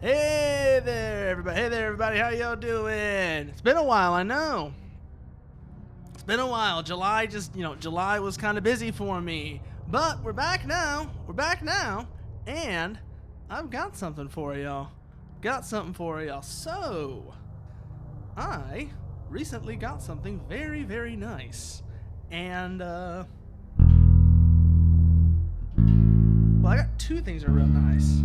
Hey there, everybody. How y'all doing? It's been a while, I know. It's been a while. July was kind of busy for me. But we're back now. And I've got something for y'all. So, I recently got something very, very nice. And, well, I got two things that are real nice.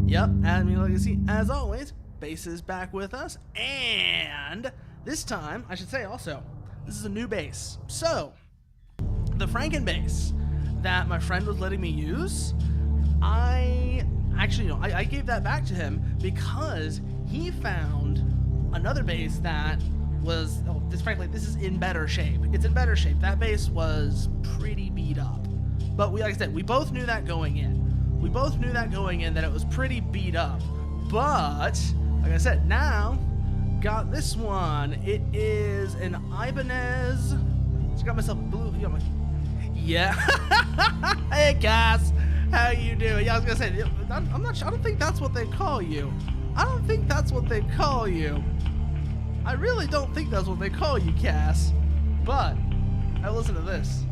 Yep, Admin Legacy, as always, bass is back with us, and this time, I should say also, this is a new bass. So, the Franken bass that my friend was letting me use, I gave that back to him because he found another bass that was, this is in better shape. It's in better shape. That bass was pretty beat up. But like I said, we both knew that going in. That it was pretty beat up. But, like I said, now, got this one. It is an Ibanez. Just got myself blue. Yeah. Hey, Cass. How you doing? Yeah, I was going to say, I'm not sure. I don't think that's what they call you. I really don't think that's what they call you, Cass. But, now listen to this.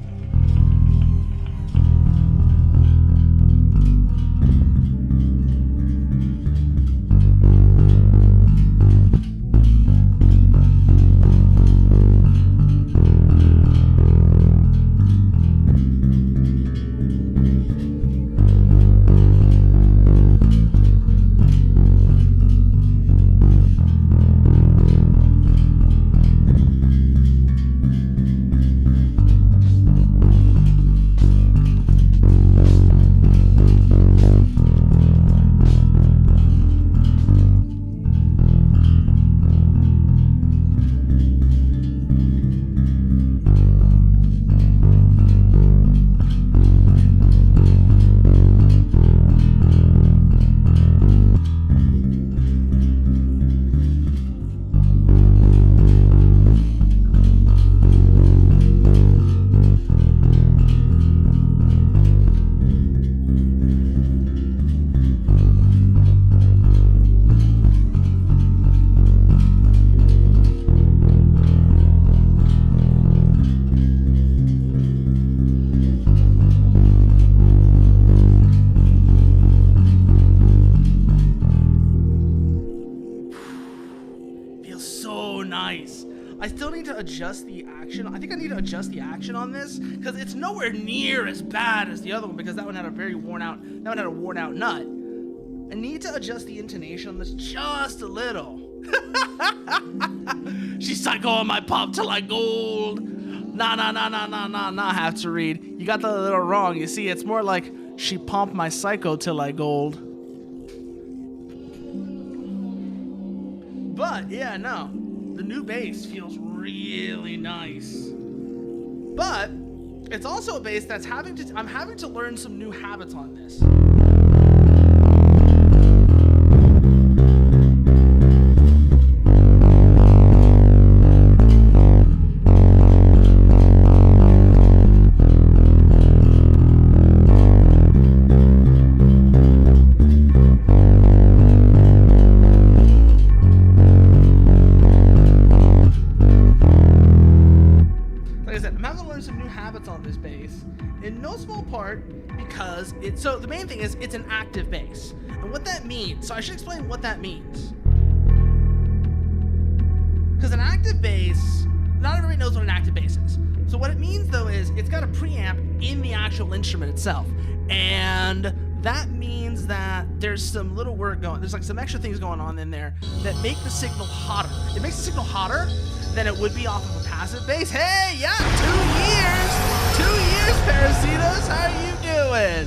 Nice. I still need to adjust the action. I think I need to adjust the action on this because it's nowhere near as bad as the other one because that one had a very worn out nut. I need to adjust the intonation on this just a little. She's psycho on my pop till I gold. Nah, I have to read. You got that a little wrong. You see, it's more like she pumped my psycho till I gold. But yeah, no. The new bass feels really nice. But it's also a bass that's I'm having to learn some new habits on this. On this bass, in no small part because so the main thing is it's an active bass, and what that means, so I should explain what that means, because an active bass, not everybody knows what an active bass is. So what it means though is it's got a preamp in the actual instrument itself, and that means that there's some little work going, there's like some extra things going on in there that make the signal hotter. It makes the signal hotter than it would be off of a passive bass. Hey, yeah, 2 years, Parasitos, how are you doing?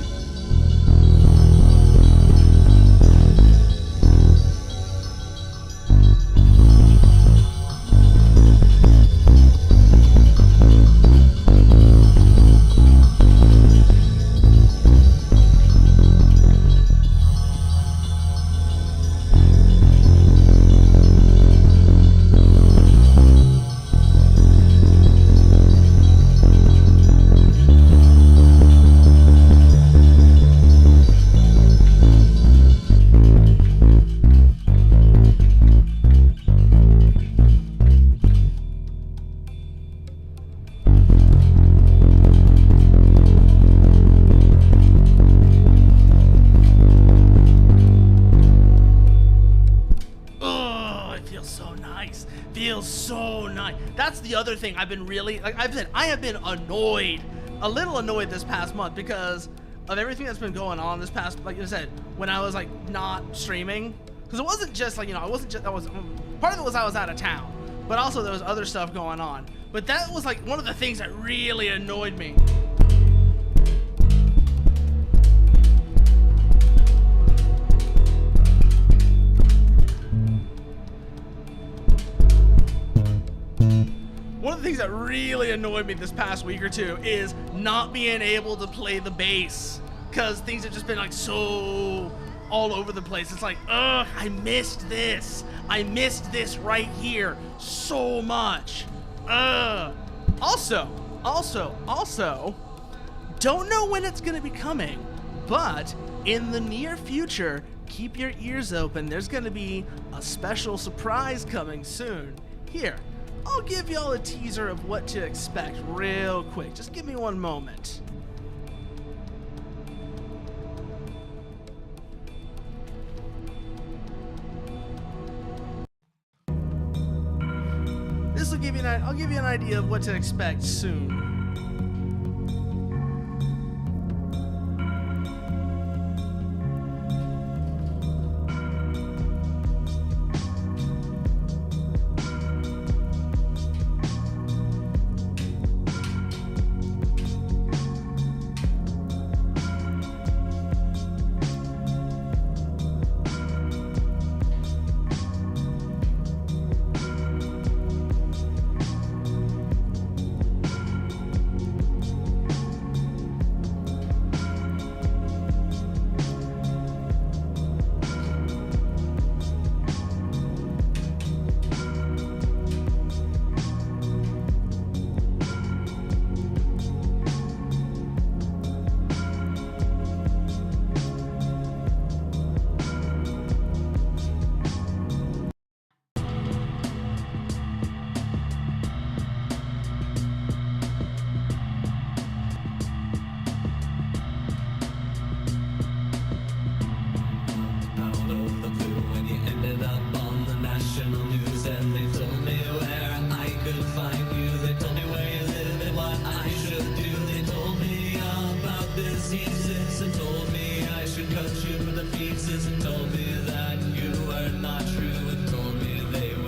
so nice. Feels so nice. That's the other thing I've been really, like I've said, I have been annoyed, a little annoyed this past month because of everything that's been going on this past, like I said, when I was like not streaming. Because it wasn't just like, you know, I wasn't just, part of it was I was out of town, but also there was other stuff going on. But that was like one of the things that really annoyed me. One of the things that really annoyed me this past week or two is not being able to play the bass, because things have just been like so all over the place. It's like, ugh, I missed this. I missed this right here so much. Also, don't know when it's gonna be coming, but in the near future, keep your ears open. There's gonna be a special surprise coming soon. Here, I'll give y'all a teaser of what to expect real quick. Just give me one moment. This will give you I'll give you an idea of what to expect soon.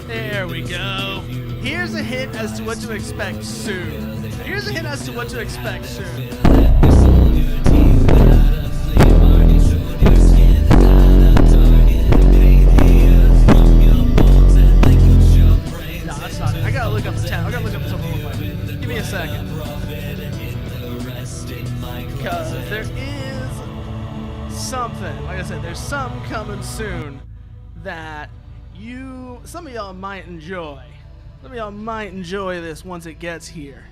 There we go. Here's a hint as to what to expect soon. Here's a hint as to what to expect soon. No, that's not it. I gotta look up the tab. I gotta look up this over real quick. Give me a second. Because there is something. Like I said, there's something coming soon that some of y'all might enjoy. Some of y'all might enjoy this once it gets here.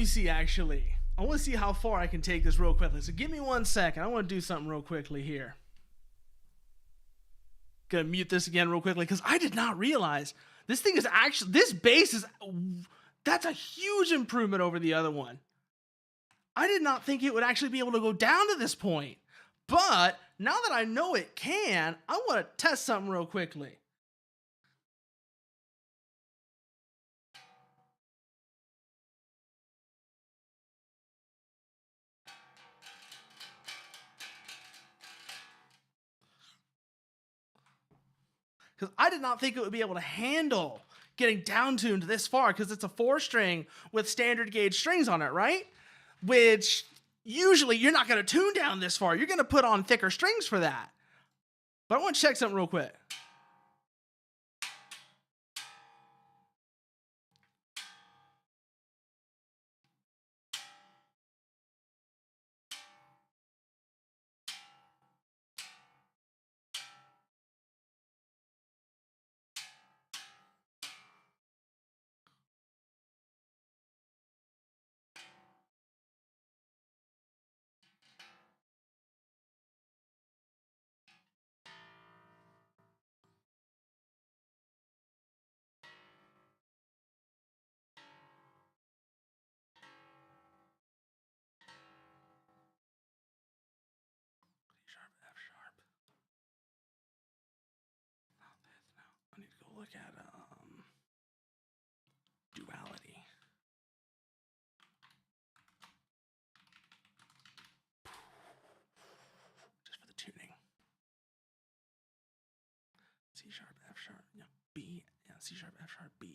me see, actually. I want to see how far I can take this real quickly. So give me 1 second. I want to do something real quickly here. Gonna mute this again real quickly because I did not realize this thing is actually, this bass is, that's a huge improvement over the other one. I did not think it would actually be able to go down to this point. But now that I know it can, I want to test something real quickly. Because I did not think it would be able to handle getting down tuned this far, because it's a 4-string with standard gauge strings on it, right? Which usually you're not going to tune down this far. You're going to put on thicker strings for that. But I want to check something real quick. I need to go look at duality. Just for the tuning. C sharp, F sharp, yeah, B, yeah, C sharp, F sharp, B.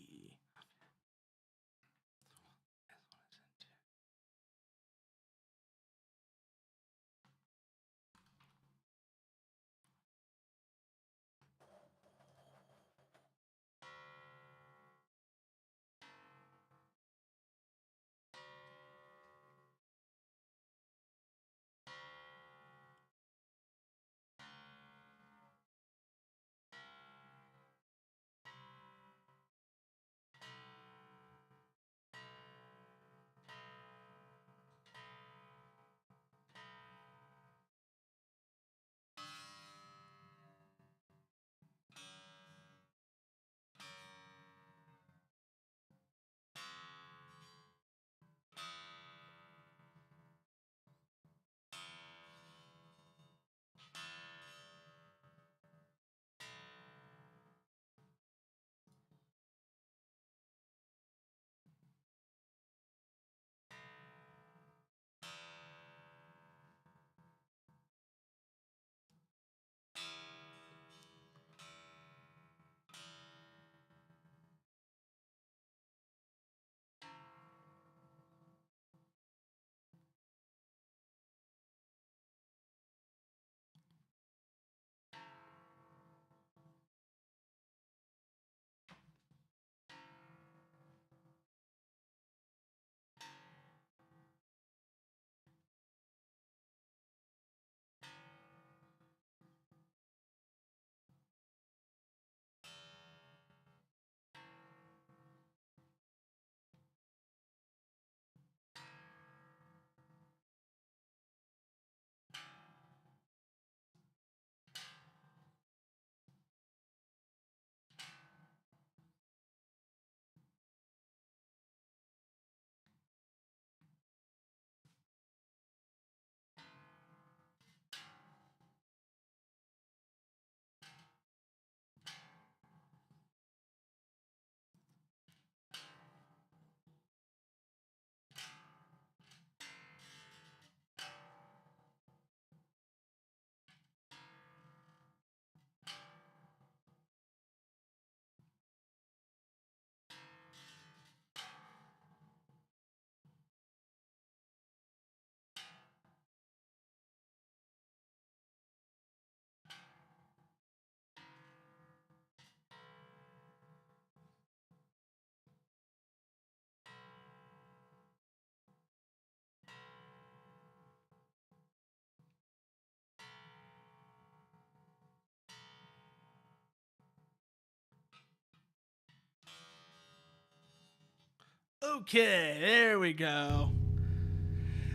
Okay, there we go.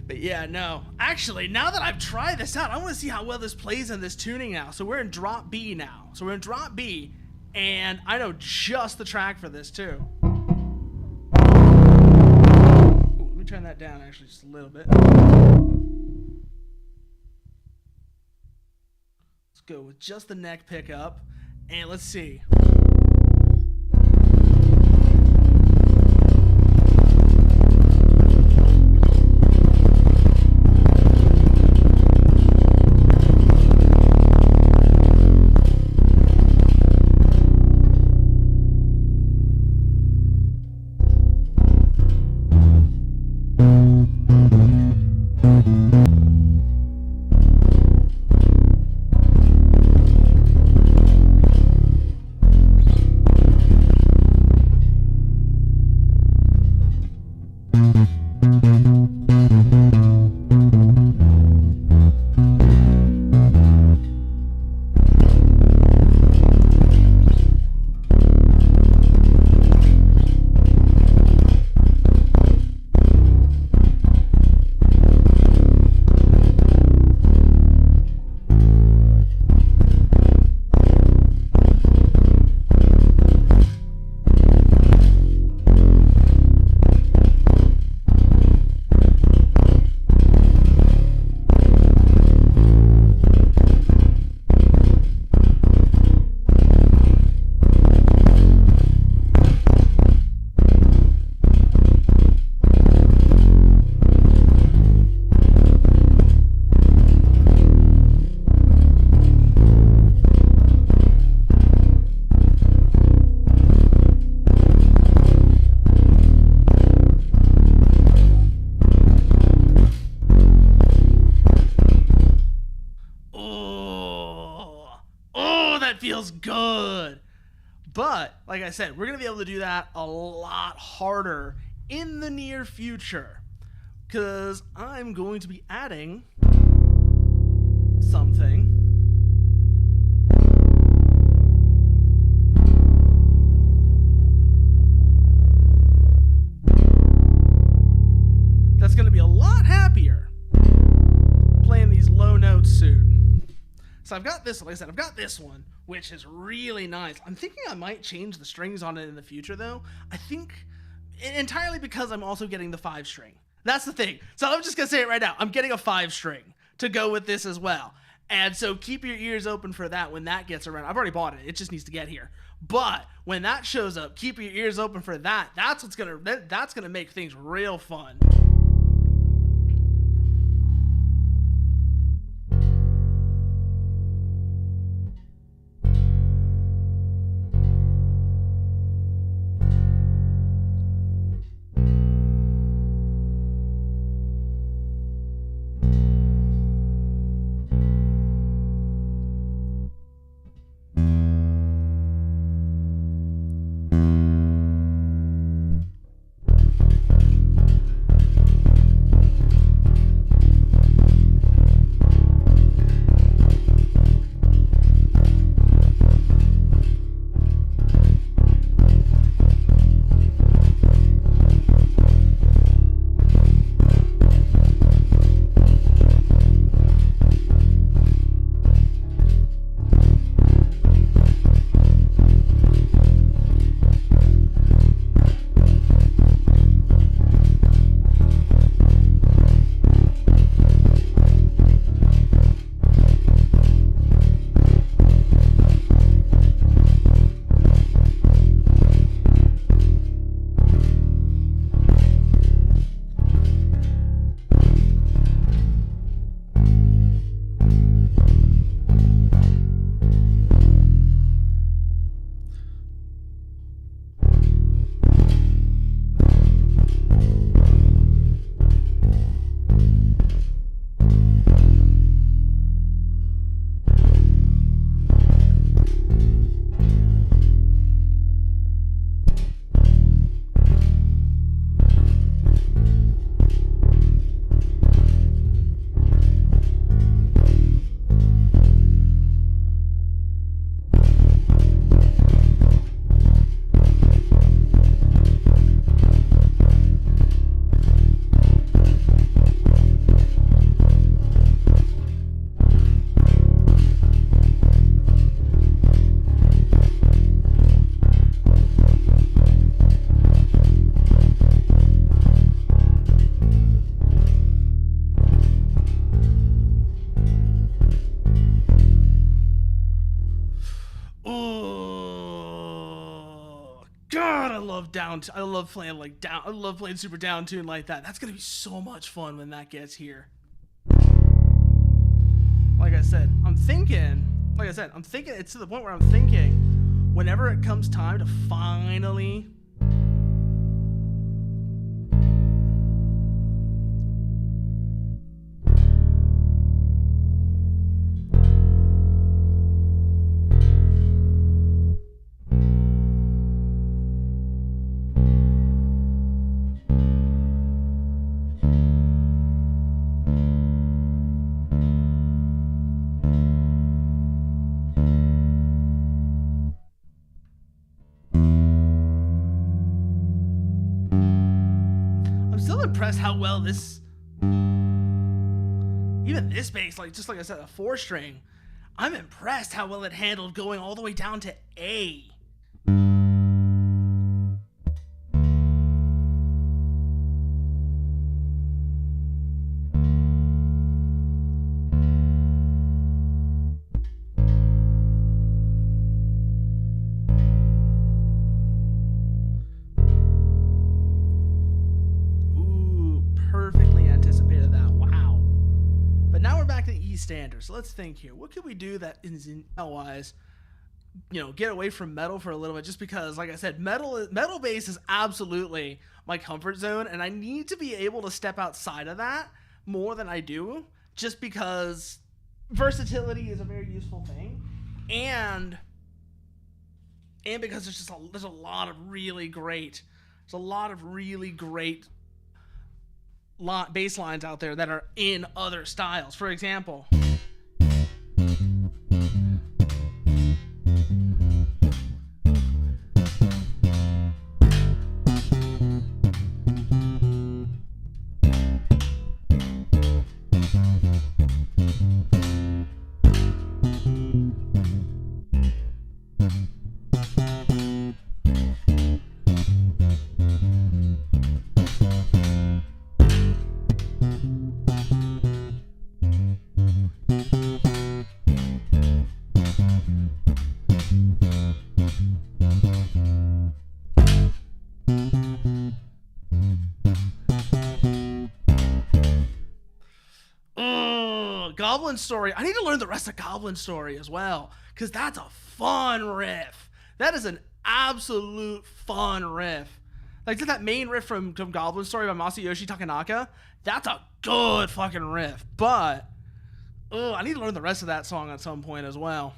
But yeah, no. Actually, now that I've tried this out, I want to see how well this plays in this tuning now. So we're in drop B now. So we're in drop B, and I know just the track for this too. Ooh, let me turn that down actually just a little bit. Let's go with just the neck pickup, and let's see. Feels good. But like I said, we're gonna be able to do that a lot harder in the near future, because I'm going to be adding something that's gonna be a lot happier playing these low notes soon. So I've got this, like I said, I've got this one, which is really nice. I'm thinking I might change the strings on it in the future, though. I think entirely because I'm also getting the 5-string. That's the thing. So I'm just going to say it right now. I'm getting a 5-string to go with this as well. And so keep your ears open for that when that gets around. I've already bought it. It just needs to get here. But when that shows up, keep your ears open for that. That's gonna make things real fun. God, I love I love playing I love playing super down tune like that. That's gonna be so much fun when that gets here. Like I said, I'm thinking it's to the point where I'm thinking whenever it comes time to finally impressed how well even this bass, like just like I said, a 4-string, I'm impressed how well it handled going all the way down to A. Standard. So let's think here. What could we do that is wise, get away from metal for a little bit, just because, like I said, metal bass is absolutely my comfort zone, and I need to be able to step outside of that more than I do, just because versatility is a very useful thing, and because there's a lot of really great bass lines out there that are in other styles. For example, Goblin Story. I need to learn the rest of Goblin Story as well, because that's a fun riff. That is an absolute fun riff. Like that main riff from Goblin Story by Masayoshi Takanaka, that's a good fucking riff. But I need to learn the rest of that song at some point as well.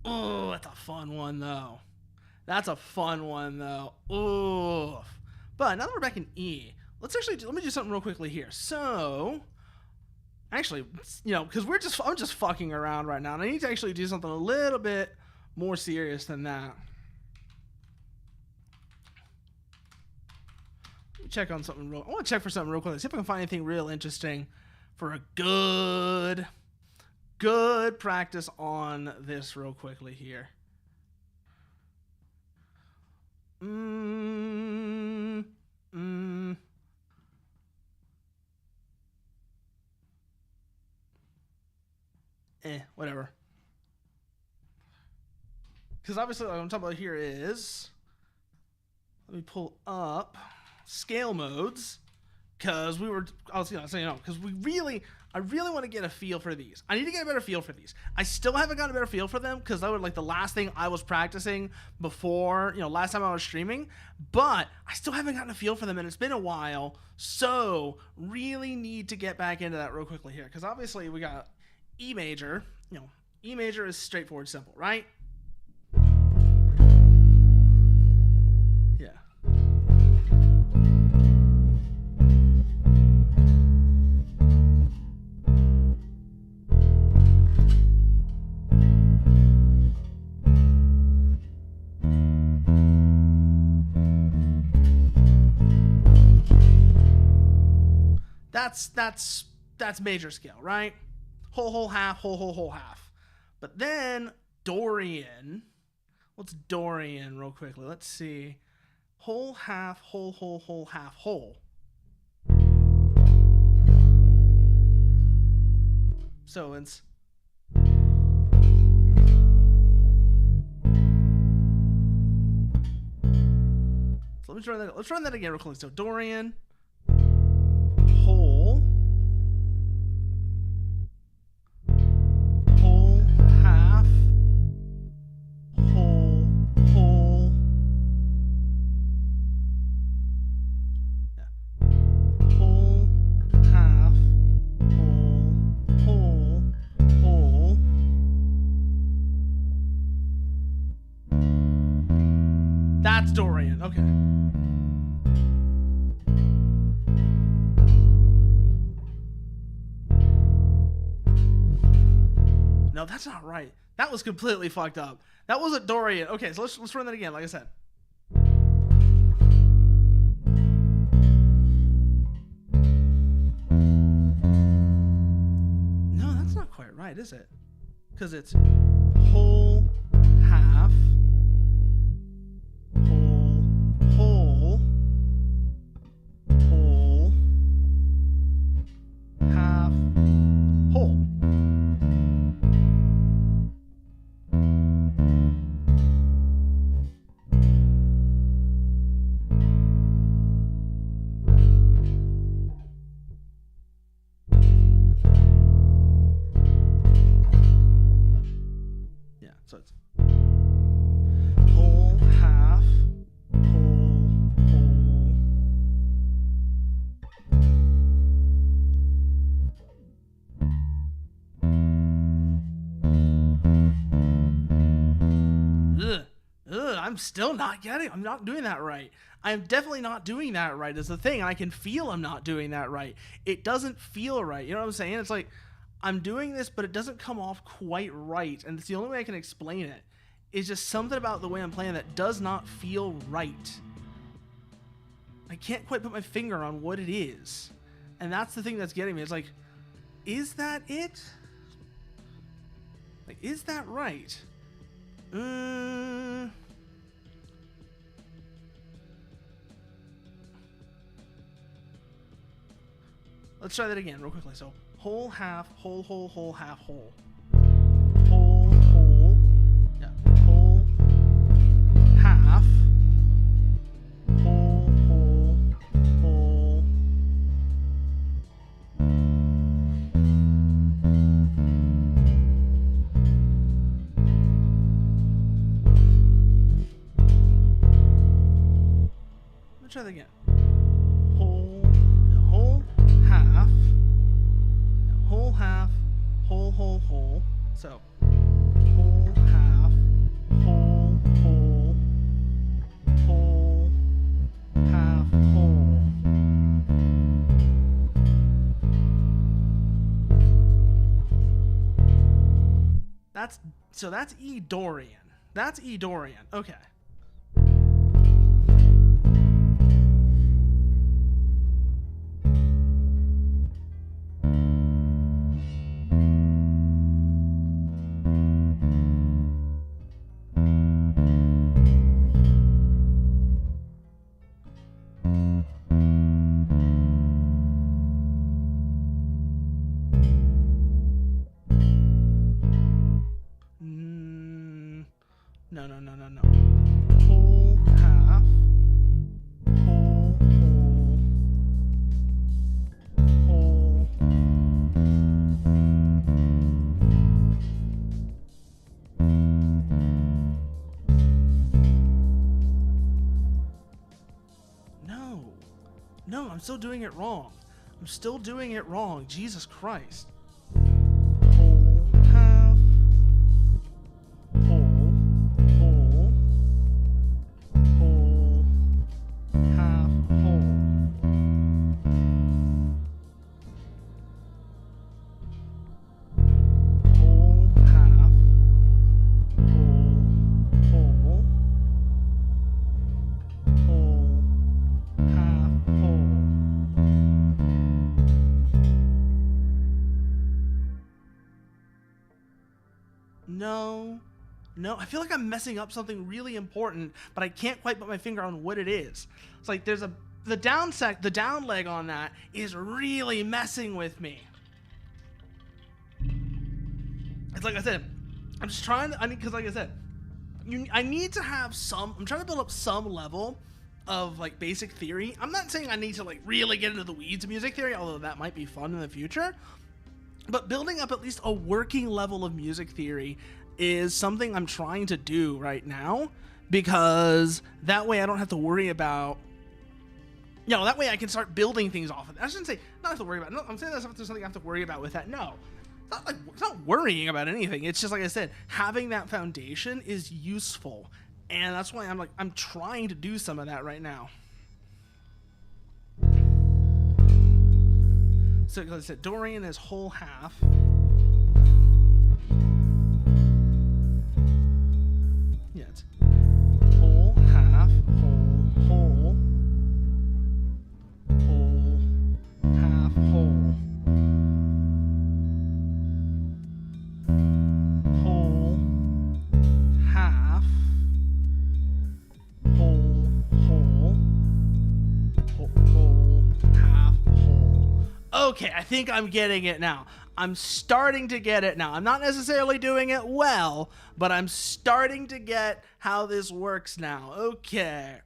Oh, that's a fun one though. Ooh. But now that we're back in E, let me do something real quickly here. So, actually, because I'm just fucking around right now, and I need to actually do something a little bit more serious than that. Let me check on something I want to check for something real quick. See if I can find anything real interesting for a good practice on this real quickly here. Whatever. Because obviously what I'm talking about here is, let me pull up scale modes, because I really want to get a feel for these. I need to get a better feel for these. I still haven't gotten a better feel for them, because that was like the last thing I was practicing before, last time I was streaming, but I still haven't gotten a feel for them, and it's been a while, so really need to get back into that real quickly here, because obviously we got E major. E major is straightforward, simple, right? Yeah. That's major scale, right? Whole half, whole half. But then Dorian. What's Dorian real quickly? Let's see. Whole, half, whole, whole, whole, half, whole. So it's... So let's run that again real quickly. So Dorian, whole, whole, half, whole, whole, yeah, whole, half, whole, whole, whole. That's Dorian. Okay. No, that's not right. That was completely fucked up. That wasn't Dorian. Okay, so let's run that again, like I said. No, that's not quite right, is it? Because it's whole, half, whole, whole, whole, half, whole. So it's whole, half, whole, whole. I'm still not getting it. I'm not doing that right. I'm definitely not doing that right is the thing. I can feel I'm not doing that right. It doesn't feel right. You know what I'm saying? It's like, I'm doing this, but it doesn't come off quite right. And it's the only way I can explain it. Is just something about the way I'm playing that does not feel right. I can't quite put my finger on what it is. And that's the thing that's getting me. It's like, is that it? Like, is that right? Let's try that again real quickly. So, whole, half, whole, whole, whole, half, whole. Whole, whole. Yeah. Whole, half. Whole, whole, whole. Let's try that again. Whole, half, whole, whole, whole. So, whole, half, whole, whole, whole, half, whole. That's E Dorian. That's E Dorian. Okay. No. Whole, half, whole, whole, whole. No, I'm still doing it wrong. I'm still doing it wrong. Jesus Christ. feel like I'm messing up something really important, but I can't quite put my finger on what it is. It's like there's the down leg on that is really messing with me. It's like I said, I'm just trying to, because like I said, I need to have I'm trying to build up some level of like basic theory. I'm not saying I need to like really get into the weeds of music theory, although that might be fun in the future. But building up at least a working level of music theory is something I'm trying to do right now, because that way I don't have to worry about, that way I can start building things off of it. I shouldn't say not have to worry about. No, I'm saying that's something I have to worry about with that. No, it's not worrying about anything. It's just like I said, having that foundation is useful, and that's why I'm trying to do some of that right now. So, like I said, Dorian is whole half. Yeah, it's whole, half, whole, half, whole. Whole, half, whole, half, whole. Okay, I think I'm getting it now. I'm starting to get it now. I'm not necessarily doing it well, but I'm starting to get how this works now. Okay.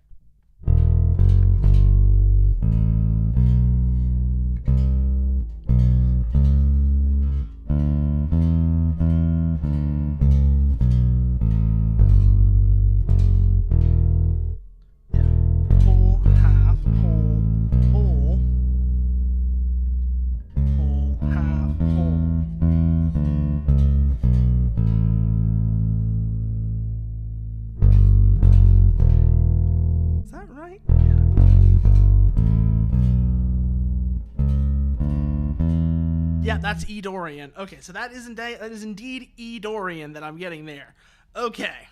Yeah, that's E Dorian. Okay, so that is indeed E Dorian that I'm getting there. Okay,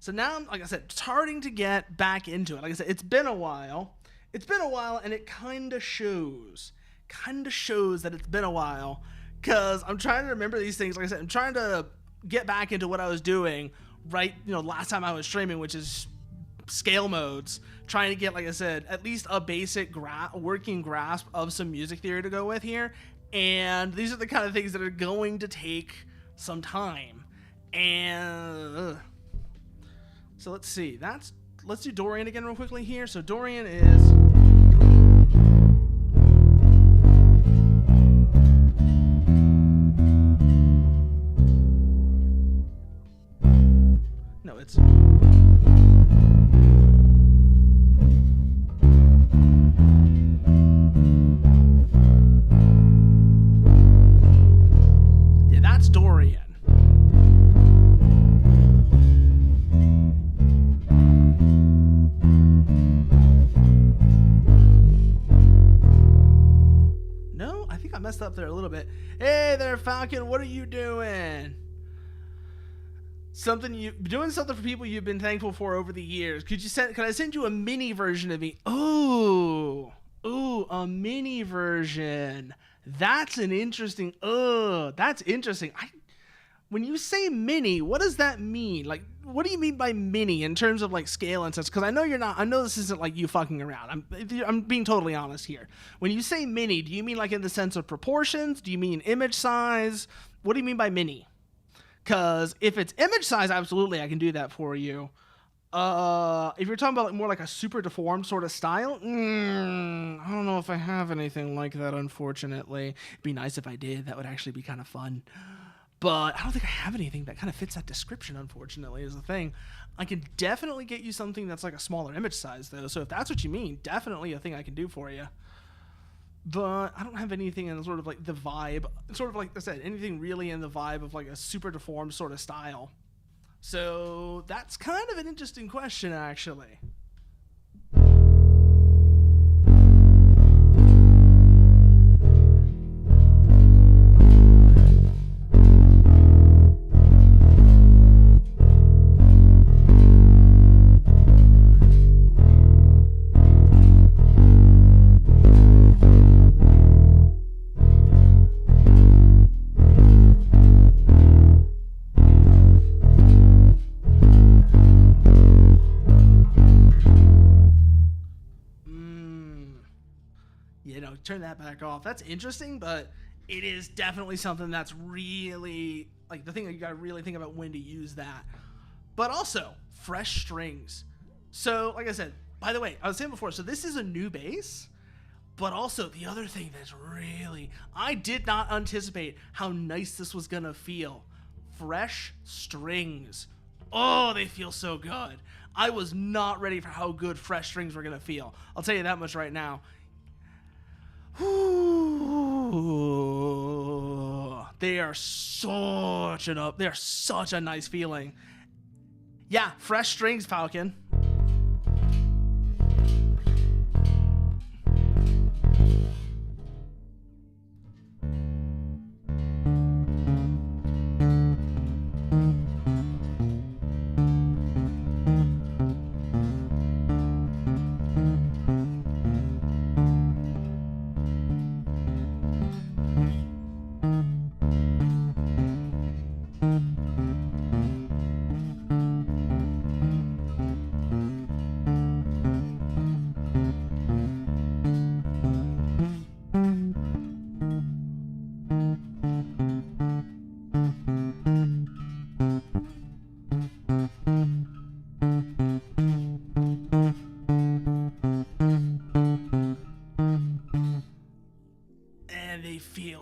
so now, like I said, starting to get back into it. Like I said, it's been a while. And it kind of shows. That it's been a while, because I'm trying to remember these things. Like I said, I'm trying to get back into what I was doing last time I was streaming, which is scale modes, trying to get, like I said, at least a basic working grasp of some music theory to go with here. And these are the kind of things that are going to take some time. And so let's see. Let's do Dorian again real quickly here. So Dorian is... No, it's... That's Dorian. No, I think I messed up there a little bit. Hey there, Falcon, what are you doing? Doing something for people you've been thankful for over the years. Could I send you a mini version of me? Ooh, a mini version. That's interesting. When you say mini, what does that mean? Like, what do you mean by mini in terms of like scale and such? Because I know this isn't like you fucking around. I'm being totally honest here. When you say mini, do you mean like in the sense of proportions? Do you mean image size? What do you mean by mini? Because if it's image size, absolutely, I can do that for you. If you're talking about like more like a super deformed sort of style, I don't know if I have anything like that, unfortunately. It'd be nice if I did. That would actually be kind of fun. But I don't think I have anything that kind of fits that description, unfortunately, is the thing. I can definitely get you something that's like a smaller image size, though. So if that's what you mean, definitely a thing I can do for you. But I don't have anything in sort of like the vibe, sort of like I said, anything really in the vibe of like a super deformed sort of style. So that's kind of an interesting question, actually. turn that back off. That's interesting, but it is definitely something that's really, like, the thing that you gotta really think about when to use that. But also, fresh strings. So, like I said, by the way, I was saying before, so this is a new bass, but also the other thing that's really, I did not anticipate how nice this was gonna feel. Fresh strings. Oh, they feel so good. I was not ready for how good fresh strings were gonna feel. I'll tell you that much right now. Ooh, they are such a nice feeling. Yeah, fresh strings, Falcon.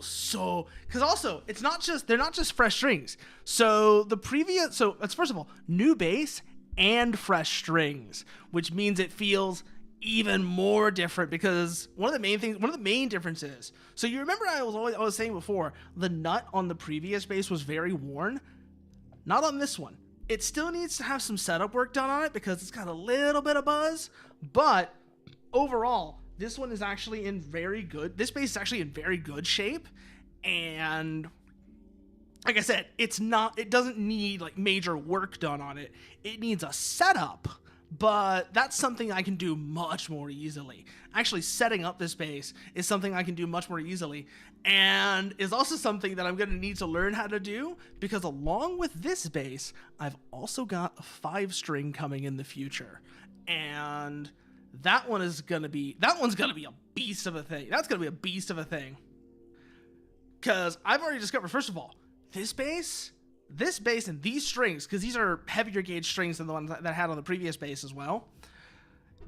So, because also it's not just, they're not just fresh strings. So the previous, so it's first of all new bass and fresh strings, which means it feels even more different, because one of the main differences. So you remember I was saying before, the nut on the previous bass was very worn. Not on this one. It still needs to have some setup work done on it because it's got a little bit of buzz, but overall, this one is actually in very good. This bass is actually in very good shape, and like I said, it doesn't need like major work done on it. It needs a setup, but that's something I can do much more easily. Actually, setting up this bass is something I can do much more easily, and is also something that I'm going to need to learn how to do, because along with this bass, I've also got a 5-string coming in the future, and that one's gonna be a beast of a thing. That's gonna be a beast of a thing. Cause I've already discovered, first of all, this bass and these strings, because these are heavier gauge strings than the ones that I had on the previous bass as well.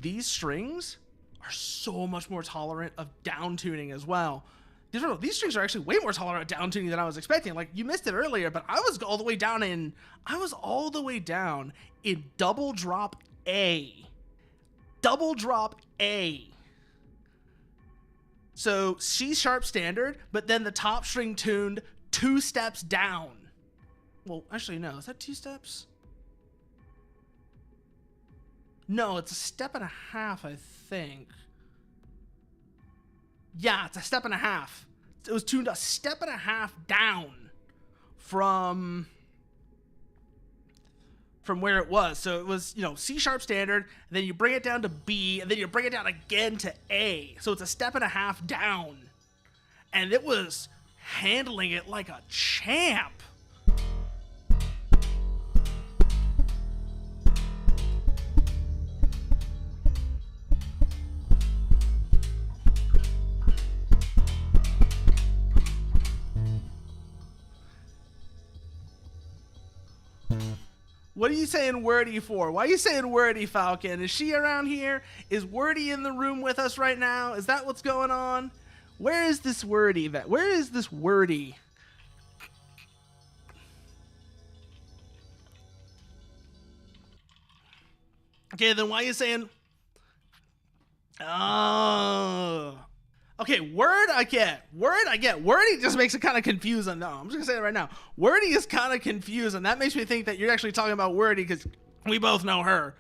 These strings are so much more tolerant of down tuning as well. These strings are actually way more tolerant of down tuning than I was expecting. Like, you missed it earlier, but I was all the way down in double drop A. Double drop A. So C sharp standard, but then the top string tuned 2 steps down. Well, actually, no. Is that 2 steps? No, it's a step and a half, I think. Yeah, it's a step and a half. It was tuned a step and a half down from where it was. So it was, C sharp standard, and then you bring it down to B, and then you bring it down again to A. So it's a step and a half down. And it was handling it like a champ. What are you saying wordy for? Why are you saying wordy, Falcon? Is she around here? Is Wordy in the room with us right now? Is that what's going on? Where is this Wordy? Where is this Wordy? Okay, then why are you saying... Oh... Okay, word I get. Wordy just makes it kind of confusing. No, I'm just gonna say it right now. Wordy is kind of confusing. That makes me think that you're actually talking about Wordy, because we both know her.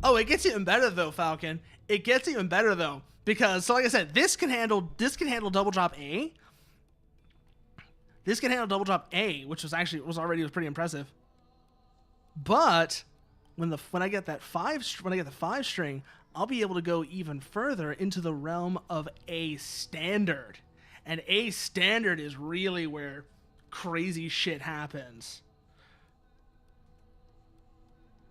Oh, it gets even better though, Falcon. It gets even better though, because, so like I said, this can handle double drop A. This can handle double drop A, which was pretty impressive. But when I get the 5 string, I'll be able to go even further into the realm of A standard. And A standard is really where crazy shit happens.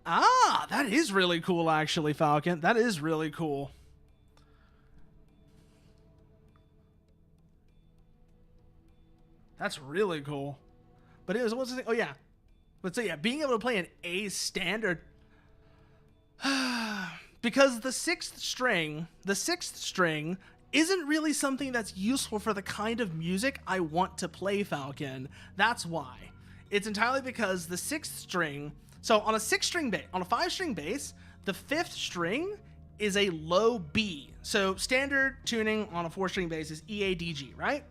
Ah, that is really cool, actually, Falcon. That is really cool. That's really cool. But it was, what's the thing? Oh, yeah. But so, yeah, being able to play an A standard. Because the sixth string isn't really something that's useful for the kind of music I want to play, Falcon. That's why. It's entirely because the sixth string, so on a 5-string bass, the 5th string is a low B. So standard tuning on a 4-string bass is E, A, D, G, right?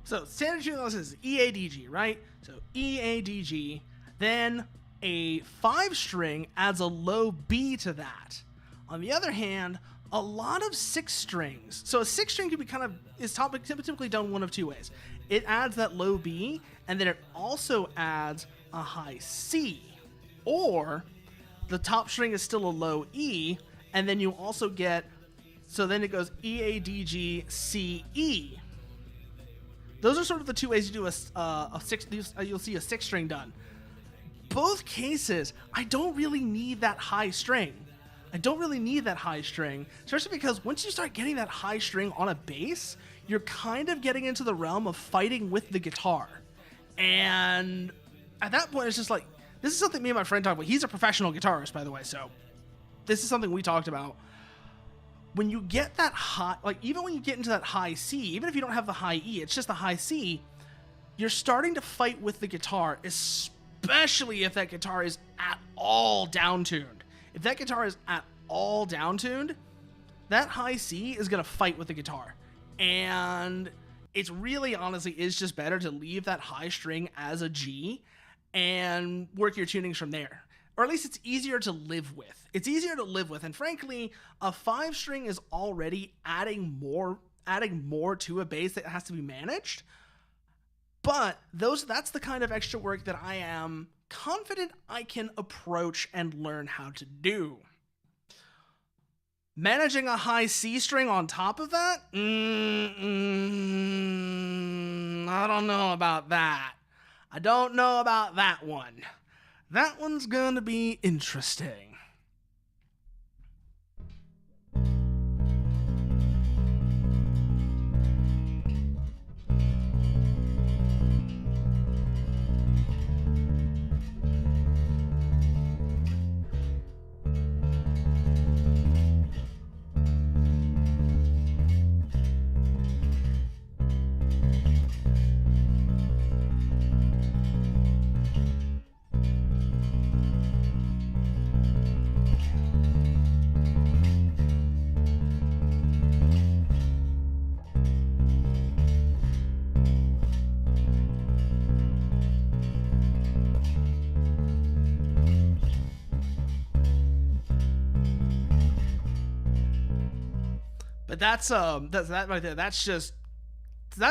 So standard tuning is E, A, D, G, right? So E, A, D, G. Then a 5-string adds a low B to that. On the other hand, a lot of 6 strings. So a 6-string can be typically done one of 2 ways. It adds that low B, and then it also adds a high C. Or the top string is still a low E, and then you also get, so then it goes E, A, D, G, C, E. Those are sort of the 2 ways you do you'll see a 6-string done. Both cases, I don't really need that high string. Especially because once you start getting that high string on a bass, you're kind of getting into the realm of fighting with the guitar. And at that point, it's just like, this is something me and my friend talked about. He's a professional guitarist, by the way, so this is something we talked about. When you get that high, like even when you get into that high C, even if you don't have the high E, it's just the high C, you're starting to fight with the guitar, especially if that guitar is at all down-tuned. If that guitar is at all down-tuned, that high C is going to fight with the guitar. And it's really, honestly, is just better to leave that high string as a G and work your tunings from there. Or at least it's easier to live with. And frankly, a 5-string is already adding more to a bass that has to be managed. But that's the kind of extra work that I am confident I can approach and learn how to do. Managing a high C string on top of that? I don't know about that. I don't know about that one. That one's gonna be interesting. But that's that right there. That's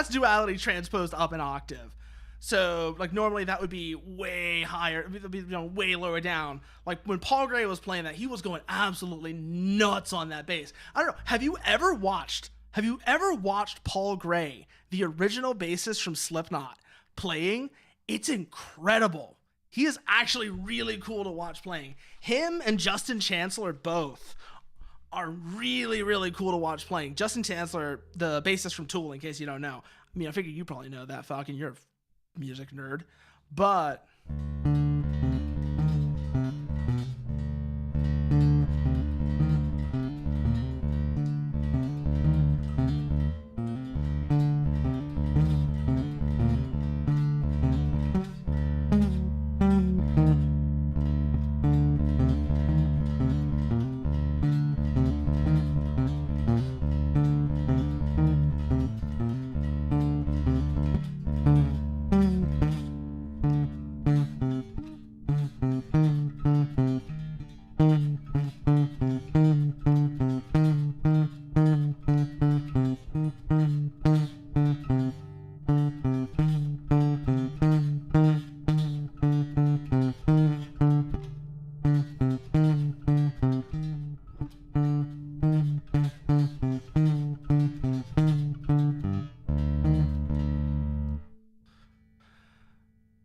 duality transposed up an octave. So like normally that would be way higher, it would be, way lower down. Like when Paul Gray was playing that, he was going absolutely nuts on that bass. I don't know. Have you ever watched Paul Gray, the original bassist from Slipknot, playing? It's incredible. He is actually really cool to watch playing. Him and Justin Chancellor both are really, really cool to watch playing. Justin Chancellor, the bassist from Tool, in case you don't know. I mean, I figure you probably know that, Falcon. You're a music nerd. but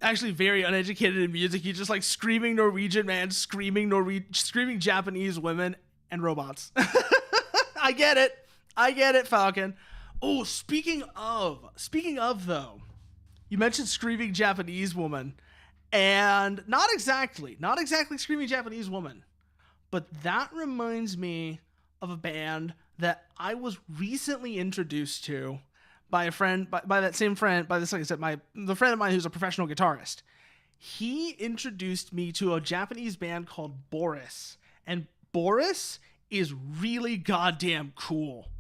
actually very uneducated in music. He's just like screaming Norwegian man, screaming Japanese women and robots. I get it, Falcon. Oh, speaking of though, you mentioned screaming Japanese woman, and not exactly screaming Japanese woman, but that reminds me of a band that I was recently introduced to by a friend, by that same friend, by this, like I said, the friend of mine who's a professional guitarist. He introduced me to a Japanese band called Boris, and Boris is really goddamn cool.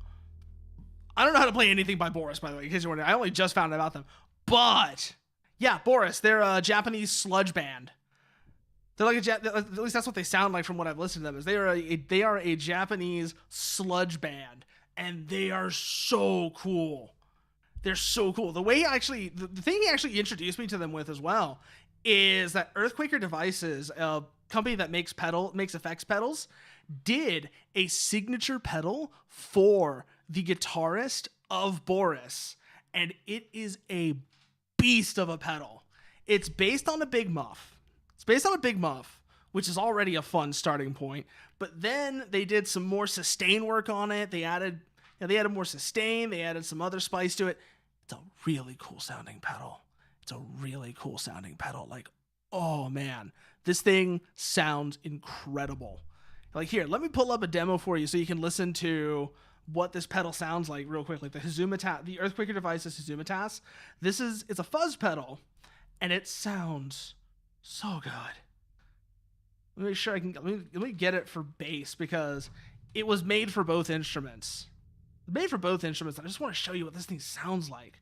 I don't know how to play anything by Boris, by the way, in case you're wondering. I only just found out about them. But yeah, Boris, they're a Japanese sludge band. They're like at least that's what they sound like from what I've listened to them. Is they are a Japanese sludge band, and they are so cool. They're so cool. The way the thing he actually introduced me to them with as well is that Earthquaker Devices, a company that makes effects pedals, did a signature pedal for the guitarist of Boris, and it is a beast of a pedal. It's based on a Big Muff. Which is already a fun starting point. But then they did some more sustain work on it. They added more sustain. They added some other spice to it. It's a really cool sounding pedal. Like, oh man, this thing sounds incredible. Like, here, let me pull up a demo for you so you can listen to what this pedal sounds like real quick. Like the Earthquaker Devices Hazumatas. It's a fuzz pedal, and it sounds so good. Let me make sure let me get it for bass, because it was made for both instruments. I just want to show you what this thing sounds like,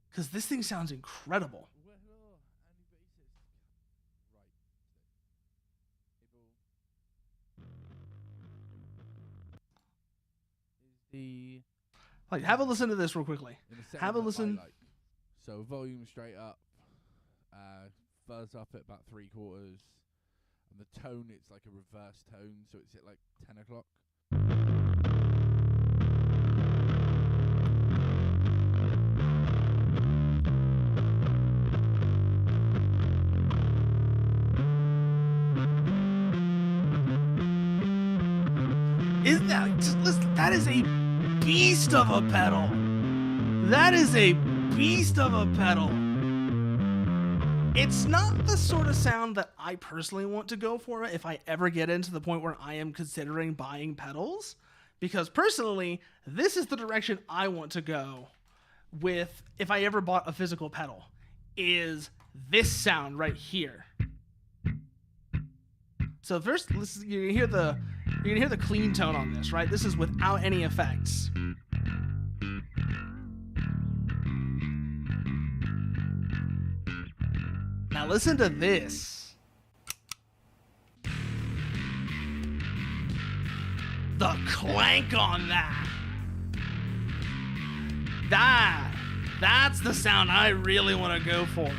because this thing sounds incredible. Like, have a listen to this real quickly. Have a listen. So volume straight up, fuzz up at about 3/4, and the tone, it's like a reverse tone, so it's at like 10 o'clock. Isn't that just listen? That is a beast of a pedal. It's not the sort of sound that I personally want to go for if I ever get into the point where I am considering buying pedals, because personally, this is the direction I want to go with if I ever bought a physical pedal, is this sound right here. So first, you're gonna hear the clean tone on this, right? This is without any effects. Now listen to this. The clank on that. That's the sound I really want to go for.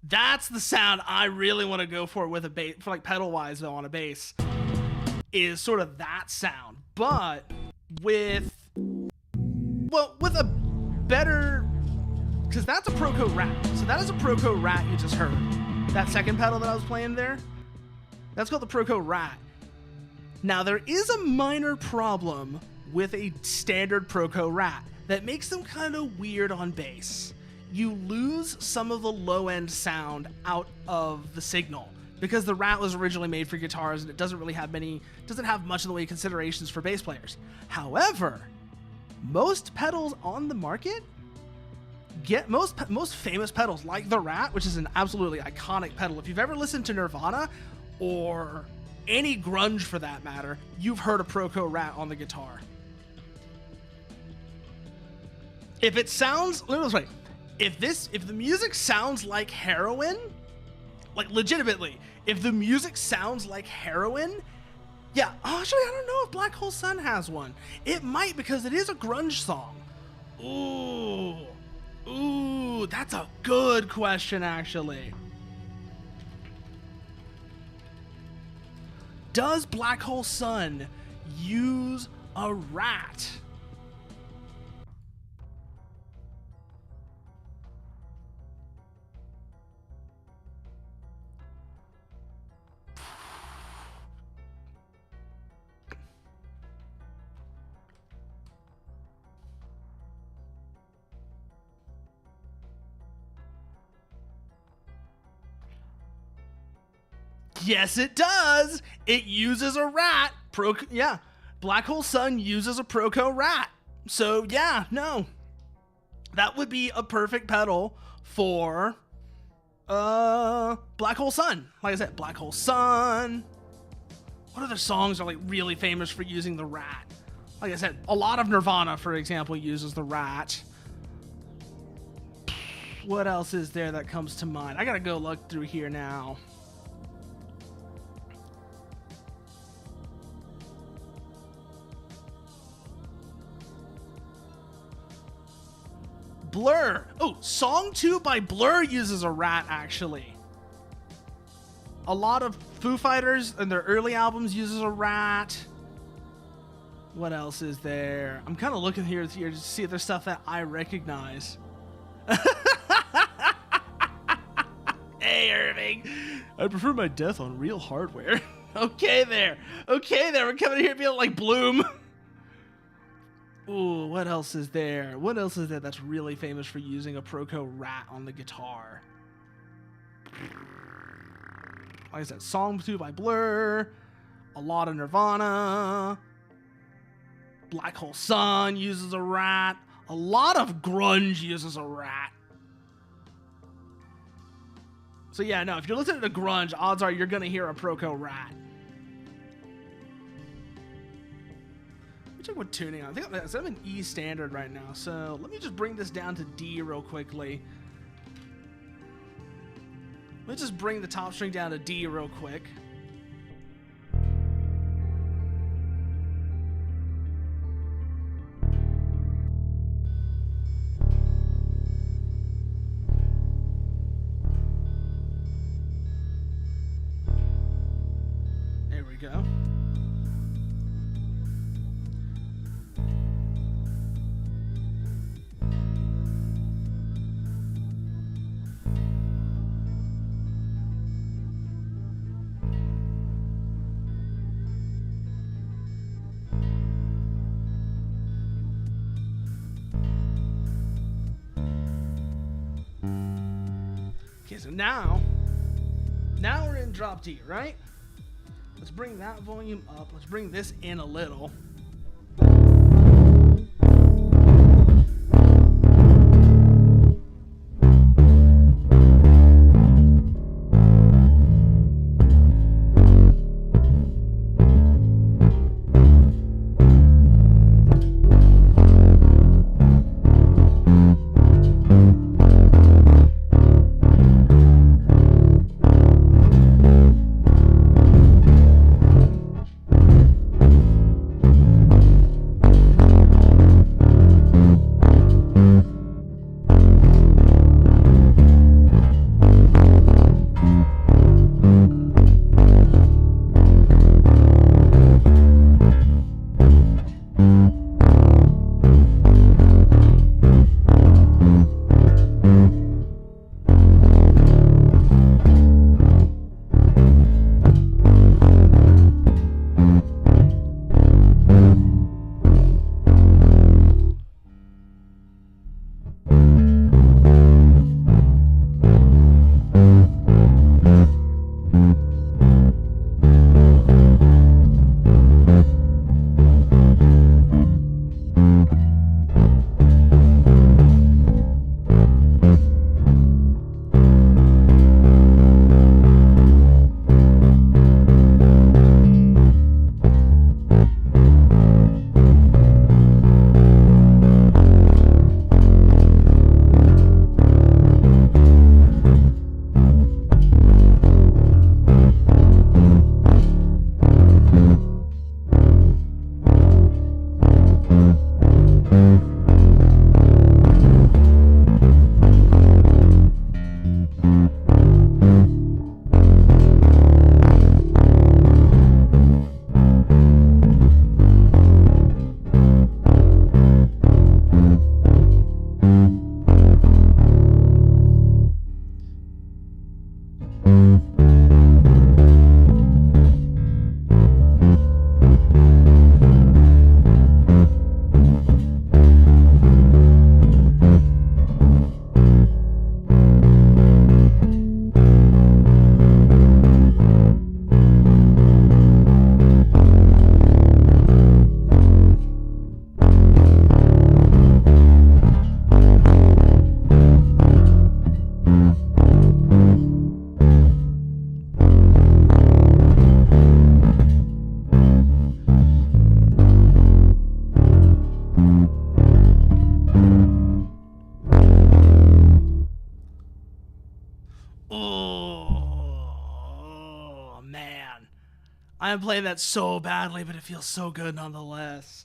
That's the sound I really want to go for with a bass, for like pedal wise though, on a bass, is sort of that sound, but with a better, because that's a Proco Rat. So that is a Proco Rat you just heard. That second pedal that I was playing there, that's called the Proco Rat. Now, there is a minor problem with a standard Proco Rat that makes them kind of weird on bass. You lose some of the low-end sound out of the signal because the Rat was originally made for guitars and it doesn't have much in the way of considerations for bass players. However, most pedals on the market get most famous pedals like the Rat, which is an absolutely iconic pedal. If you've ever listened to Nirvana or any grunge for that matter, you've heard a Proco Rat on the guitar. If it sounds, let me put it this way, if the music sounds like heroin, like legitimately, if the music sounds like heroin, yeah, actually I don't know if Black Hole Sun has one. It might, because it is a grunge song. Ooh, that's a good question, actually. Does Black Hole Sun use a rat? Yes, it does. It uses a rat. Black Hole Sun uses a Proco Rat. So yeah, no, that would be a perfect pedal for Black Hole Sun. Like I said, Black Hole Sun. What other songs are like really famous for using the rat? Like I said, a lot of Nirvana, for example, uses the rat. What else is there that comes to mind? I gotta go look through here now. Blur. Oh, Song 2 by Blur uses a rat, actually. A lot of Foo Fighters and their early albums uses a rat. What else is there? I'm kind of looking here to see if there's stuff that I recognize. Hey, Irving. I prefer my death on real hardware. Okay there. We're coming here feeling like Bloom. Ooh, what else is there? What else is there that's really famous for using a Proco Rat on the guitar? Like I said, Song 2 by Blur, a lot of Nirvana, Black Hole Sun uses a rat, a lot of grunge uses a rat. So yeah, no, if you're listening to grunge, odds are you're gonna hear a Proco Rat. Check what tuning on. I think I'm in E standard right now, so let me just bring this down to D real quickly. Let's just bring the top string down to D real quick. There we go. Okay, so now we're in drop D, right? Let's bring that volume up. Let's bring this in a little. I am playing that so badly, but it feels so good nonetheless.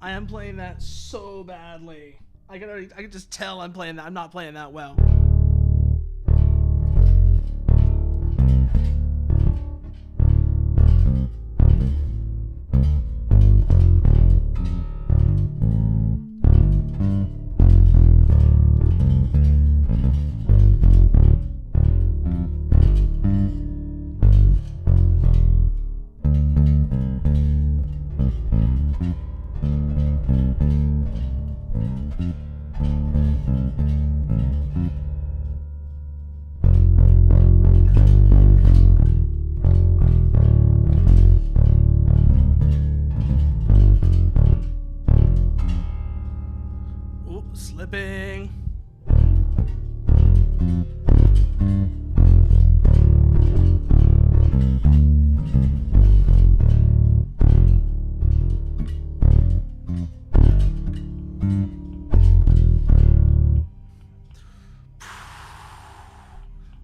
I am playing that so badly. I can just tell I'm playing that. I'm not playing that well. Slipping.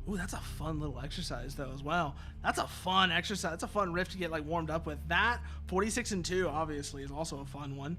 Ooh, that's a fun little exercise though as well. That's a fun exercise. That's a fun riff to get like warmed up with. That 46 and 2 obviously is also a fun one.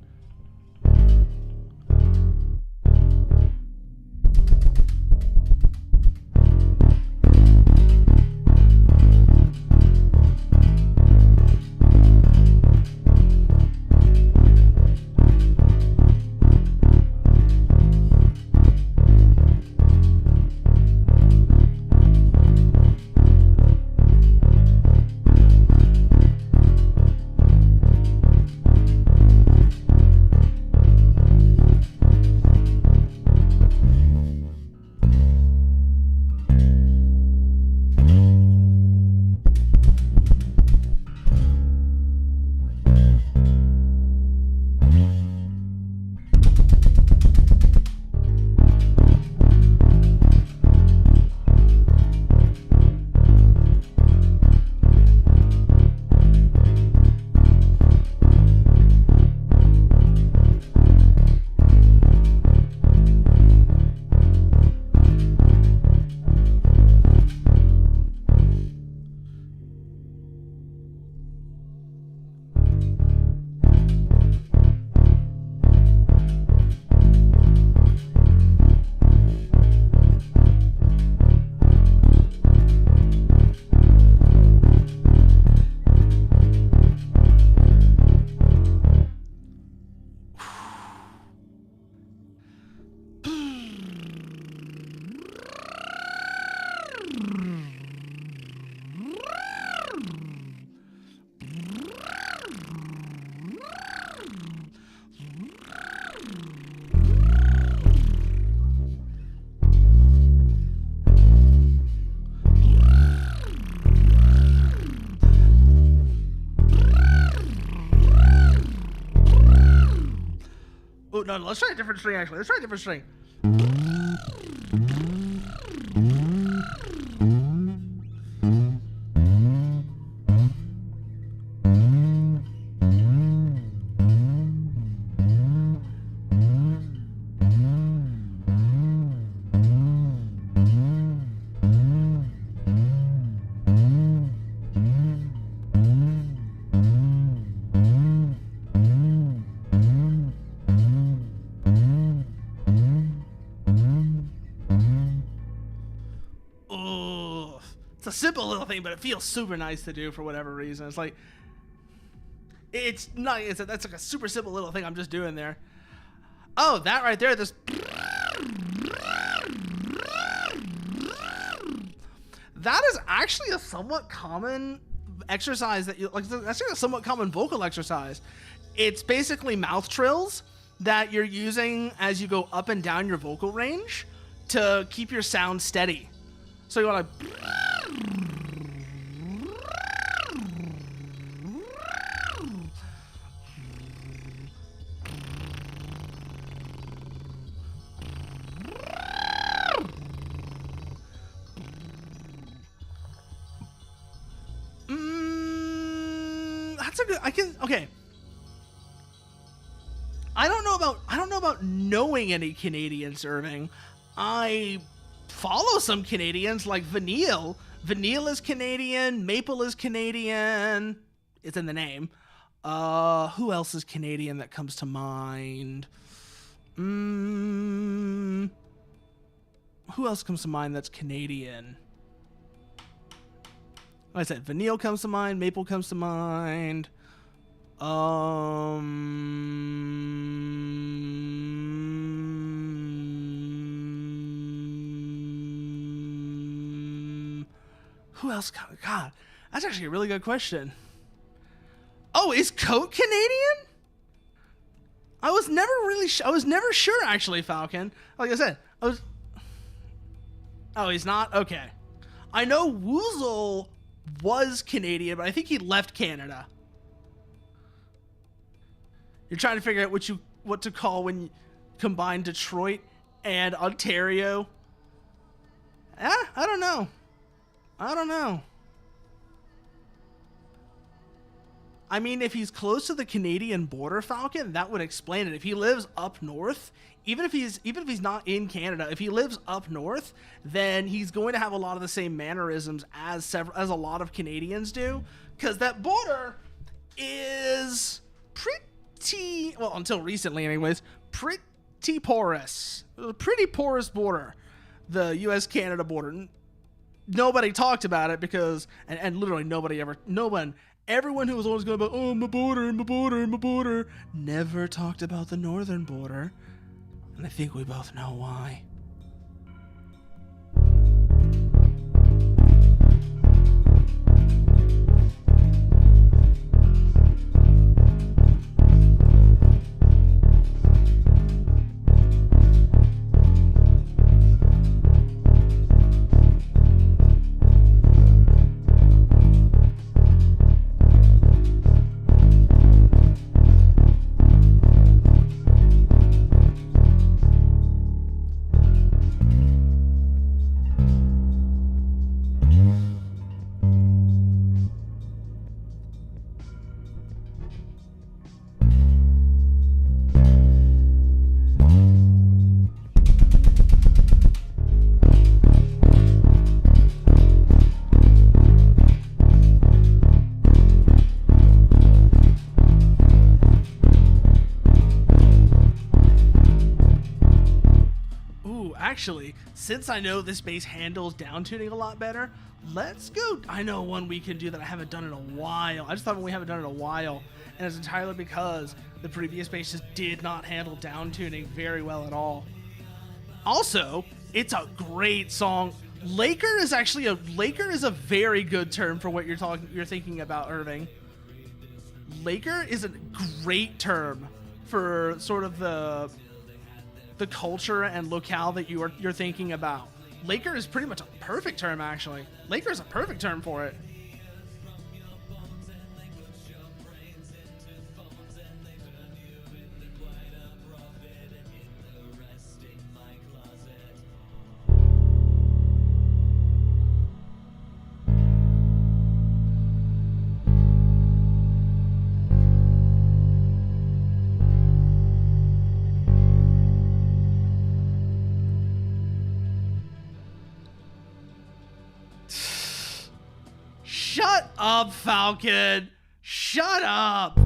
Oh, no, let's try a different string, actually. Let's try a different string. It's a simple little thing, but it feels super nice to do for whatever reason. It's like, it's not, that's like a super simple little thing I'm just doing there. Oh, that right there, this. That is actually a somewhat common exercise that you, like, that's actually a somewhat common vocal exercise. It's basically mouth trills that you're using as you go up and down your vocal range to keep your sound steady. So you want to. That's a good. Okay. I don't know about knowing any Canadians, Irving. I follow some Canadians like Vanille. Vanille is Canadian. Maple is Canadian. It's in the name. Who else is Canadian that comes to mind? Who else comes to mind that's Canadian? Like I said, Vanille comes to mind. Maple comes to mind. Who else? God, that's actually a really good question. Oh, is Coke Canadian? I was never really. I was never sure, actually, Falcon. Like I said, I was. Oh, he's not? Okay. I know Woozle was Canadian, but I think he left Canada. You're trying to figure out what to call when you combine Detroit and Ontario. I don't know. I mean, if he's close to the Canadian border, Falcon, that would explain it. If he lives up north, even if he's not in Canada, if he lives up north, then he's going to have a lot of the same mannerisms as a lot of Canadians do, because that border is pretty, well, until recently anyways, pretty porous. It was a pretty porous border, the U.S.-Canada border. Nobody talked about it because, and literally everyone who was always going about, oh, my border, never talked about the northern border. And I think we both know why. Actually, since I know this bass handles down tuning a lot better, let's go. I know one we can do that I haven't done in a while. I just thought we haven't done it in a while, and it's entirely because the previous bass just did not handle down tuning very well at all. Also, it's a great song. Laker is a very good term for what you're thinking about, Irving. Laker is a great term for sort of the culture and locale that you're thinking about. Laker is pretty much a perfect term, actually. Laker is a perfect term for it. Shut up, Falcon! Shut up!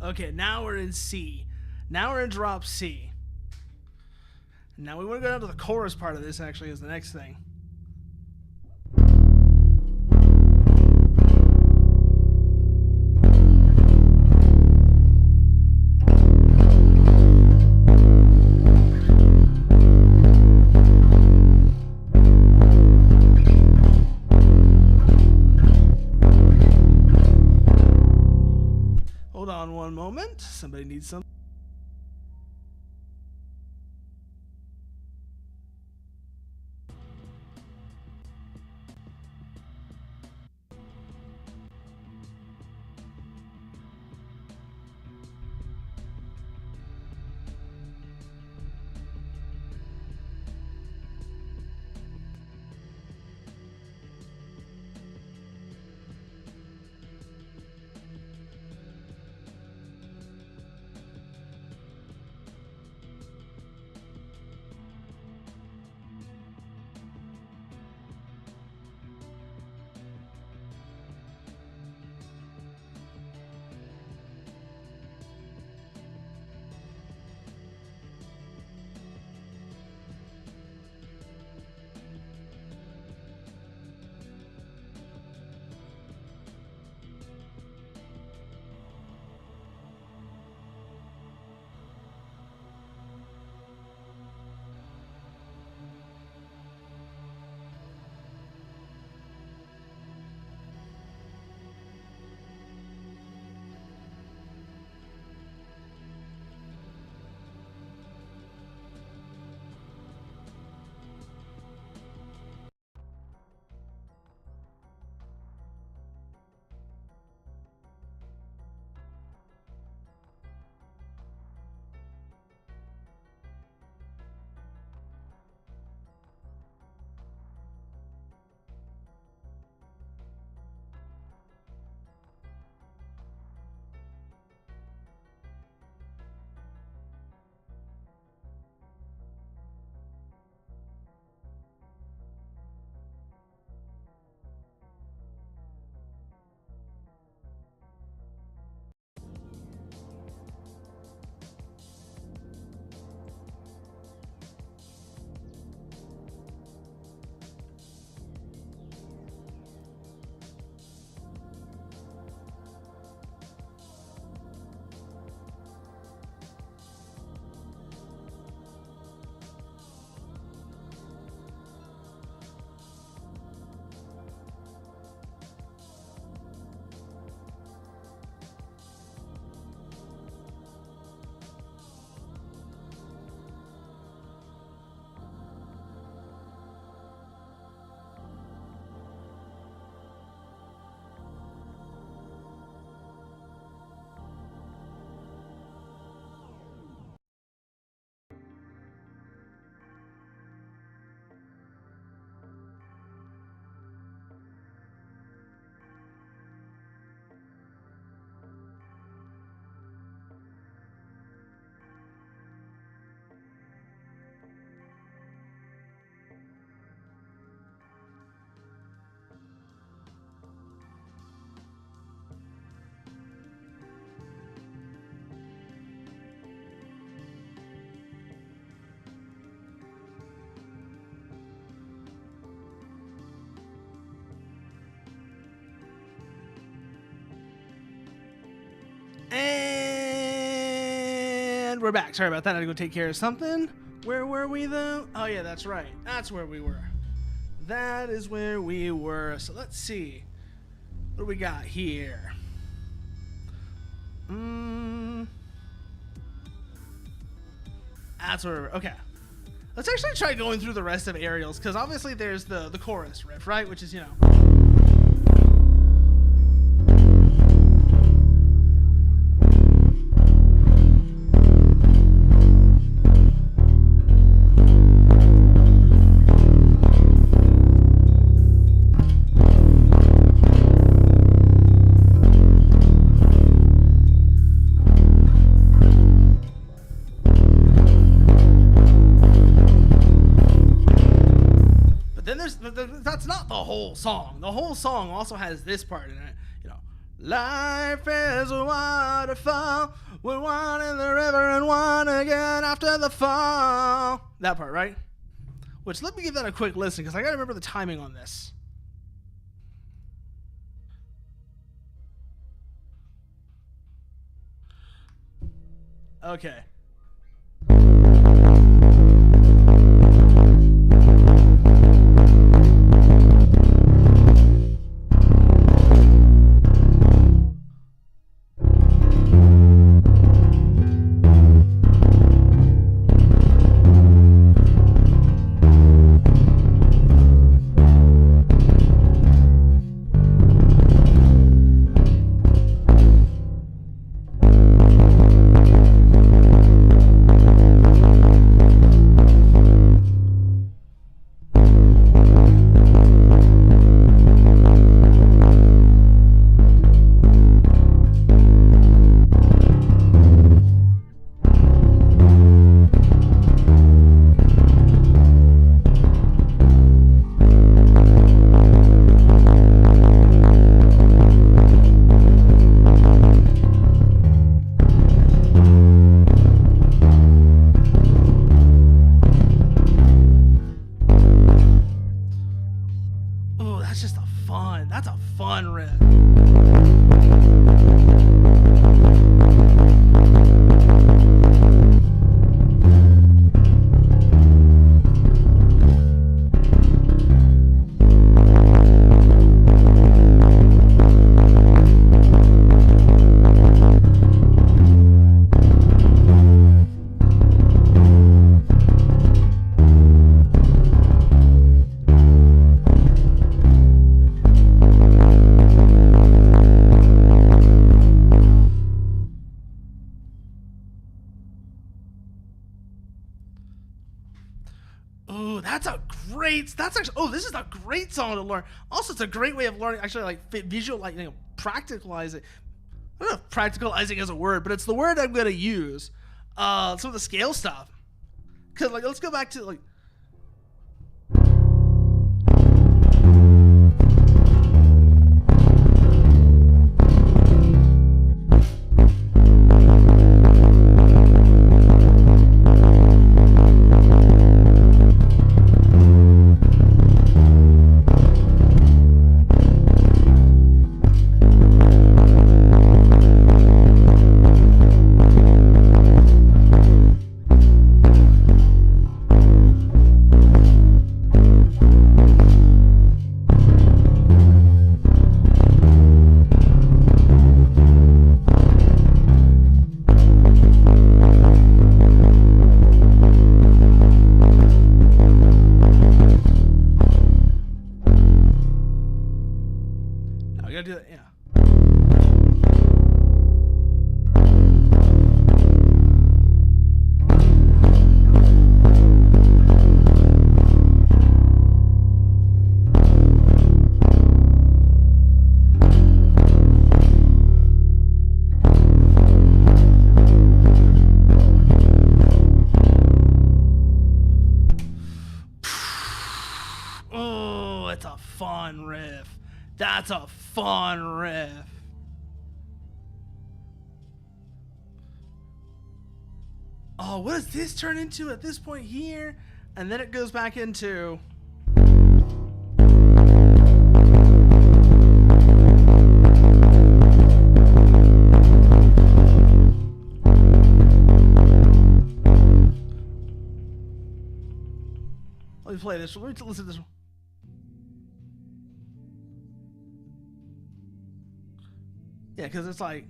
Okay, now we're in C. Now we're in drop C. Now we want to go down to the chorus part of this, actually, is the next thing. Hold on one moment. Somebody needs something. And we're back. Sorry about that. I had to go take care of something. Where were we, though? Oh, yeah, that's right. That's where we were. That is where we were. So let's see. What do we got here? That's where we're... Okay. Let's actually try going through the rest of Aerials, because obviously there's the chorus riff, right? Which is, you know... That's not the whole song. The whole song also has this part in it. You know, Life is a waterfall. We're one in the river and one again after the fall. That part, right? Which, let me give that a quick listen, because I gotta remember the timing on this. Okay. That's a fun riff. Oh, that's actually, oh, this is a great song to learn. Also, it's a great way of learning, actually, like, visual, like, practicalize it. I don't know if practicalizing is a word, but it's the word I'm going to use. Some of the scale stuff. Because, like, let's go back to, like, I gotta do that, yeah. Oh, it's a fun riff. That's a fun riff. Oh, what does this turn into at this point here? And then it goes back into... Let me play this. Let me listen to this one. Yeah, because it's like...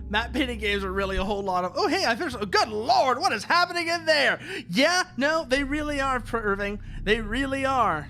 Matte painting games are really a whole lot of, oh, hey, I finished, oh, good Lord, what is happening in there? Yeah, no, they really are, Irving. They really are.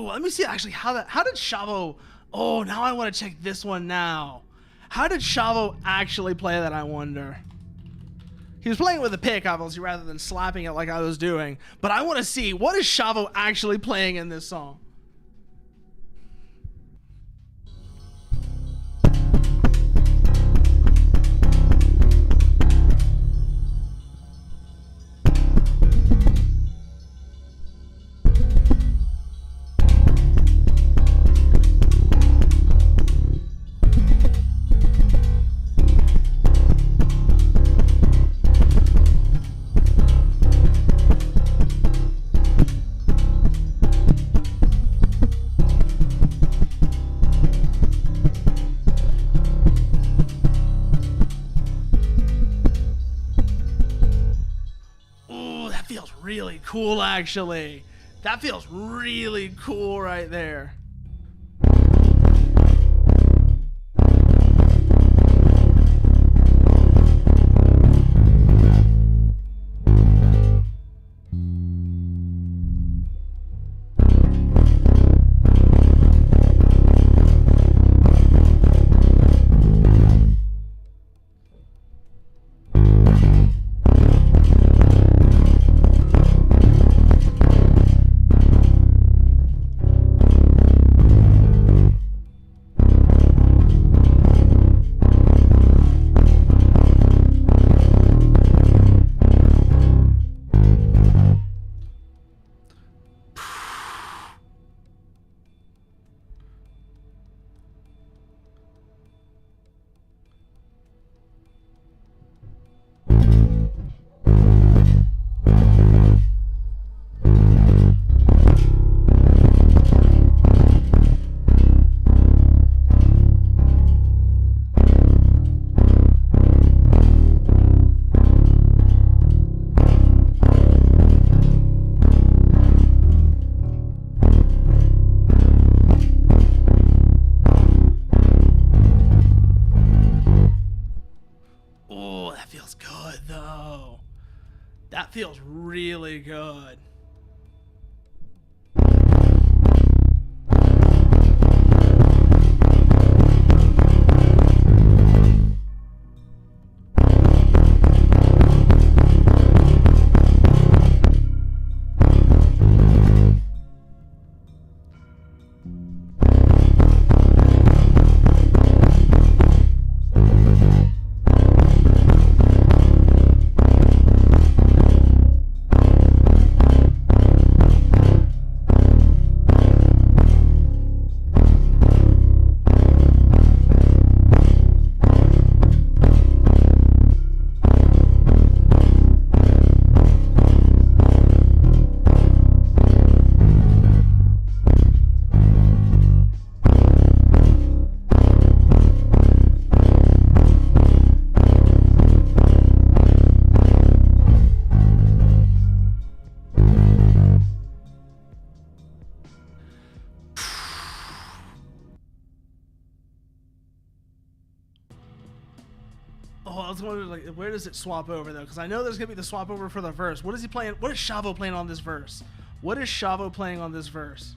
Ooh, let me see actually how did Chavo. Oh, now I want to check this one now. How did Chavo actually play that, I wonder? He was playing it with a pick, obviously, rather than slapping it like I was doing. But I want to see, what is Chavo actually playing in this song? Really cool, actually. That feels really cool right there. That feels really good. Oh, I was wondering, like, where does it swap over though? Because I know there's gonna be the swap over for the verse. What is he playing? What is Chavo playing on this verse? What is Chavo playing on this verse?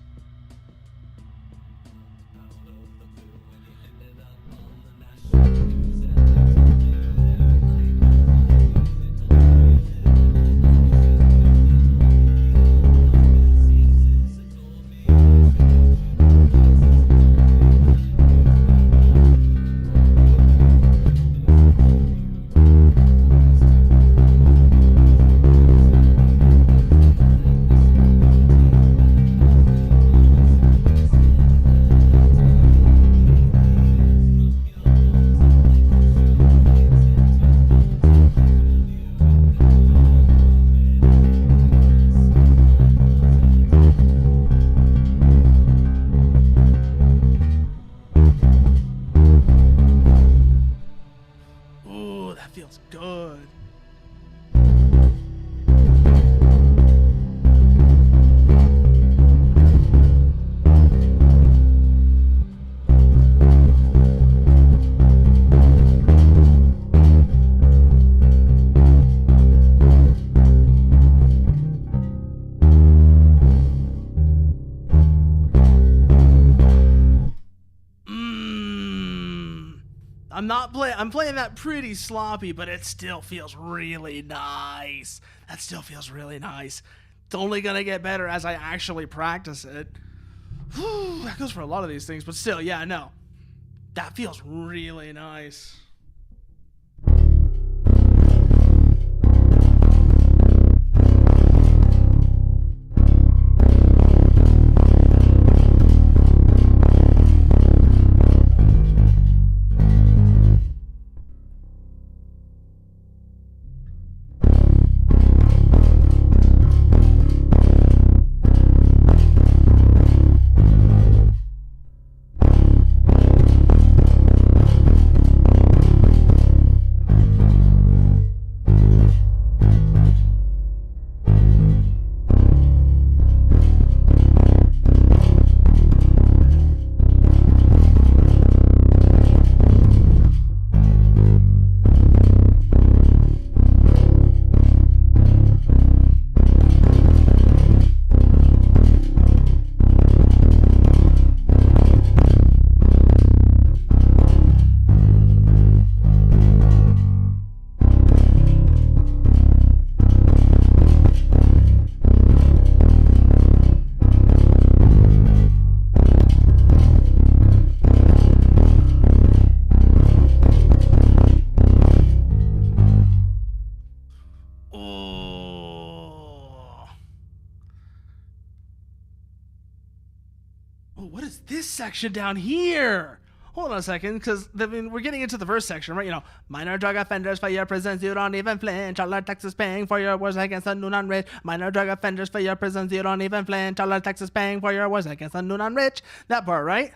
I'm playing that pretty sloppy, but it still feels really nice. That still feels really nice. It's only gonna get better as I actually practice it. Whew, that goes for a lot of these things, but still, yeah, no. That feels really nice. What is this section down here? Hold on a second, because we're getting into the verse section, right? You know, minor drug offenders for your prisons, you don't even flinch. All our taxes paying for your wars against the noon and rich. Minor drug offenders for your prisons, you don't even flinch. All our taxes paying for your wars against the noon and rich. That part, right?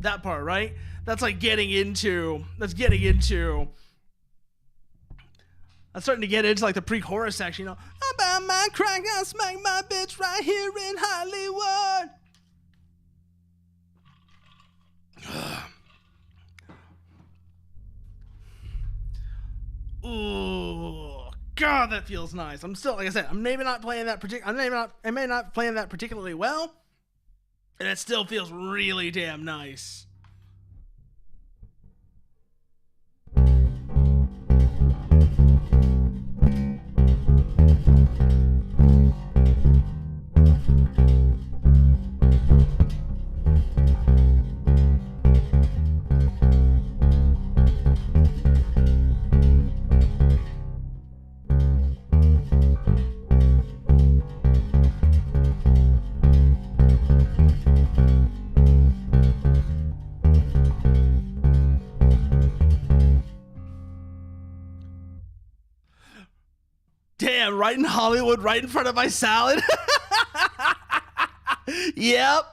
That part, right? That's like that's starting to get into like the pre-chorus section, you know. I buy my crack, I smack my bitch right here in Hollywood. Ooh, God, that feels nice. I'm still, like I said, I may not playing that particularly well, and it still feels really damn nice. Damn, right in Hollywood, right in front of my salad. Yep.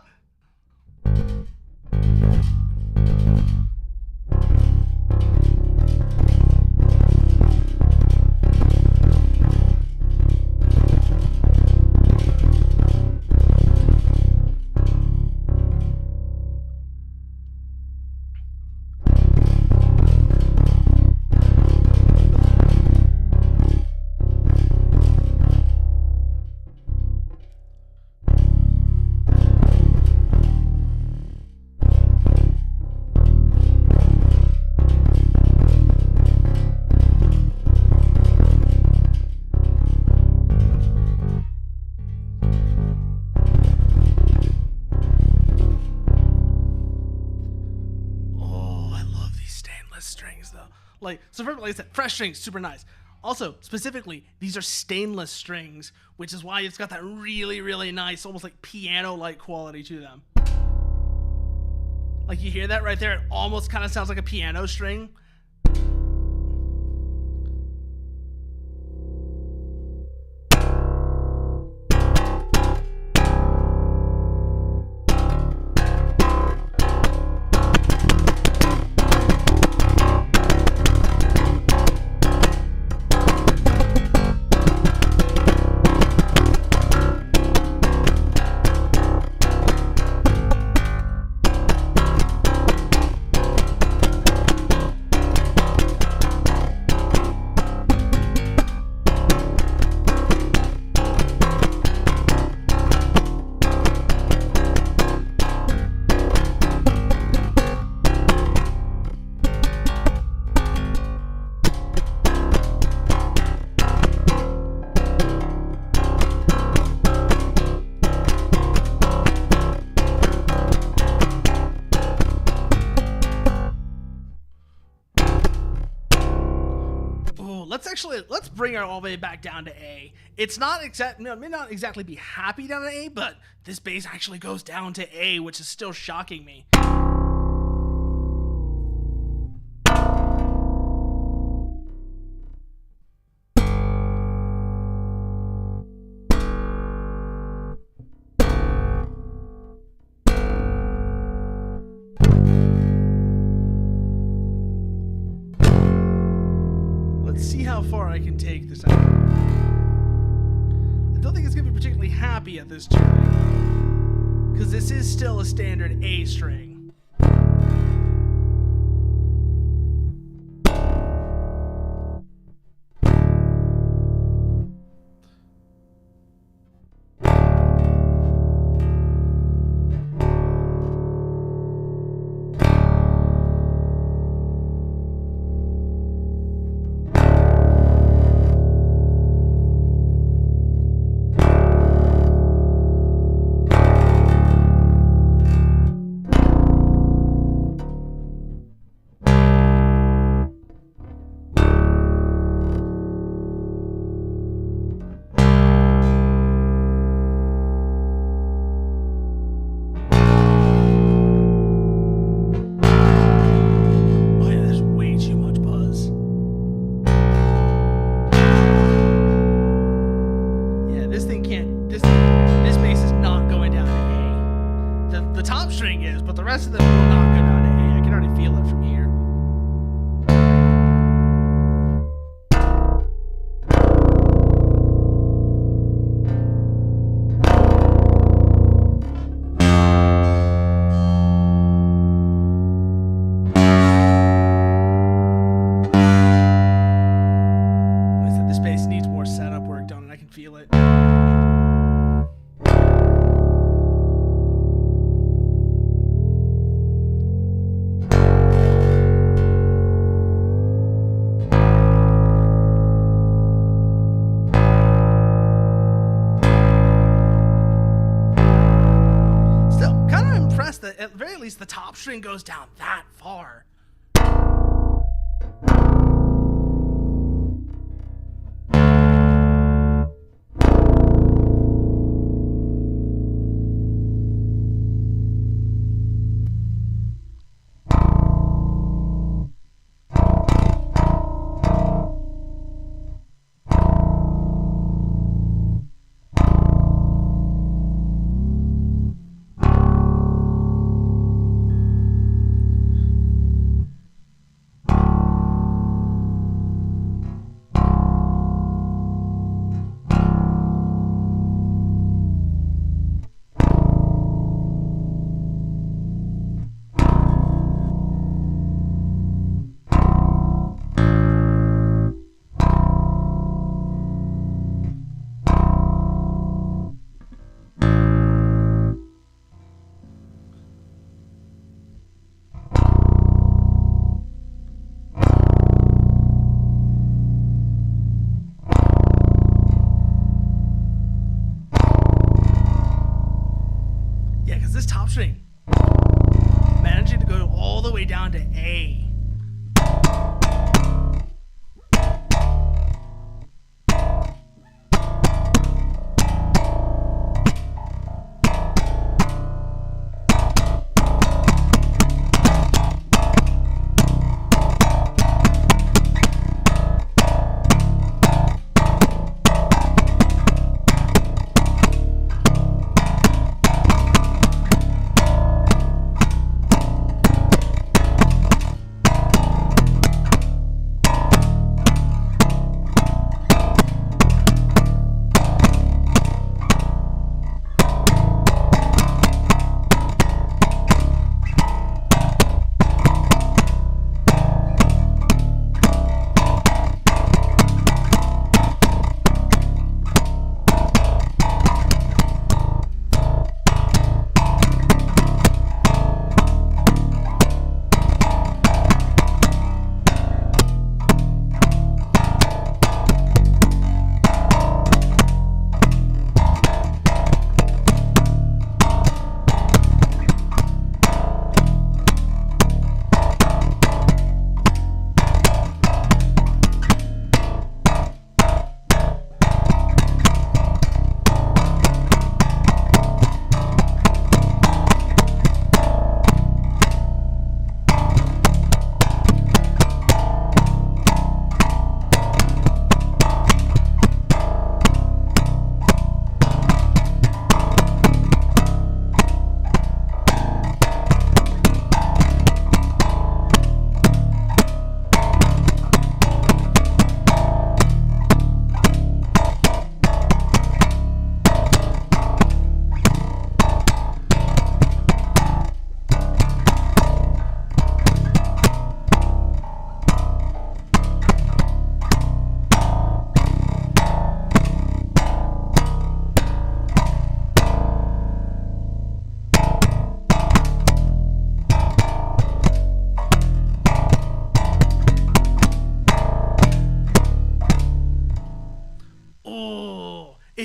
Like, so for, like I said, fresh strings, super nice. Also, specifically, these are stainless strings, which is why it's got that really, really nice, almost like piano-like quality to them. Like, you hear that right there? It almost kind of sounds like a piano string. let's bring it all the way back down to A. It's not it may not exactly be happy down to A, but this bass actually goes down to A, which is still shocking me. See how far I can take this out. I don't think it's going to be particularly happy at this tuning, because this is still a standard A string. The rest of them will not go down to A. I can already feel it from here. Like I said, this bass needs more setup work done, and I can feel it. That at the very least the top string goes down that far. This top string managing to go all the way down to A.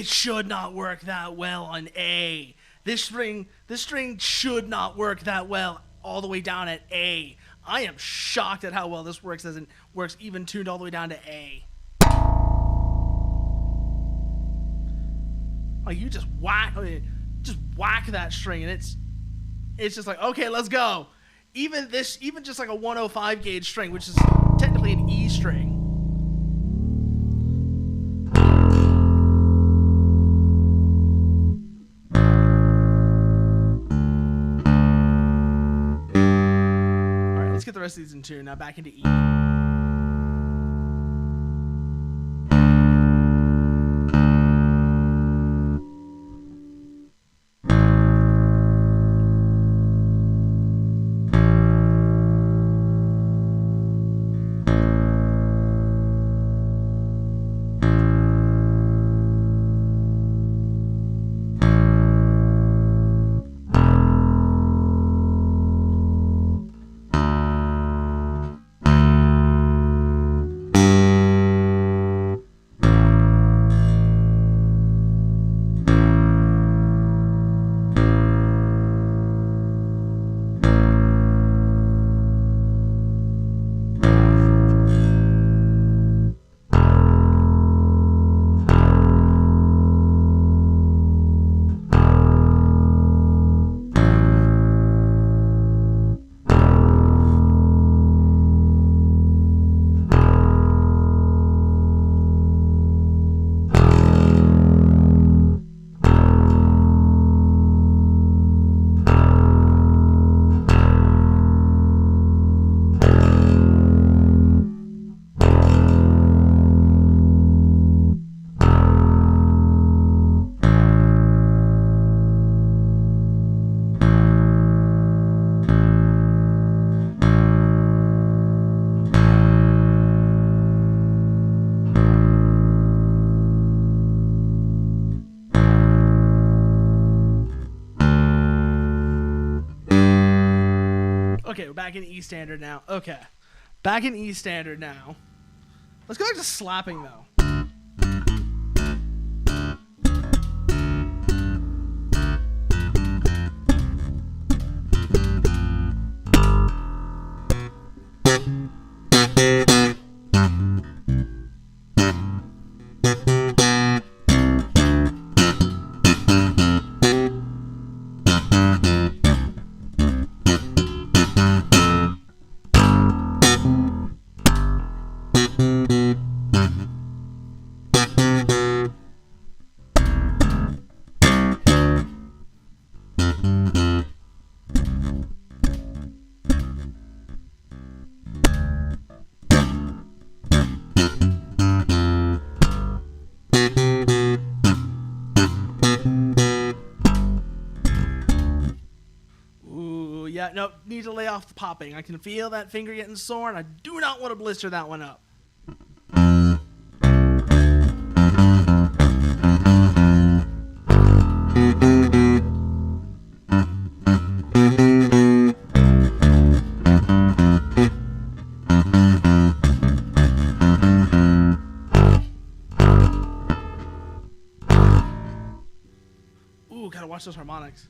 it should not work that well on A. This string should not work that well all the way down at A. I am shocked at how well this works as it works even tuned all the way down to A. Like you just whack that string and it's just like, okay, let's go. Even just like a 105 gauge string, which is technically an E string. Alright, let's get the rest of these in tune. Now back into E. Okay, we're back in E standard now. Okay. Back in E standard now. Let's go back to slapping, though. Yeah, no, need to lay off the popping. I can feel that finger getting sore, and I do not want to blister that one up. Ooh, gotta watch those harmonics.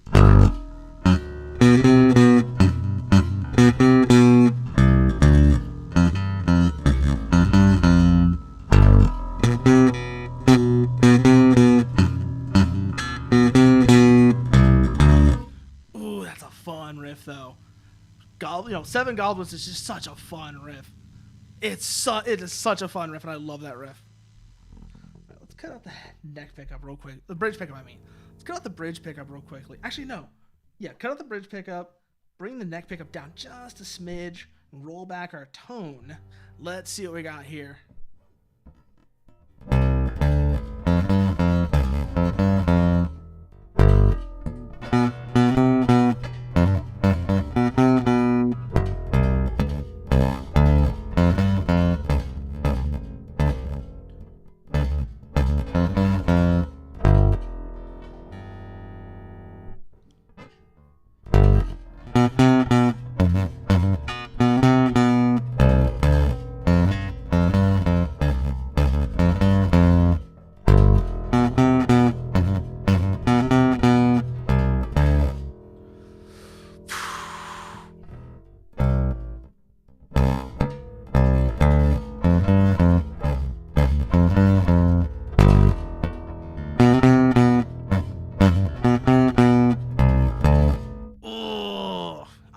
Ooh, that's a fun riff, though. Seven Goblins is just such a fun riff. It is such a fun riff, and I love that riff. Right, let's cut out the neck pickup real quick. The bridge pickup, I mean. Let's cut out the bridge pickup real quickly. Actually, no. Yeah, cut out the bridge pickup, bring the neck pickup down just a smidge, and roll back our tone. Let's see what we got here.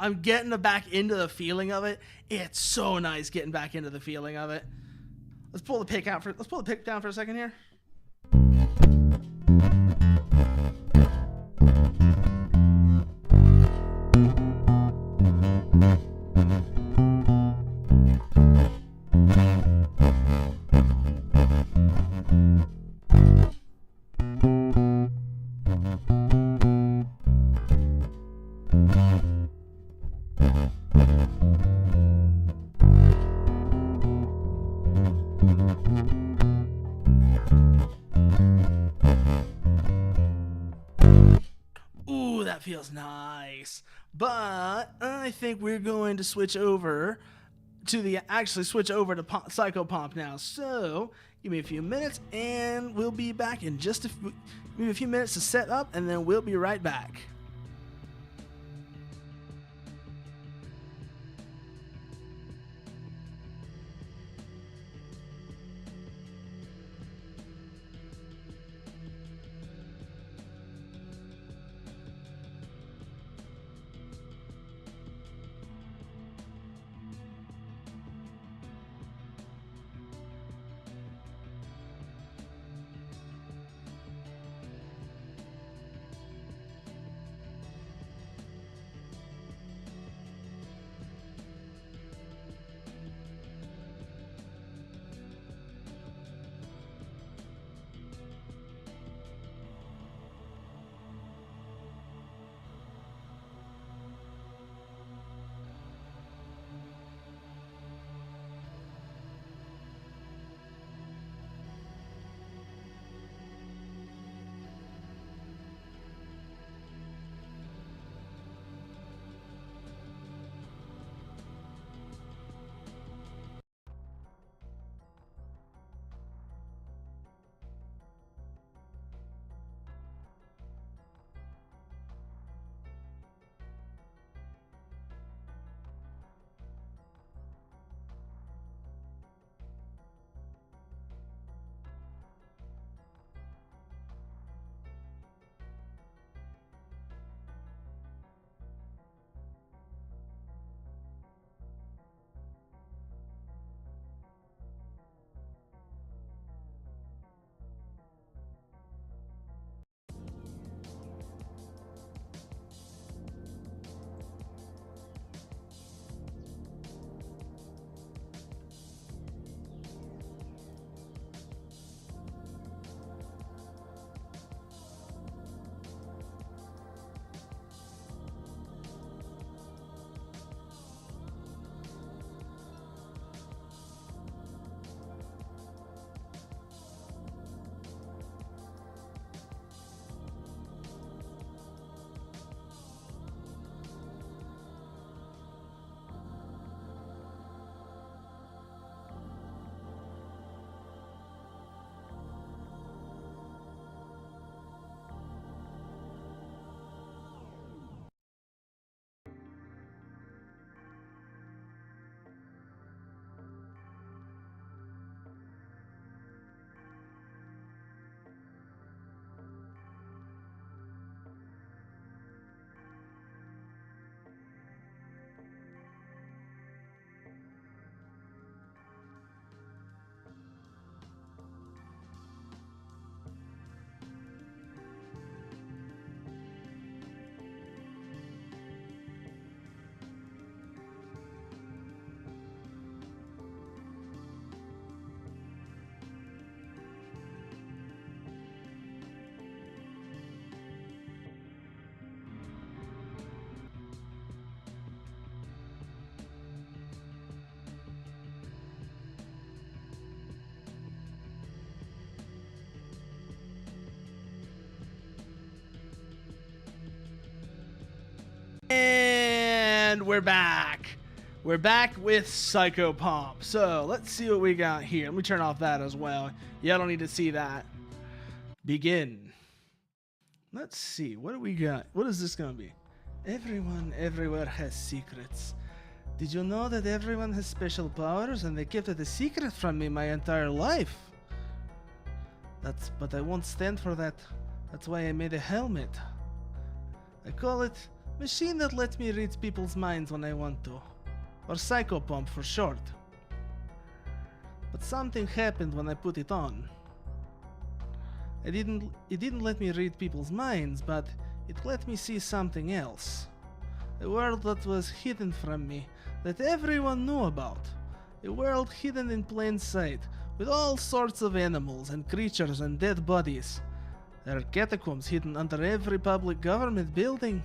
I'm getting back into the feeling of it. It's so nice getting back into the feeling of it. Let's pull the pick down for a second here. Ooh, that feels nice. But I think we're going to switch over to Psychopomp now. So give me a few minutes and we'll be back in just give me a few minutes to set up, and then we'll be right back. And we're back. We're back with Psychopomp. So let's see what we got here. Let me turn off that as well. Y'all don't need to see that. Begin. Let's see. What do we got? What is this going to be? Everyone everywhere has secrets. Did you know that everyone has special powers and they kept it a secret from me my entire life? But I won't stand for that. That's why I made a helmet. I call it Machine that lets me read people's minds when I want to. Or Psychopomp for short. But something happened when I put it on. It didn't let me read people's minds, but it let me see something else. A world that was hidden from me, that everyone knew about. A world hidden in plain sight, with all sorts of animals and creatures and dead bodies. There are catacombs hidden under every public government building.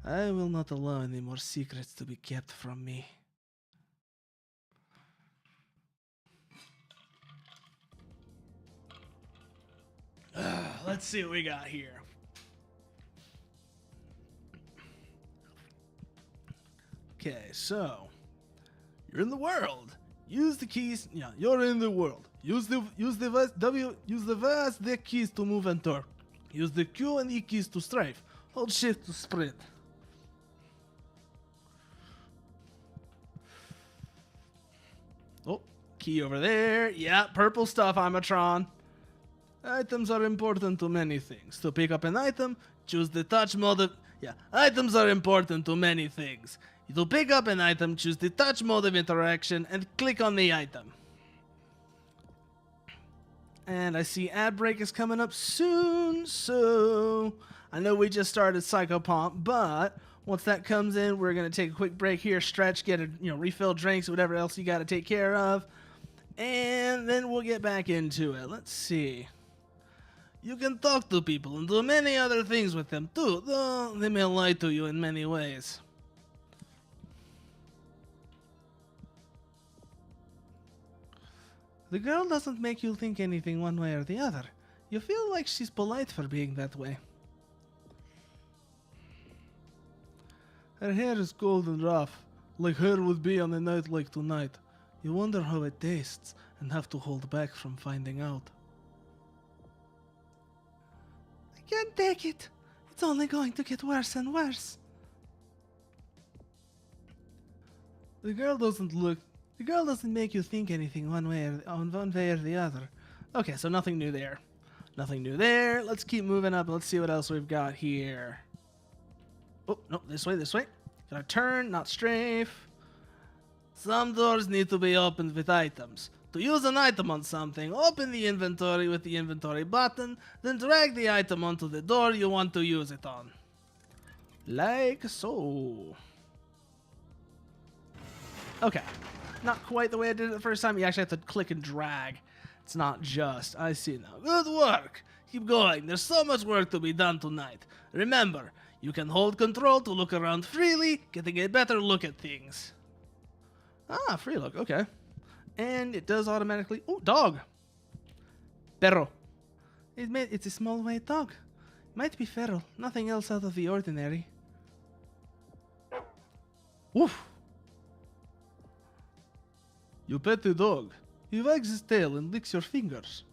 I will not allow any more secrets to be kept from me. Let's see what we got here. Okay, so you're in the world. Use the keys. Yeah, you're in the world. Use the VS D keys to move and turn. Use the Q and E keys to strafe. Hold shift to sprint. Oh, key over there. Yeah, purple stuff, Imatron. Items are important to many things. To pick up an item, choose the touch mode. Yeah, items are important to many things. To pick up an item, choose the touch mode of interaction and click on the item. And I see ad break is coming up soon, so I know we just started Psychopomp, but once that comes in, we're gonna take a quick break here, stretch, get a refill drinks, whatever else you gotta take care of, and then we'll get back into it. Let's see. You can talk to people and do many other things with them too, though they may lie to you in many ways. The girl doesn't make you think anything one way or the other. You feel like she's polite for being that way. Her hair is cold and rough, like hair would be on a night like tonight. You wonder how it tastes and have to hold back from finding out. I can't take it. It's only going to get worse and worse. The girl doesn't make you think anything one way or the other. Okay, so nothing new there. Nothing new there. Let's keep moving up. Let's see what else we've got here. Oh, no, this way. Gotta turn, not strafe. Some doors need to be opened with items. To use an item on something, open the inventory with the inventory button, then drag the item onto the door you want to use it on. Like so. Okay. Not quite the way I did it the first time. You actually have to click and drag. It's not just. I see now. Good work. Keep going. There's so much work to be done tonight. Remember, you can hold control to look around freely, getting a better look at things. Ah, free look. Okay. And it does automatically... Oh, dog. Perro. It's a small white dog. Might be feral. Nothing else out of the ordinary. Woof. You pet the dog. He wags his tail and licks your fingers.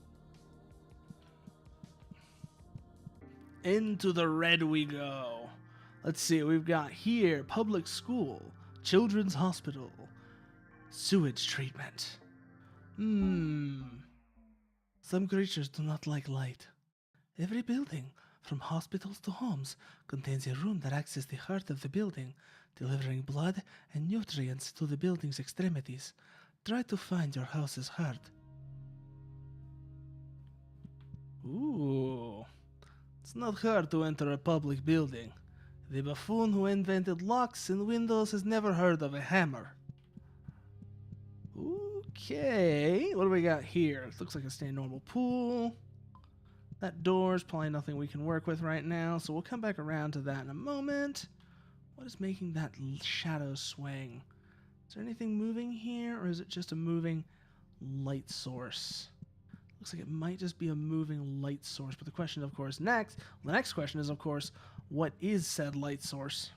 Into the red we go. Let's see, we've got here public school, children's hospital, sewage treatment. Some creatures do not like light. Every building, from hospitals to homes, contains a room that acts as the heart of the building, delivering blood and nutrients to the building's extremities. Try to find your house's heart. Ooh. It's not hard to enter a public building. The buffoon who invented locks and windows has never heard of a hammer. Okay. What do we got here? It looks like a standard normal pool. That door's probably nothing we can work with right now, so we'll come back around to that in a moment. What is making that shadow swing? Is there anything moving here, or is it just a moving light source? Looks like it might just be a moving light source, but the question, of course, the next question is, of course, what is said light source?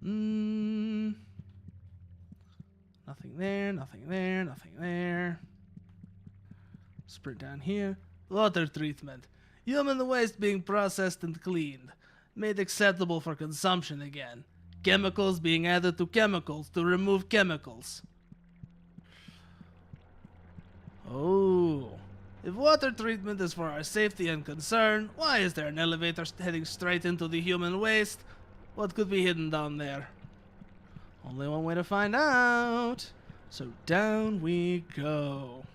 Nothing there, nothing there, nothing there. Sprint down here. Water treatment. Human waste being processed and cleaned. Made acceptable for consumption again. Chemicals being added to chemicals to remove chemicals. Oh. If water treatment is for our safety and concern, why is there an elevator heading straight into the human waste? What could be hidden down there? Only one way to find out. So down we go.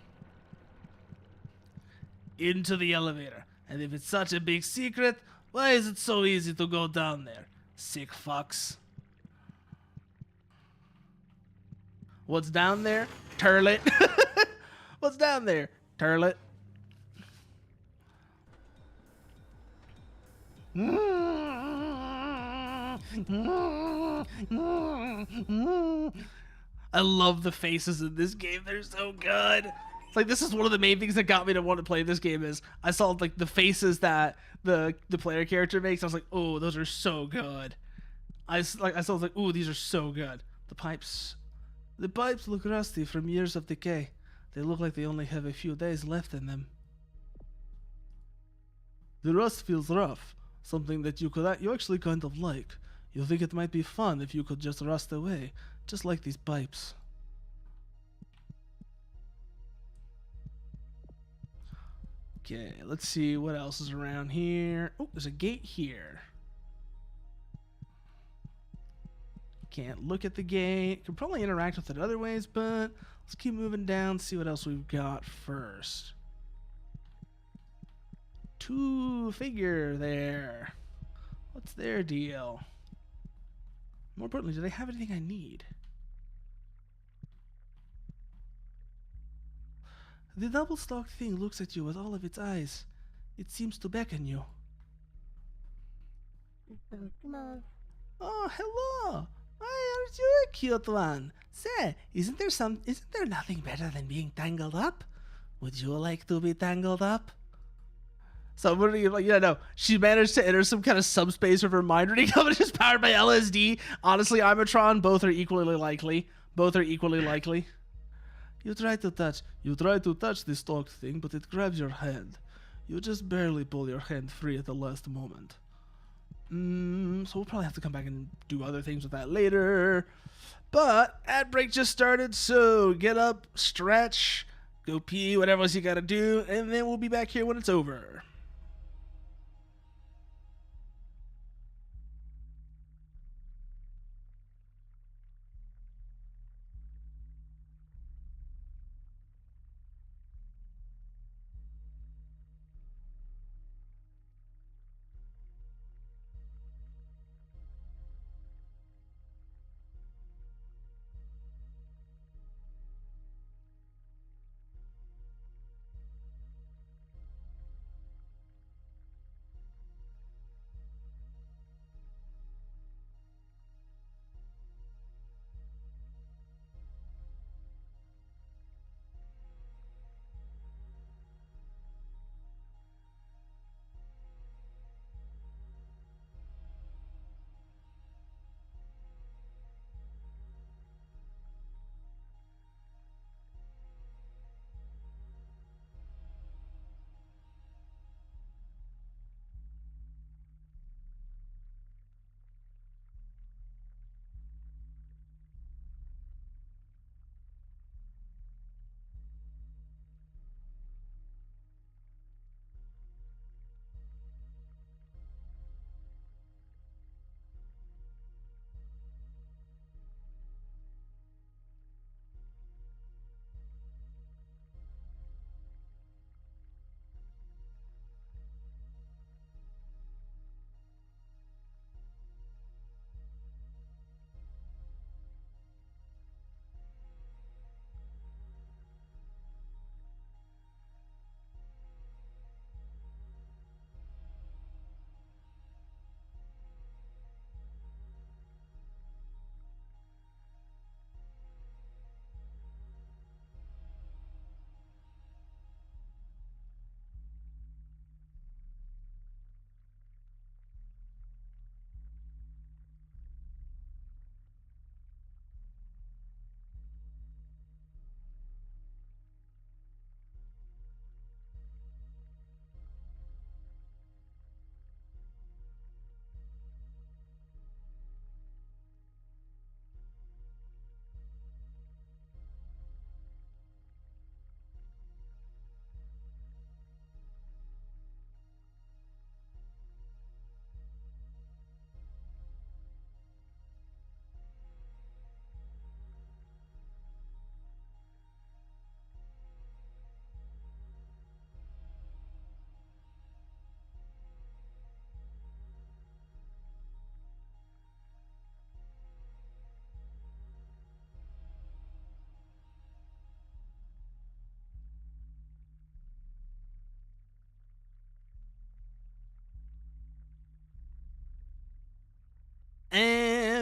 Into the elevator. And if it's such a big secret, why is it so easy to go down there? Sick fucks. What's down there? Turlet. What's down there? Turlet. I love the faces in this game. They're so good. It's like, this is one of the main things that got me to want to play this game. Is I saw like the faces that the player character makes. I was like, oh, those are so good. I was like, oh, these are so good. The pipes look rusty from years of decay. They look like they only have a few days left in them. The rust feels rough. Something that you actually kind of like. You think it might be fun if you could just rust away, just like these pipes. Okay, let's see what else is around here. Oh, there's a gate here. Can't look at the gate. Could probably interact with it other ways, but let's keep moving down, see what else we've got first. Two-figure there. What's their deal? More importantly, do they have anything I need? The double-stalked thing looks at you with all of its eyes. It seems to beckon you. Oh, hello! Why, aren't you a cute one? Say, isn't there nothing better than being tangled up? Would you like to be tangled up? Somebody, like, yeah, no, she managed to enter some kind of subspace of her mind reading company just powered by LSD. Honestly, I'm a Tron. Both are equally likely. You try to touch the stalked thing, but it grabs your hand. You just barely pull your hand free at the last moment. So we'll probably have to come back and do other things with that later. But ad break just started, so get up, stretch, go pee, whatever else you gotta do, and then we'll be back here when it's over.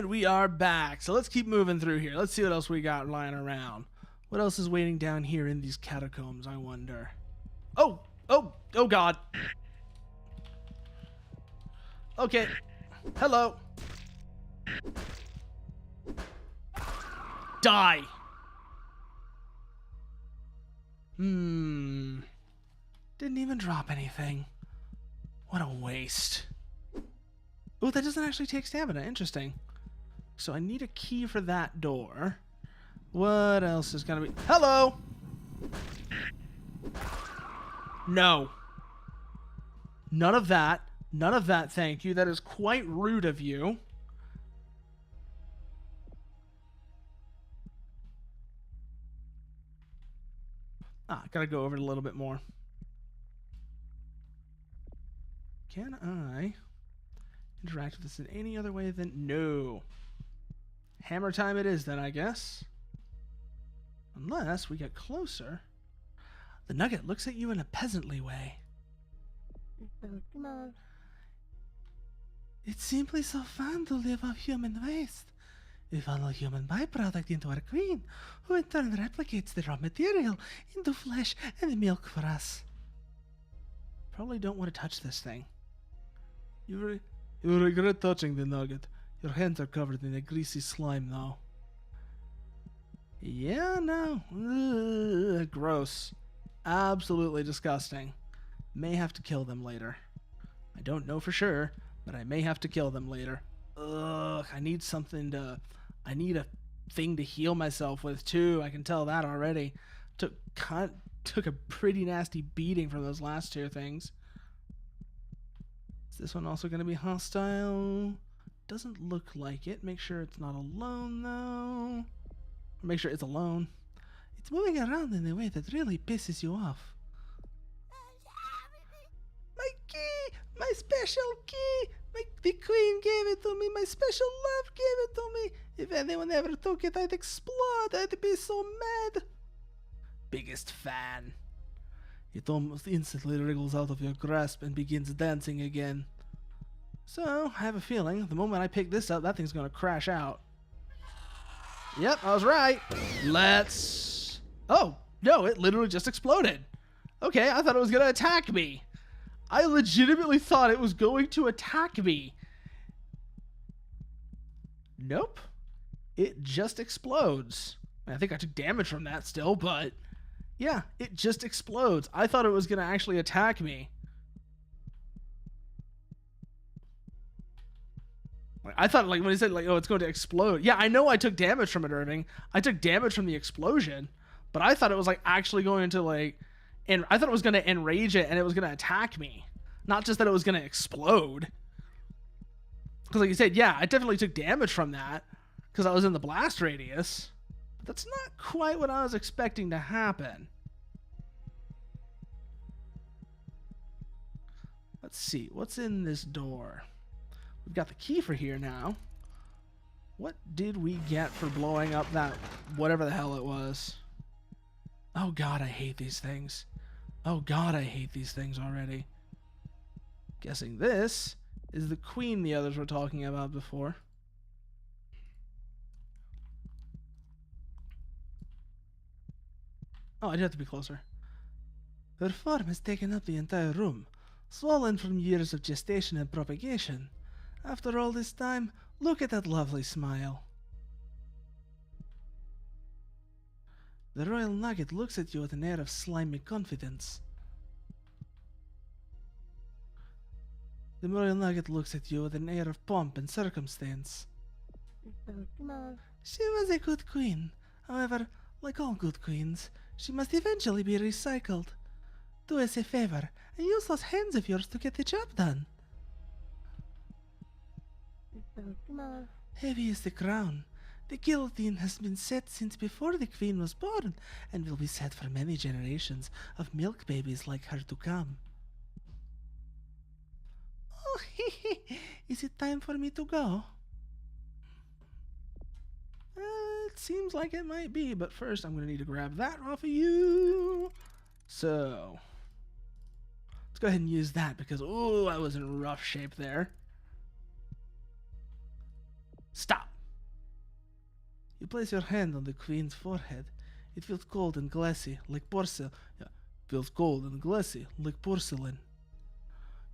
And we are back. So let's keep moving through here. Let's see what else we got lying around. What else is waiting down here in these catacombs, I wonder? Oh God. Okay. Hello. Die. Didn't even drop anything. What a waste. Oh, that doesn't actually take stamina. Interesting. So I need a key for that door. What else is gonna be? Hello! No. None of that. None of that, thank you. That is quite rude of you. Gotta go over it a little bit more. Can I interact with this in any other way than... No. Hammer time it is then, I guess. Unless we get closer. The nugget looks at you in a peasantly way. It's simply so fun to live off human waste. We funnel human byproduct into our queen, who in turn replicates the raw material into flesh and milk for us. Probably don't want to touch this thing. You regret touching the nugget. Your hands are covered in a greasy slime now. Yeah, no. Ugh, gross. Absolutely disgusting. May have to kill them later. I don't know for sure, but I may have to kill them later. Ugh, I need a thing to heal myself with too. I can tell that already. Took a pretty nasty beating from those last two things. Is this one also going to be hostile? Doesn't look like it. Make sure it's not alone though. Or make sure it's alone. It's moving around in a way that really pisses you off. My key! My special key! The queen gave it to me. My special love gave it to me. If anyone ever took it, I'd explode. I'd be so mad. Biggest fan. It almost instantly wriggles out of your grasp and begins dancing again. So, I have a feeling the moment I pick this up, that thing's gonna crash out. Yep, I was right. Let's... Oh, no, it literally just exploded. Okay, I thought it was gonna attack me. I legitimately thought it was going to attack me. Nope. It just explodes. I think I took damage from that still, but... Yeah, it just explodes. I thought it was going to actually attack me. I thought, like, when he said, like, oh, it's going to explode. Yeah, I know I took damage from it, Irving. I took damage from the explosion. But I thought it was, like, actually going to, like... And I thought it was going to enrage it and it was going to attack me. Not just that it was going to explode. Because, like you said, yeah, I definitely took damage from that. Because I was in the blast radius. But that's not quite what I was expecting to happen. Let's see. What's in this door? We've got the key for here now. What did we get for blowing up that whatever the hell it was? Oh god, I hate these things. Oh god, I hate these things already. Guessing this is the queen the others were talking about before. Oh, I do have to be closer. Her form has taken up the entire room, swollen from years of gestation and propagation. After all this time, look at that lovely smile. The royal nugget looks at you with an air of slimy confidence. The royal nugget looks at you with an air of pomp and circumstance. She was a good queen. However, like all good queens, she must eventually be recycled. Do us a favor and use those hands of yours to get the job done. Heavy is the crown. The guillotine has been set since before the queen was born, and will be set for many generations of milk babies like her to come. Oh, is it time for me to go? It seems like it might be, but first I'm going to need to grab that off of you. So, let's go ahead and use that because, oh, I was in rough shape there. Stop. You place your hand on the queen's forehead. It feels cold and glassy, like porcelain. Yeah, feels cold and glassy, like porcelain.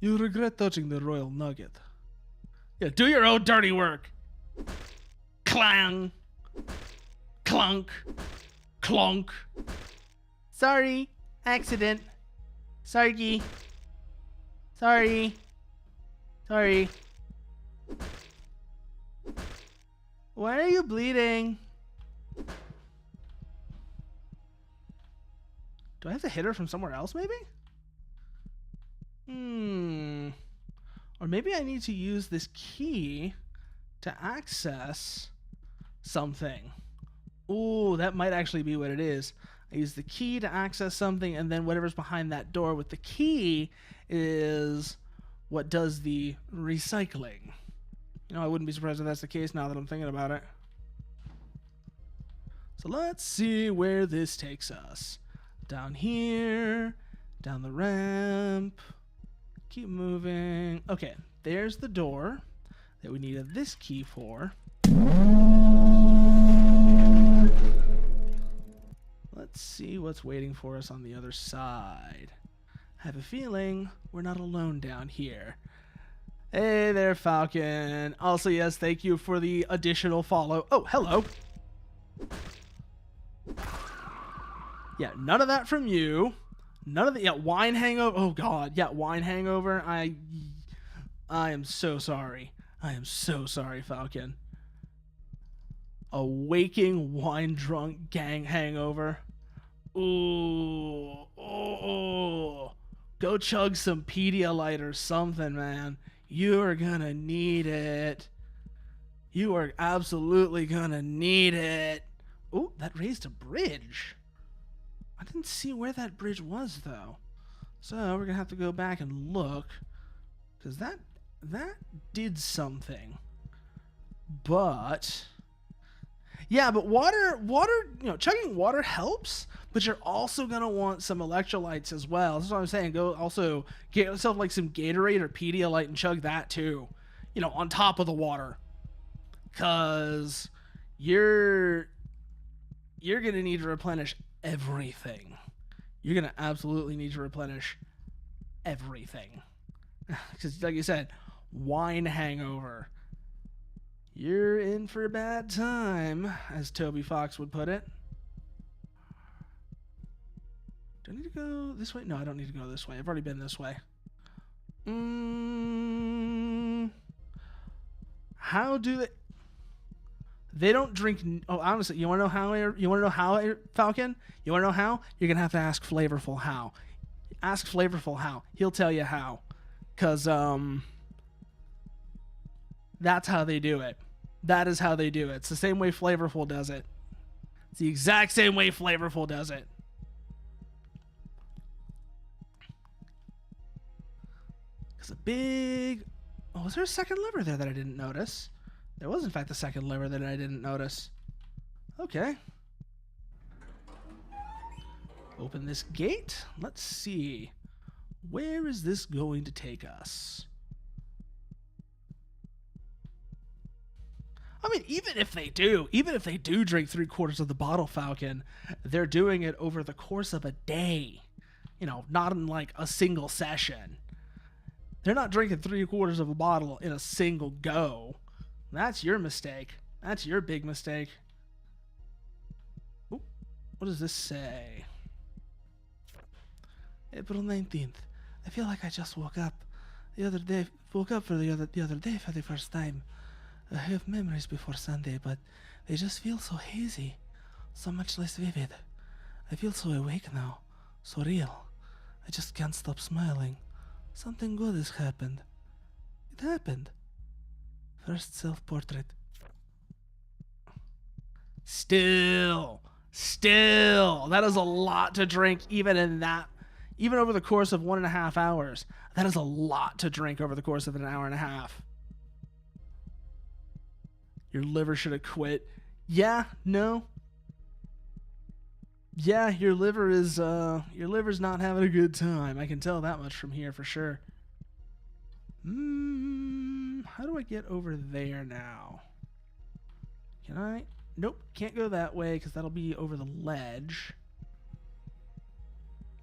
You regret touching the royal nugget. Yeah, do your own dirty work. Clang. Clunk. Clunk. Sorry. Accident. Sorry. Sorry. Sorry. Why are you bleeding? Do I have to hit her from somewhere else, maybe? Or maybe I need to use this key to access something. Ooh, that might actually be what it is. I use the key to access something, and then whatever's behind that door with the key is what does the recycling. You know, I wouldn't be surprised if that's the case now that I'm thinking about it. So let's see where this takes us. Down here, down the ramp. Keep moving. Okay, there's the door that we needed this key for. Let's see what's waiting for us on the other side. I have a feeling we're not alone down here. Hey there, Falcon. Also, yes, thank you for the additional follow. Oh, hello. Yeah, none of that from you. None of the wine hangover. Oh God, yeah, wine hangover. I am so sorry. I am so sorry, Falcon. A waking wine drunk gang hangover. Ooh, oh, go chug some Pedialyte or something, man. You are gonna need it. You are absolutely gonna need it. Ooh, that raised a bridge. I didn't see where that bridge was, though. So we're gonna have to go back and look, because that did something. But yeah, but water, you know, chugging water helps, but you're also gonna want some electrolytes as well. That's what I'm saying. Go also get yourself like some Gatorade or Pedialyte and chug that too. You know, on top of the water, cause you're gonna need to replenish everything. You're gonna absolutely need to replenish everything, because like you said, wine hangover. You're in for a bad time, as Toby Fox would put it. Do I need to go this way? No, I don't need to go this way. I've already been this way. How do they? They don't drink. Oh, honestly, you want to know how? You want to know how, Falcon? You want to know how? You're gonna have to ask Flavorful how. Ask Flavorful how. He'll tell you how. Cause that's how they do it. That is how they do it. It's the same way Flavorful does it. It's the exact same way Flavorful does it. It's a big... Oh, was there a second lever there that I didn't notice? There was, in fact, a second lever that I didn't notice. Okay. Open this gate. Let's see. Where is this going to take us? I mean, even if they do drink 3/4 of the bottle, Falcon, they're doing it over the course of a day. You know, not in like a single session. They're not drinking 3/4 of a bottle in a single go. That's your mistake. That's your big mistake. Ooh, what does this say? April 19th. I feel like I just woke up for the other day for the first time. I have memories before Sunday, but they just feel so hazy, so much less vivid. I feel so awake now, so real. I just can't stop smiling. Something good has happened. It happened. First self-portrait. Still. That is a lot to drink, even over the course of 1.5 hours. That is a lot to drink over the course of an hour and a half. Your liver should have quit. Yeah, no. Yeah, your liver's not having a good time. I can tell that much from here for sure. How do I get over there now? Can I? Nope, can't go that way because that'll be over the ledge.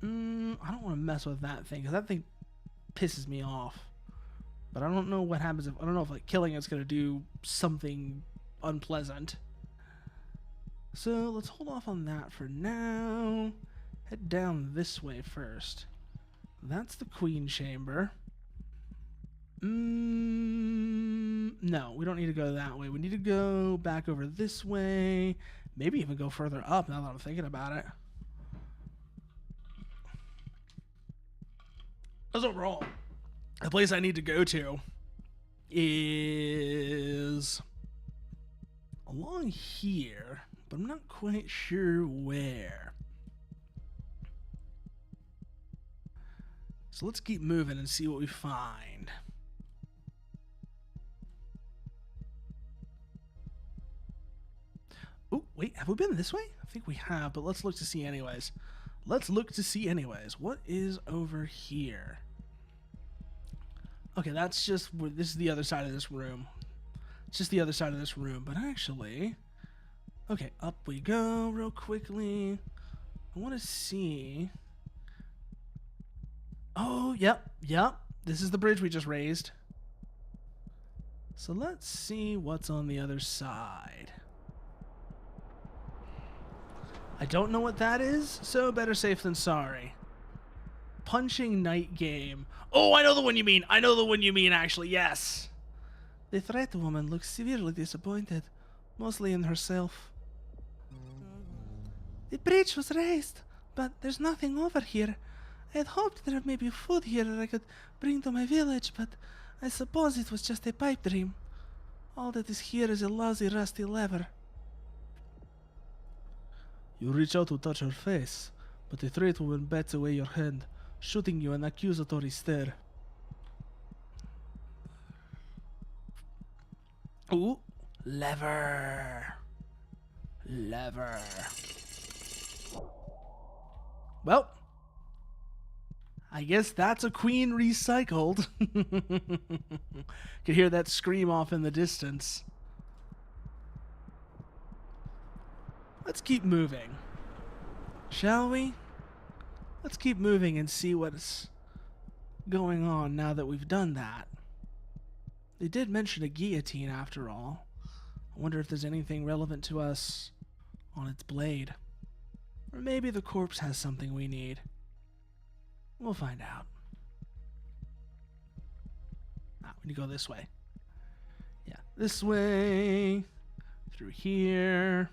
I don't want to mess with that thing because that thing pisses me off. But I don't know what happens if... I don't know if, like, killing it's going to do something unpleasant. So let's hold off on that for now. Head down this way first. That's the Queen Chamber. No, we don't need to go that way. We need to go back over this way. Maybe even go further up now that I'm thinking about it. Because overall, the place I need to go to is along here, but I'm not quite sure where. So let's keep moving and see what we find. Oh, wait, have we been this way? I think we have, but let's look to see anyways. Let's look to see anyways. What is over here? Okay, that's just... This is the other side of this room. It's just the other side of this room, but actually... Okay, up we go real quickly. I want to see... Oh, yep. This is the bridge we just raised. So let's see what's on the other side. I don't know what that is, so better safe than sorry. Punching night game. Oh, I know the one you mean. I know the one you mean, actually, yes. The threat woman looks severely disappointed, mostly in herself. The bridge was raised, but there's nothing over here. I had hoped there may be food here that I could bring to my village, but I suppose it was just a pipe dream. All that is here is a lousy, rusty lever. You reach out to touch her face, but the threat woman bats away your hand, shooting you an accusatory stare. Ooh, lever. Lever. Well, I guess that's a queen recycled. Could hear that scream off in the distance. Let's keep moving. Shall we? Let's keep moving and see what's going on now that we've done that. They did mention a guillotine after all. I wonder if there's anything relevant to us on its blade. Or maybe the corpse has something we need. We'll find out. Ah, we need to go this way. Yeah, this way. Through here.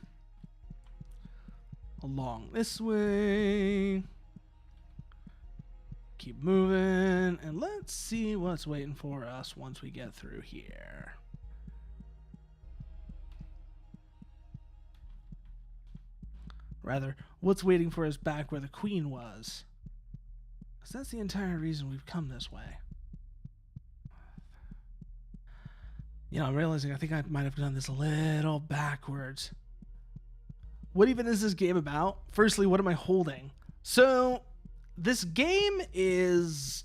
Along this way. Keep moving. And let's see what's waiting for us once we get through here. Rather, what's waiting for us back where the queen was. Because that's the entire reason we've come this way. You know, I'm realizing I think I might have done this a little backwards. What even is this game about? Firstly, what am I holding? So, this game is...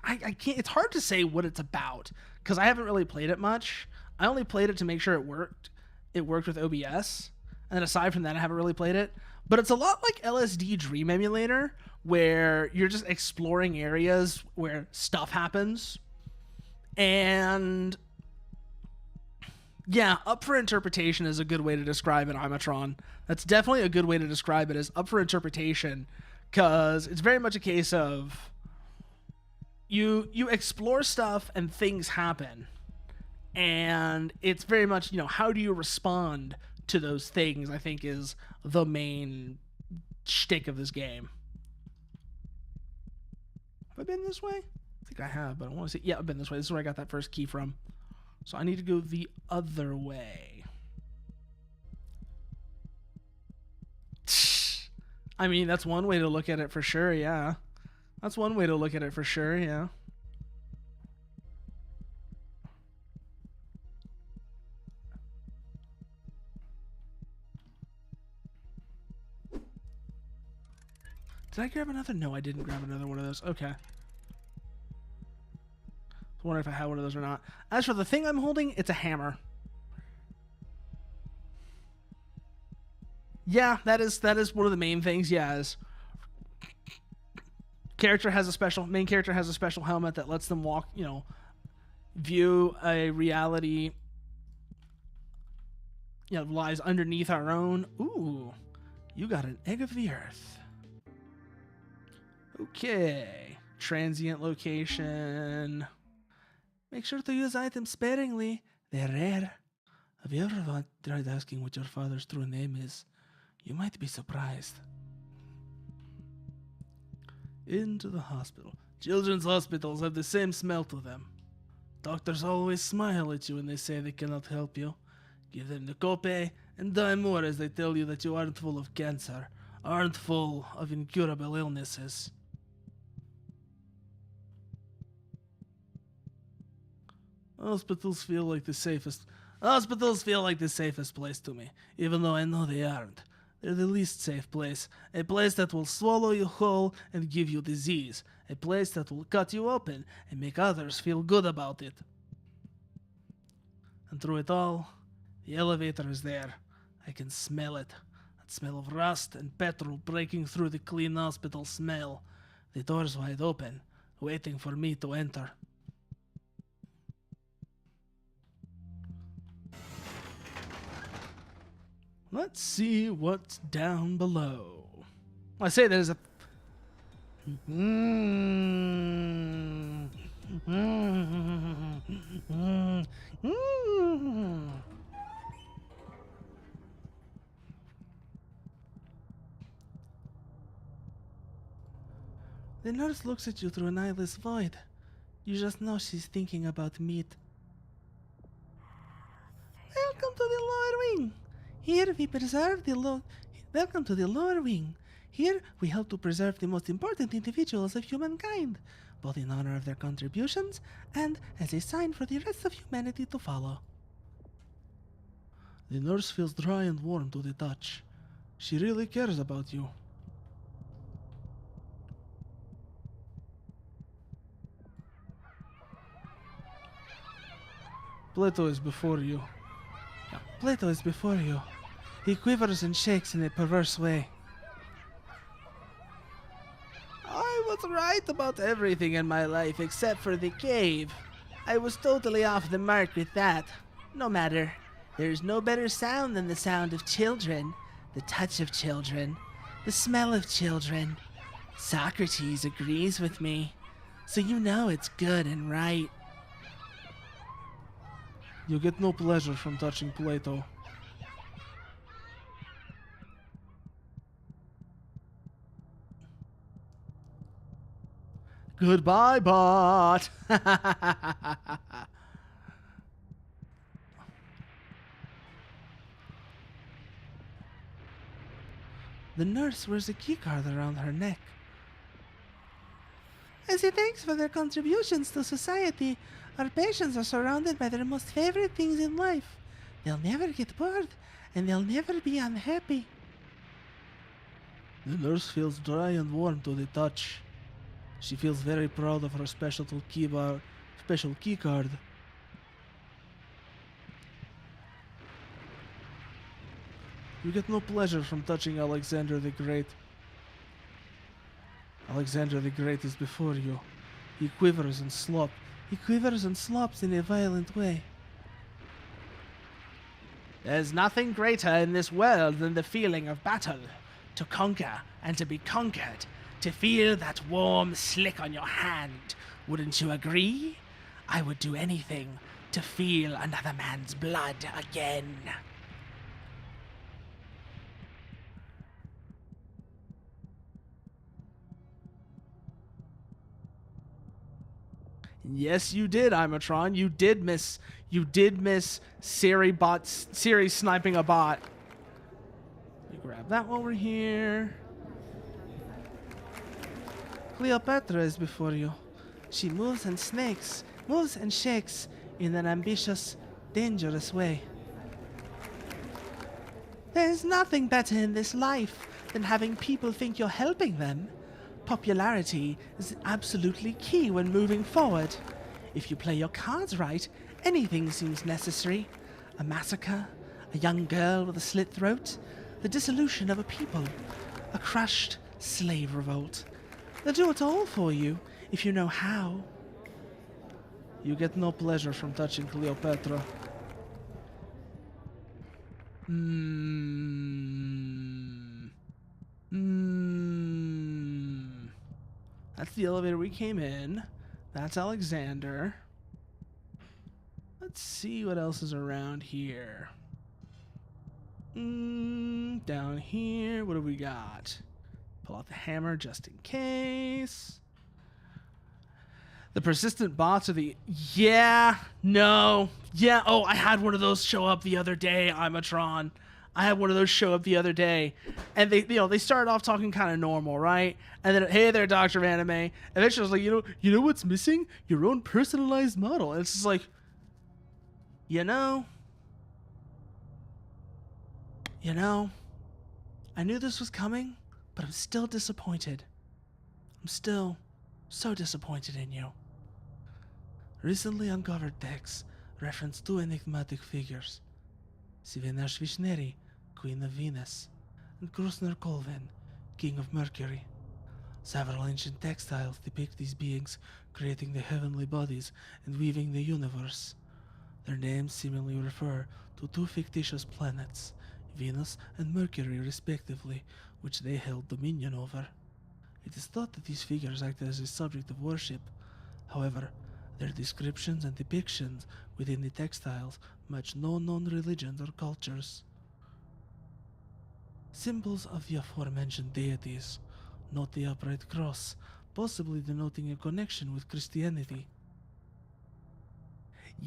I can't... It's hard to say what it's about, because I haven't really played it much. I only played it to make sure it worked. It worked with OBS. And then aside from that, I haven't really played it. But it's a lot like LSD Dream Emulator, where you're just exploring areas where stuff happens. And... yeah, up for interpretation is a good way to describe it, Imatron. That's definitely a good way to describe it, is up for interpretation, because it's very much a case of you explore stuff and things happen. And it's very much, you know, how do you respond to those things, I think, is the main shtick of this game. Have I been this way? I think I have, but I want to see. Yeah, I've been this way. This is where I got that first key from. So I need to go the other way. I mean, that's one way to look at it for sure, yeah. That's one way to look at it for sure, yeah. Did I grab another? No, I didn't grab another one of those. Okay. I wonder if I had one of those or not. As for the thing I'm holding, it's a hammer. Yeah, that is one of the main things. Yeah, is main character has a special helmet that lets them walk, view a reality, lies underneath our own. Ooh, you got an egg of the earth. Okay, transient location. Make sure to use items sparingly. They're rare. Have you ever tried asking what your father's true name is? You might be surprised. Into the hospital. Children's hospitals have the same smell to them. Doctors always smile at you when they say they cannot help you. Give them the copay and die more as they tell you that you aren't full of cancer, aren't full of incurable illnesses. Hospitals feel like the safest place to me, even though I know they aren't. They're the least safe place. A place that will swallow you whole and give you disease. A place that will cut you open and make others feel good about it. And through it all, the elevator is there. I can smell it. That smell of rust and petrol breaking through the clean hospital smell. The door's wide open, waiting for me to enter. Let's see what's down below. I say there's a... The nurse looks at you through an eyeless void. You just know she's thinking about meat. Welcome to the lower wing. Here we preserve Welcome to the lower wing. Here we help to preserve the most important individuals of humankind, both in honor of their contributions and as a sign for the rest of humanity to follow. The nurse feels dry and warm to the touch. She really cares about you. Plato is before you. Plato is before you. He quivers and shakes in a perverse way. I was right about everything in my life except for the cave. I was totally off the mark with that. No matter. There is no better sound than the sound of children, the touch of children, the smell of children. Socrates agrees with me, so you know it's good and right. You get no pleasure from touching Plato. Goodbye, bot. The nurse wears a keycard around her neck. As a thanks for their contributions to society, our patients are surrounded by their most favorite things in life. They'll never get bored, and they'll never be unhappy. The nurse feels dry and warm to the touch. She feels very proud of her special keycard. You get no pleasure from touching Alexander the Great. Alexander the Great is before you. He quivers and slops. He quivers and slops in a violent way. There's nothing greater in this world than the feeling of battle. To conquer and to be conquered. To feel that warm slick on your hand. Wouldn't you agree? I would do anything to feel another man's blood again. Yes, you did, Imatron. You did miss Siri sniping a bot. Let me grab that while we're here. Cleopatra is before you. She moves and shakes in an ambitious, dangerous way. There's nothing better in this life than having people think you're helping them. Popularity is absolutely key when moving forward. If you play your cards right, anything seems necessary. A massacre, a young girl with a slit throat, the dissolution of a people, a crushed slave revolt. They'll do it all for you, if you know how. You get no pleasure from touching Cleopatra. That's the elevator we came in. That's Alexander. Let's see what else is around here. Down here, what do we got? Pull out the hammer just in case. The persistent bots are the... Yeah, no, yeah. Oh, I had one of those show up the other day, Imatron. I had one of those show up the other day. And they started off talking kind of normal, right? And then, hey there, Dr. Anime. And then she was like, you know what's missing? Your own personalized model. And it's just like, you know, I knew this was coming, but I'm still disappointed. I'm still so disappointed in you. Recently uncovered texts reference two enigmatic figures. Sivena Vishneri, Queen of Venus, and Krusner Colvin, King of Mercury. Several ancient textiles depict these beings creating the heavenly bodies and weaving the universe. Their names seemingly refer to two fictitious planets, Venus and Mercury respectively, which they held dominion over. It is thought that these figures acted as a subject of worship. However, their descriptions and depictions within the textiles match no known religions or cultures. Symbols of the aforementioned deities. Note the upright cross, possibly denoting a connection with Christianity.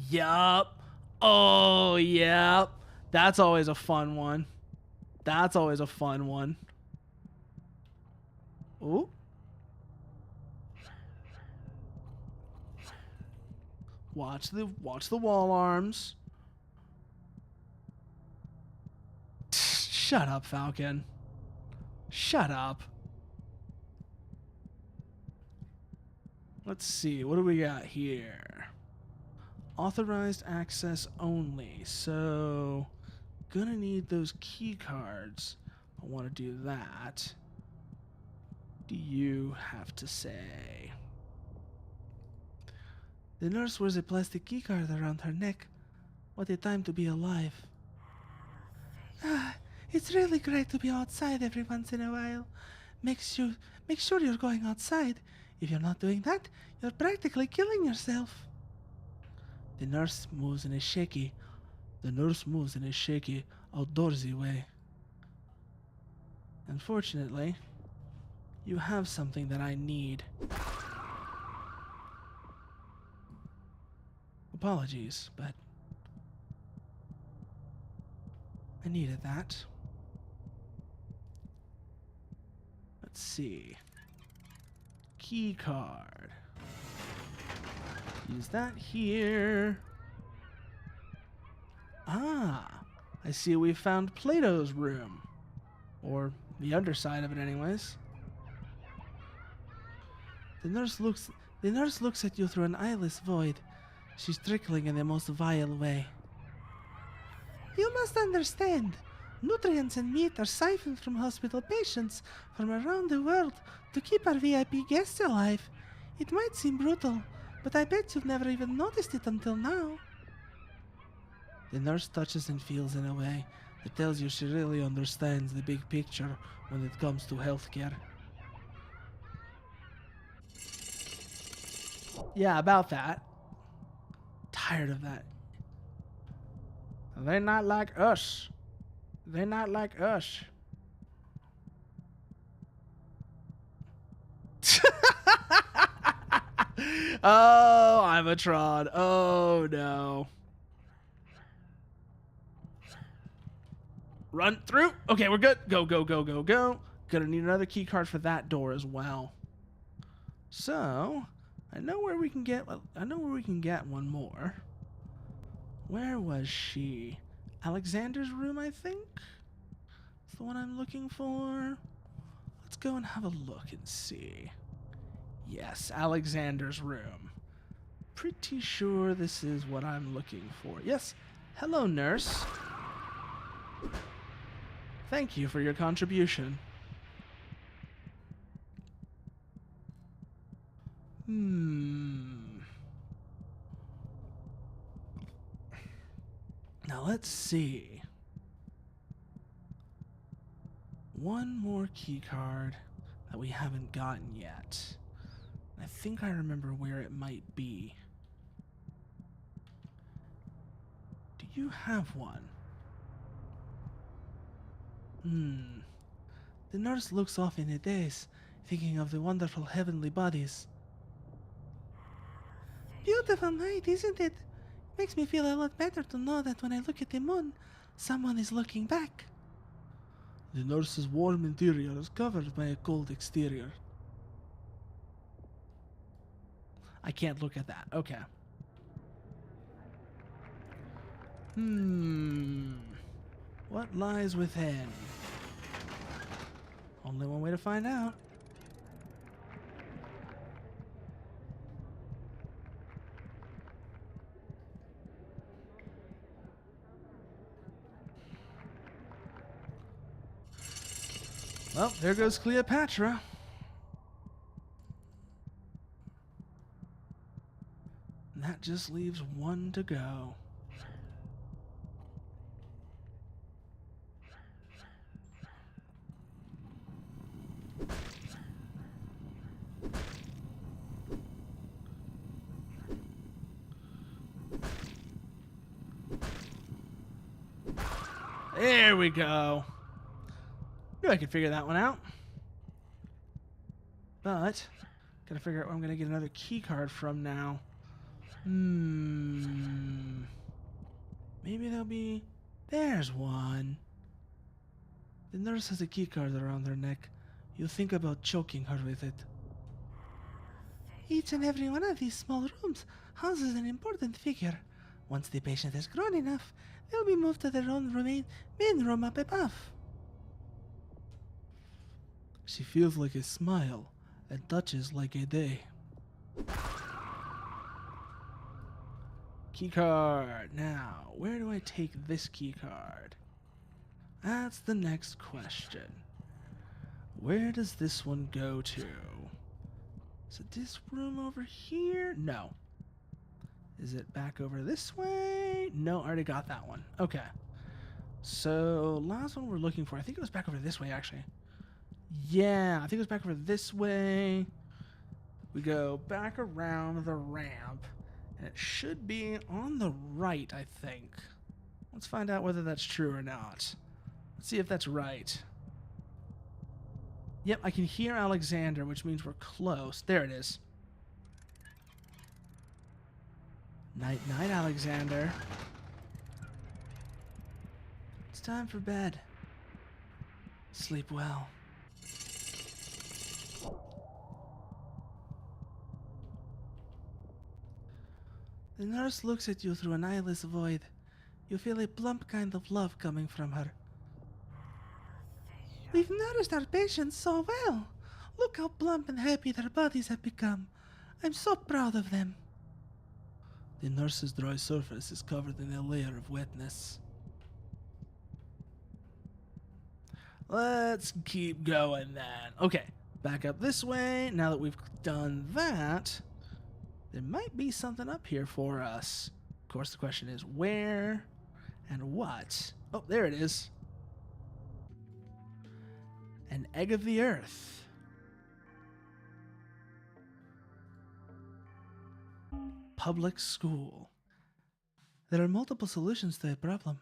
Yup. Oh, yep. That's always a fun one. That's always a fun one. Ooh. Watch the wall arms. Shut up, Falcon. Shut up. Let's see, what do we got here? Authorized access only. So, gonna need those key cards. I want to do that. Do you have to say? The nurse wears a plastic keycard around her neck. What a time to be alive. It's really great to be outside every once in a while. Make sure you're going outside. If you're not doing that, you're practically killing yourself. The nurse moves in a shaky, outdoorsy way. Unfortunately, you have something that I need. Apologies, but I needed that. Let's see. Key card. Use that here. Ah, I see we found Plato's room. Or the underside of it anyways. The nurse looks at you through an eyeless void. She's trickling in the most vile way. You must understand. Nutrients and meat are siphoned from hospital patients from around the world to keep our VIP guests alive. It might seem brutal, but I bet you've never even noticed it until now. The nurse touches and feels in a way that tells you she really understands the big picture when it comes to healthcare. Yeah, about that. Tired of that. They're not like us. They're not like us. Oh, I'm a Tron. Oh, no. Run through. Okay, we're good. Go, go, go, go, go. Gonna need another key card for that door as well. So, I know where we can get one more. Where was she? Alexander's room, I think? That's the one I'm looking for. Let's go and have a look and see. Yes, Alexander's room. Pretty sure this is what I'm looking for. Yes. Hello, nurse. Thank you for your contribution. Now let's see. One more key card that we haven't gotten yet. I think I remember where it might be. Do you have one? The nurse looks off in a daze, thinking of the wonderful heavenly bodies. Beautiful night, isn't it? Makes me feel a lot better to know that when I look at the moon, someone is looking back. The nurse's warm interior is covered by a cold exterior. I can't look at that. Okay. What lies within? Only one way to find out. Well, there goes Cleopatra. And that just leaves one to go. There we go. Knew I could figure that one out. But gotta figure out where I'm gonna get another key card from now. Maybe there'll be... There's one. The nurse has a key card around her neck. You think about choking her with it. Each and every one of these small rooms houses an important figure. Once the patient has grown enough, they'll be moved to their own main room up above. She feels like a smile and touches like a day. Key card. Now, where do I take this key card? That's the next question. Where does this one go to? Is it this room over here? No. Is it back over this way? No, I already got that one. Okay. So, last one we're looking for. I think it was back over this way, actually. Yeah, I think it was back over this way. We go back around the ramp. And it should be on the right, I think. Let's find out whether that's true or not. Let's see if that's right. Yep, I can hear Alexander, which means we're close. There it is. Night, night, Alexander. It's time for bed. Sleep well. The nurse looks at you through an eyeless void. You feel a plump kind of love coming from her. We've nourished our patients so well. Look how plump and happy their bodies have become. I'm so proud of them. The nurse's dry surface is covered in a layer of wetness. Let's keep going then. Okay, back up this way. Now that we've done that, there might be something up here for us. Of course, the question is where and what. Oh, there it is. An egg of the earth. Public school. There are multiple solutions to a problem.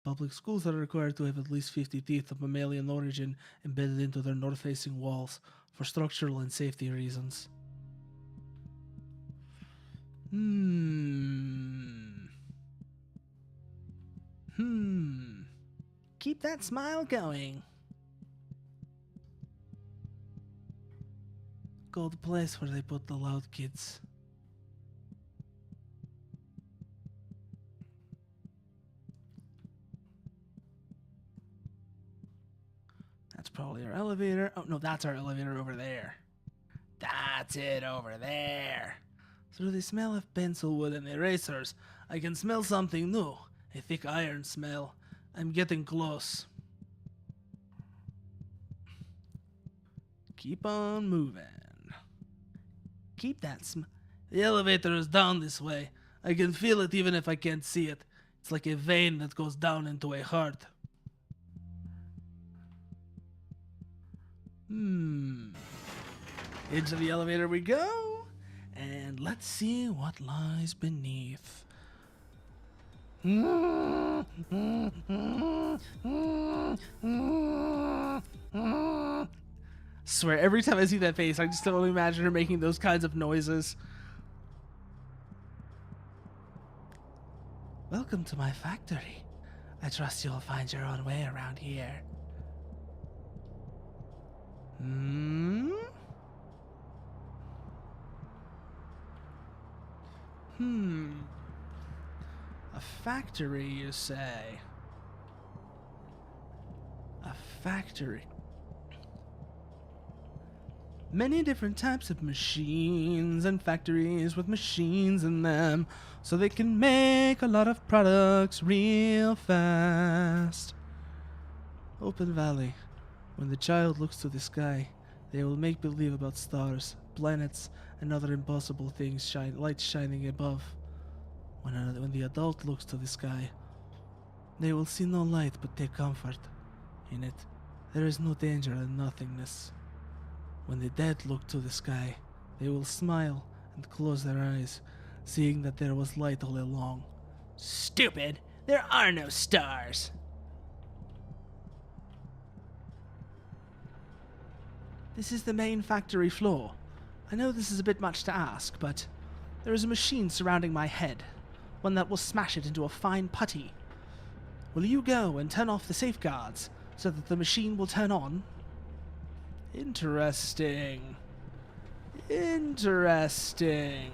Public schools are required to have at least 50 teeth of mammalian origin embedded into their north-facing walls for structural and safety reasons. Keep that smile going. Go to the place where they put the loud kids. That's probably our elevator. Oh, no, that's our elevator over there. That's it over there. Through the smell of pencil wood and erasers, I can smell something new. A thick iron smell. I'm getting close. keep on moving. Keep that The elevator is down this way. I can feel it even if I can't see it. It's like a vein that goes down into a heart. Into the elevator we go, and let's see what lies beneath. Swear, every time I see that face, I just don't imagine her making those kinds of noises. Welcome to my factory. I trust you'll find your own way around here. A factory, you say? A factory. Many different types of machines and factories with machines in them, so they can make a lot of products real fast. Open Valley. When the child looks to the sky, they will make believe about stars, planets, and other impossible things, light shining above. When the adult looks to the sky, they will see no light but take comfort. In it, there is no danger and nothingness. When the dead look to the sky, they will smile and close their eyes, seeing that there was light all along. Stupid! There are no stars! This is the main factory floor. I know this is a bit much to ask, but there is a machine surrounding my head, one that will smash it into a fine putty. Will you go and turn off the safeguards so that the machine will turn on? Interesting. Interesting.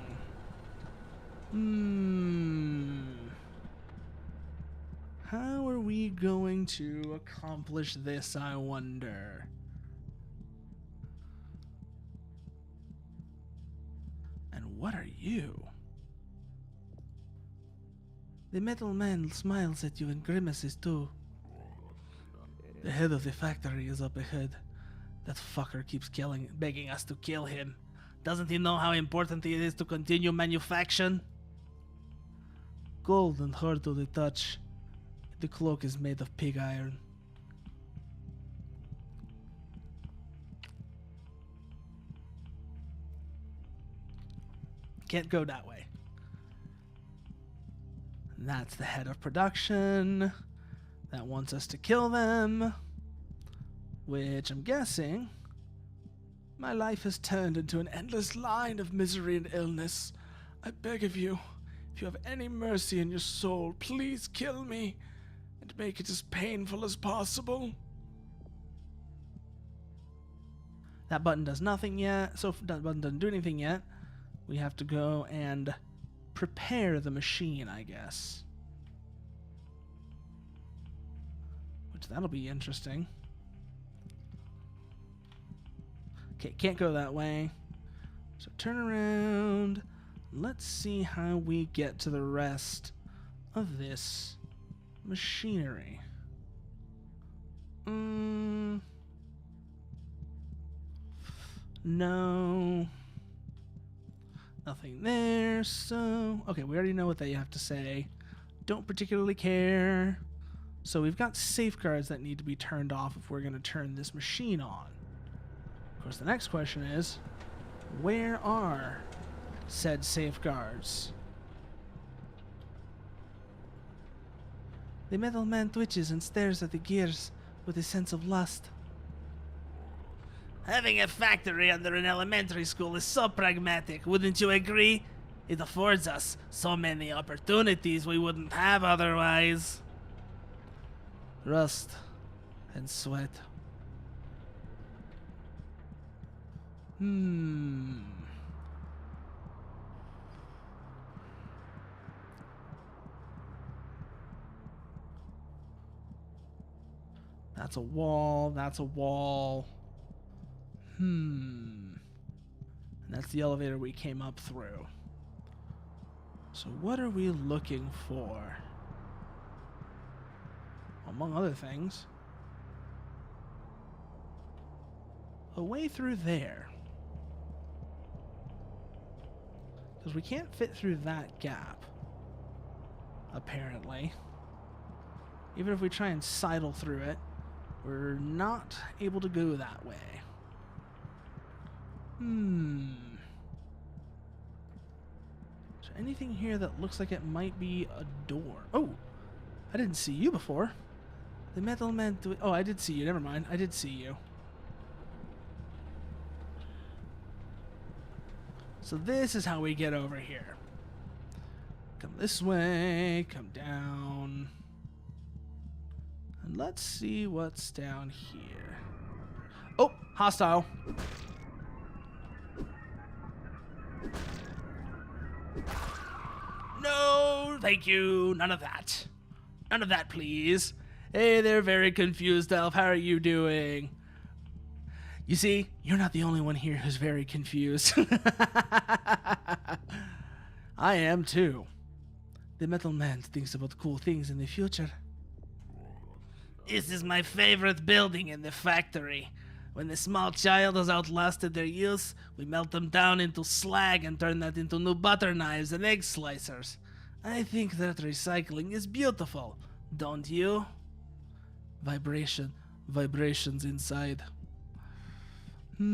How are we going to accomplish this, I wonder? And what are you? The metal man smiles at you and grimaces too. The head of the factory is up ahead. That fucker keeps begging us to kill him. Doesn't he know how important it is to continue manufacturing? Gold and hard to the touch. The cloak is made of pig iron. Can't go that way. That's the head of production that wants us to kill them, which I'm guessing my life has turned into an endless line of misery and illness. I beg of you, if you have any mercy in your soul, please kill me and make it as painful as possible. That button does nothing yet, so that button doesn't do anything yet. We have to go and prepare the machine, I guess. Which that'll be interesting. Okay, can't go that way. So turn around. Let's see how we get to the rest of this machinery. No. Nothing there, so... Okay, we already know what they have to say. Don't particularly care. So we've got safeguards that need to be turned off if we're going to turn this machine on. Of course, the next question is, where are said safeguards? The metal man twitches and stares at the gears with a sense of lust. Having a factory under an elementary school is so pragmatic, wouldn't you agree? It affords us so many opportunities we wouldn't have otherwise. Rust and sweat. That's a wall, that's a wall. And that's the elevator we came up through. So what are we looking for? Among other things, a way through there. Because we can't fit through that gap, apparently. Even if we try and sidle through it, we're not able to go that way. Is there anything here that looks like it might be a door? Oh, I didn't see you before. The metal man... Oh, I did see you. Never mind. I did see you. So this is how we get over here. Come this way, come down. And let's see what's down here. Oh, hostile. No, thank you. None of that. None of that, please. Hey there, very confused elf. How are you doing? You see, you're not the only one here who's very confused. I am too. The metal man thinks about cool things in the future. This is my favorite building in the factory. When the small child has outlasted their use, we melt them down into slag and turn that into new butter knives and egg slicers. I think that recycling is beautiful, don't you? Vibrations inside. Where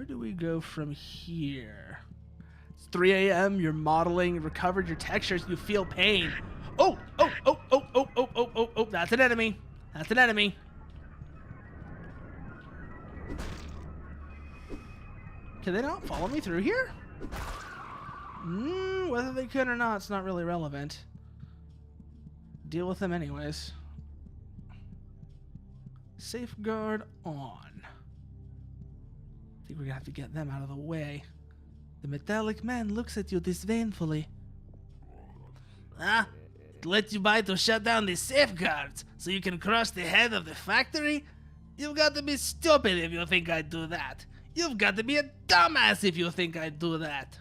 do we go from here? It's 3 a.m. You're modeling, recovered your textures, you feel pain. Oh, that's an enemy. That's an enemy. Can they not follow me through here? Whether they could or not, it's not really relevant. Deal with them anyways. Safeguard on. I think we're gonna have to get them out of the way. The metallic man looks at you disdainfully. Let you by to shut down the safeguards so you can crush the head of the factory? You've got to be stupid if you think I'd do that. You've got to be a dumbass if you think I'd do that.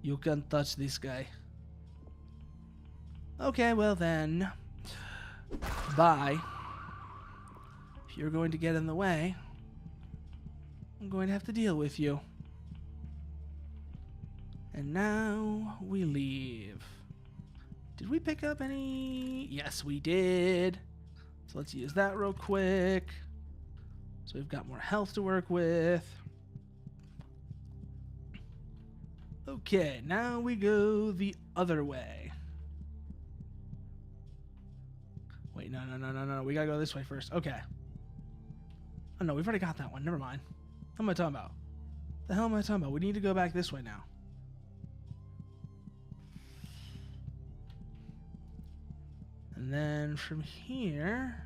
You can't touch this guy. Okay, well then. Bye. If you're going to get in the way, I'm going to have to deal with you. And now we leave. Did we pick up any? Yes, we did. So let's use that real quick. So we've got more health to work with. Okay, now we go the other way. Wait, no. We gotta go this way first. Okay. Oh, no, we've already got that one. Never mind. What am I talking about? The hell am I talking about? We need to go back this way now. And then from here,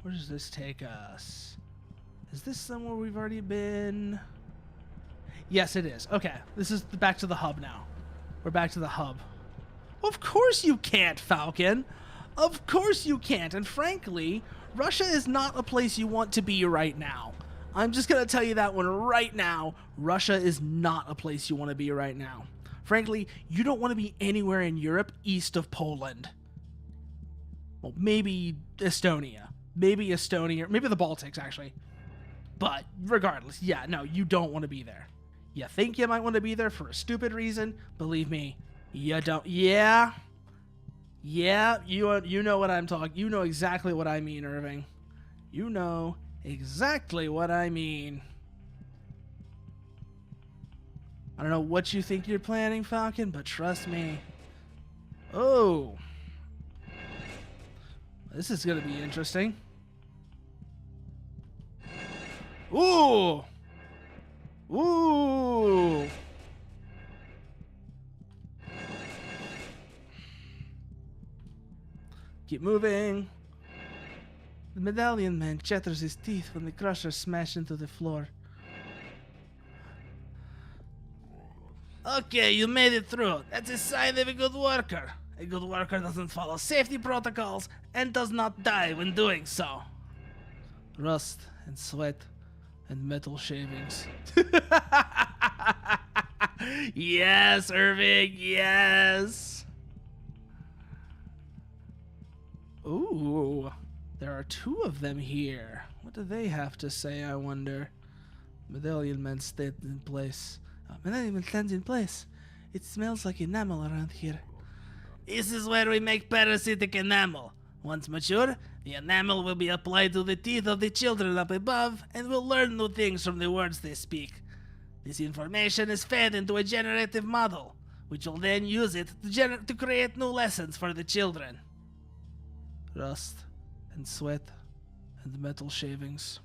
where does this take us? Is this somewhere we've already been? Yes, it is. Okay, this is back to the hub now. We're back to the hub. Of course you can't, Falcon. Of course you can't. And frankly, Russia is not a place you want to be right now. I'm just going to tell you that one right now. Russia is not a place you want to be right now. Frankly, you don't want to be anywhere in Europe east of Poland. Well, maybe Estonia. Maybe the Baltics, actually. But regardless, yeah, no, you don't want to be there. You think you might want to be there for a stupid reason? Believe me, you don't. Yeah, you know what I'm talking. You know exactly what I mean, Irving. You know exactly what I mean. I don't know what you think you're planning, Falcon, but trust me. Oh. This is going to be interesting. Ooh. Ooh. Keep moving. The medallion man chatters his teeth when the crushers smash into the floor. Okay, you made it through. That's a sign of a good worker. A good worker doesn't follow safety protocols and does not die when doing so. Rust and sweat and metal shavings. Yes, Irving, yes. Ooh, There are two of them here. What do they have to say, I wonder? Medallion man stands in place. Medallion man stands in place. It smells like enamel around here. This is where we make parasitic enamel. Once mature, the enamel will be applied to the teeth of the children up above and will learn new things from the words they speak. This information is fed into a generative model, which will then use it to create new lessons for the children. Rust and sweat and metal shavings.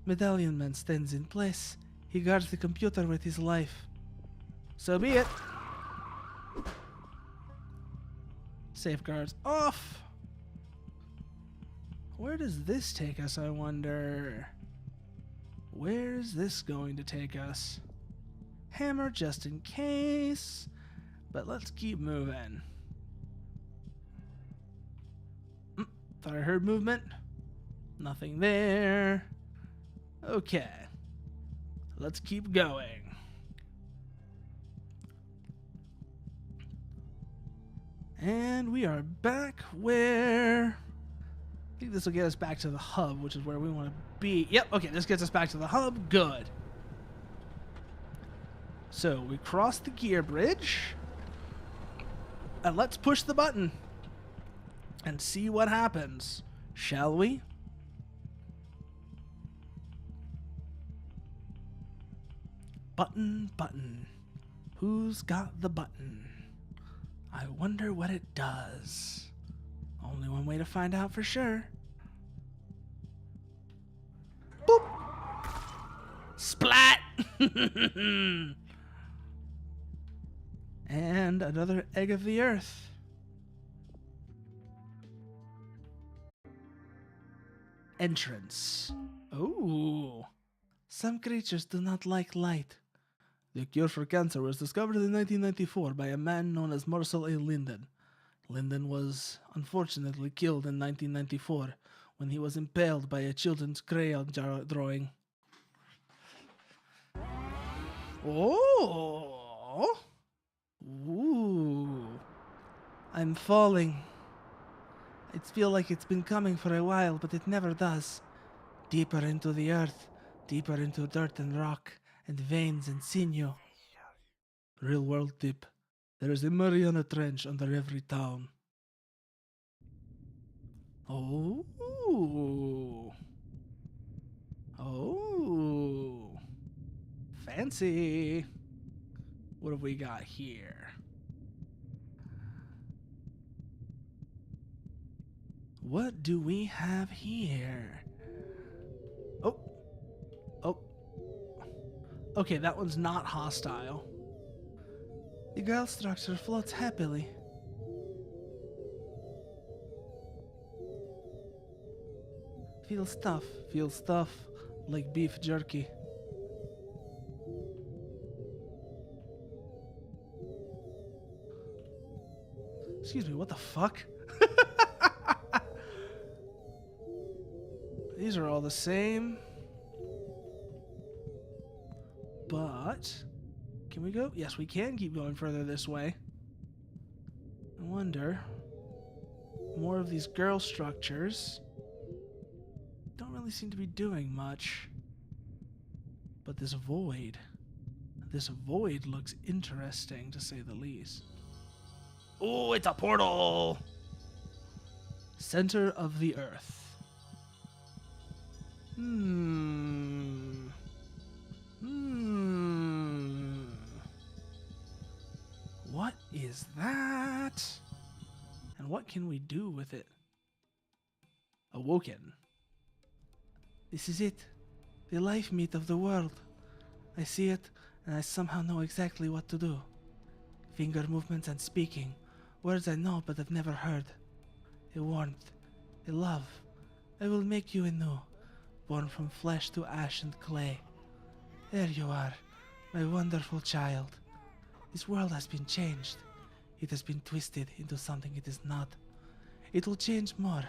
Medallion man stands in place. He guards the computer with his life. So be it. Safeguards off. Where does this take us, I wonder? Where is this going to take us? Hammer just in case. But let's keep moving. Thought I heard movement. Nothing there. Okay. Let's keep going. And we are back where... I think this will get us back to the hub, which is where we want to be. Yep, okay, this gets us back to the hub. Good. So, we cross the gear bridge. And let's push the button. And see what happens. Shall we? Button, button. Who's got the button? I wonder what it does. Only one way to find out for sure. Boop! Splat! And another egg of the earth. Entrance. Ooh. Some creatures do not like light. The cure for cancer was discovered in 1994 by a man known as Marcel A. Linden. Linden was unfortunately killed in 1994 when he was impaled by a children's crayon drawing. Oh! Ooh. I'm falling. I feel like it's been coming for a while, but it never does. Deeper into the earth, deeper into dirt and rock, and veins and sinew. Real world tip. There is a Mariana Trench under every town. Oh. Oh. Fancy. What have we got here? What do we have here? Oh. Oh. Okay, that one's not hostile. The girl structure floats happily. Feels tough, like beef jerky. Excuse me, what the fuck? These are all the same. But can we go? Yes, we can keep going further this way. I wonder. More of these girl structures don't really seem to be doing much. But this void looks interesting, to say the least. Oh, it's a portal! Center of the Earth. What is that? And what can we do with it? Awoken. This is it. The life meat of the world. I see it, and I somehow know exactly what to do. Finger movements and speaking. Words I know but have never heard. A warmth. A love. I will make you anew. Born from flesh to ash and clay. There you are, my wonderful child. This world has been changed. It has been twisted into something it is not. It will change more.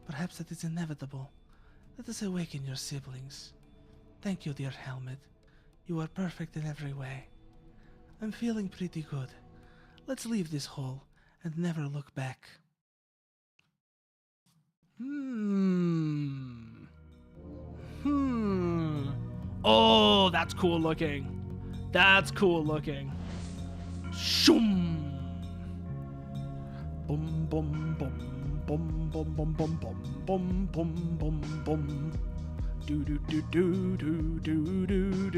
Perhaps that is inevitable. Let us awaken your siblings. Thank you, dear Helmet. You are perfect in every way. I'm feeling pretty good. Let's leave this hole and never look back. Oh, that's cool looking. That's cool looking. Shoom. Boom, boom, boom, boom, boom, boom, boom, boom, boom, boom, boom, boom. Do do do do do do do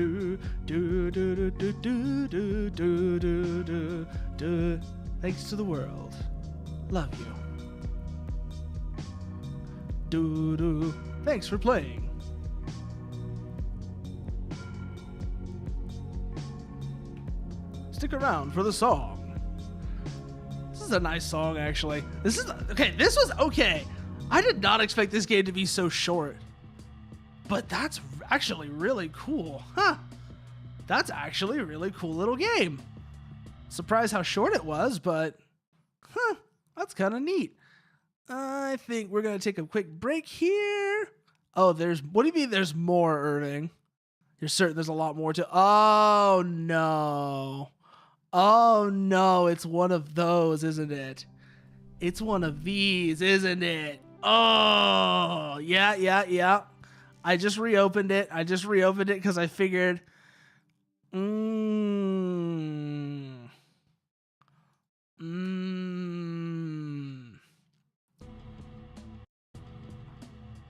do do do do do do do do do do. Thanks to the world. Love you. Do do. Thanks for playing. Stick around for the song. This is a nice song, actually. This is okay. This was okay. I did not expect this game to be so short. But that's actually really cool. Huh. That's actually a really cool little game. Surprised how short it was, but that's kind of neat. I think we're going to take a quick break here. Oh, what do you mean there's more, Irving? You're certain there's a lot more to... Oh, no. Oh, no, it's one of those, isn't it? It's one of these, isn't it? Oh, yeah. I just reopened it. Because I figured...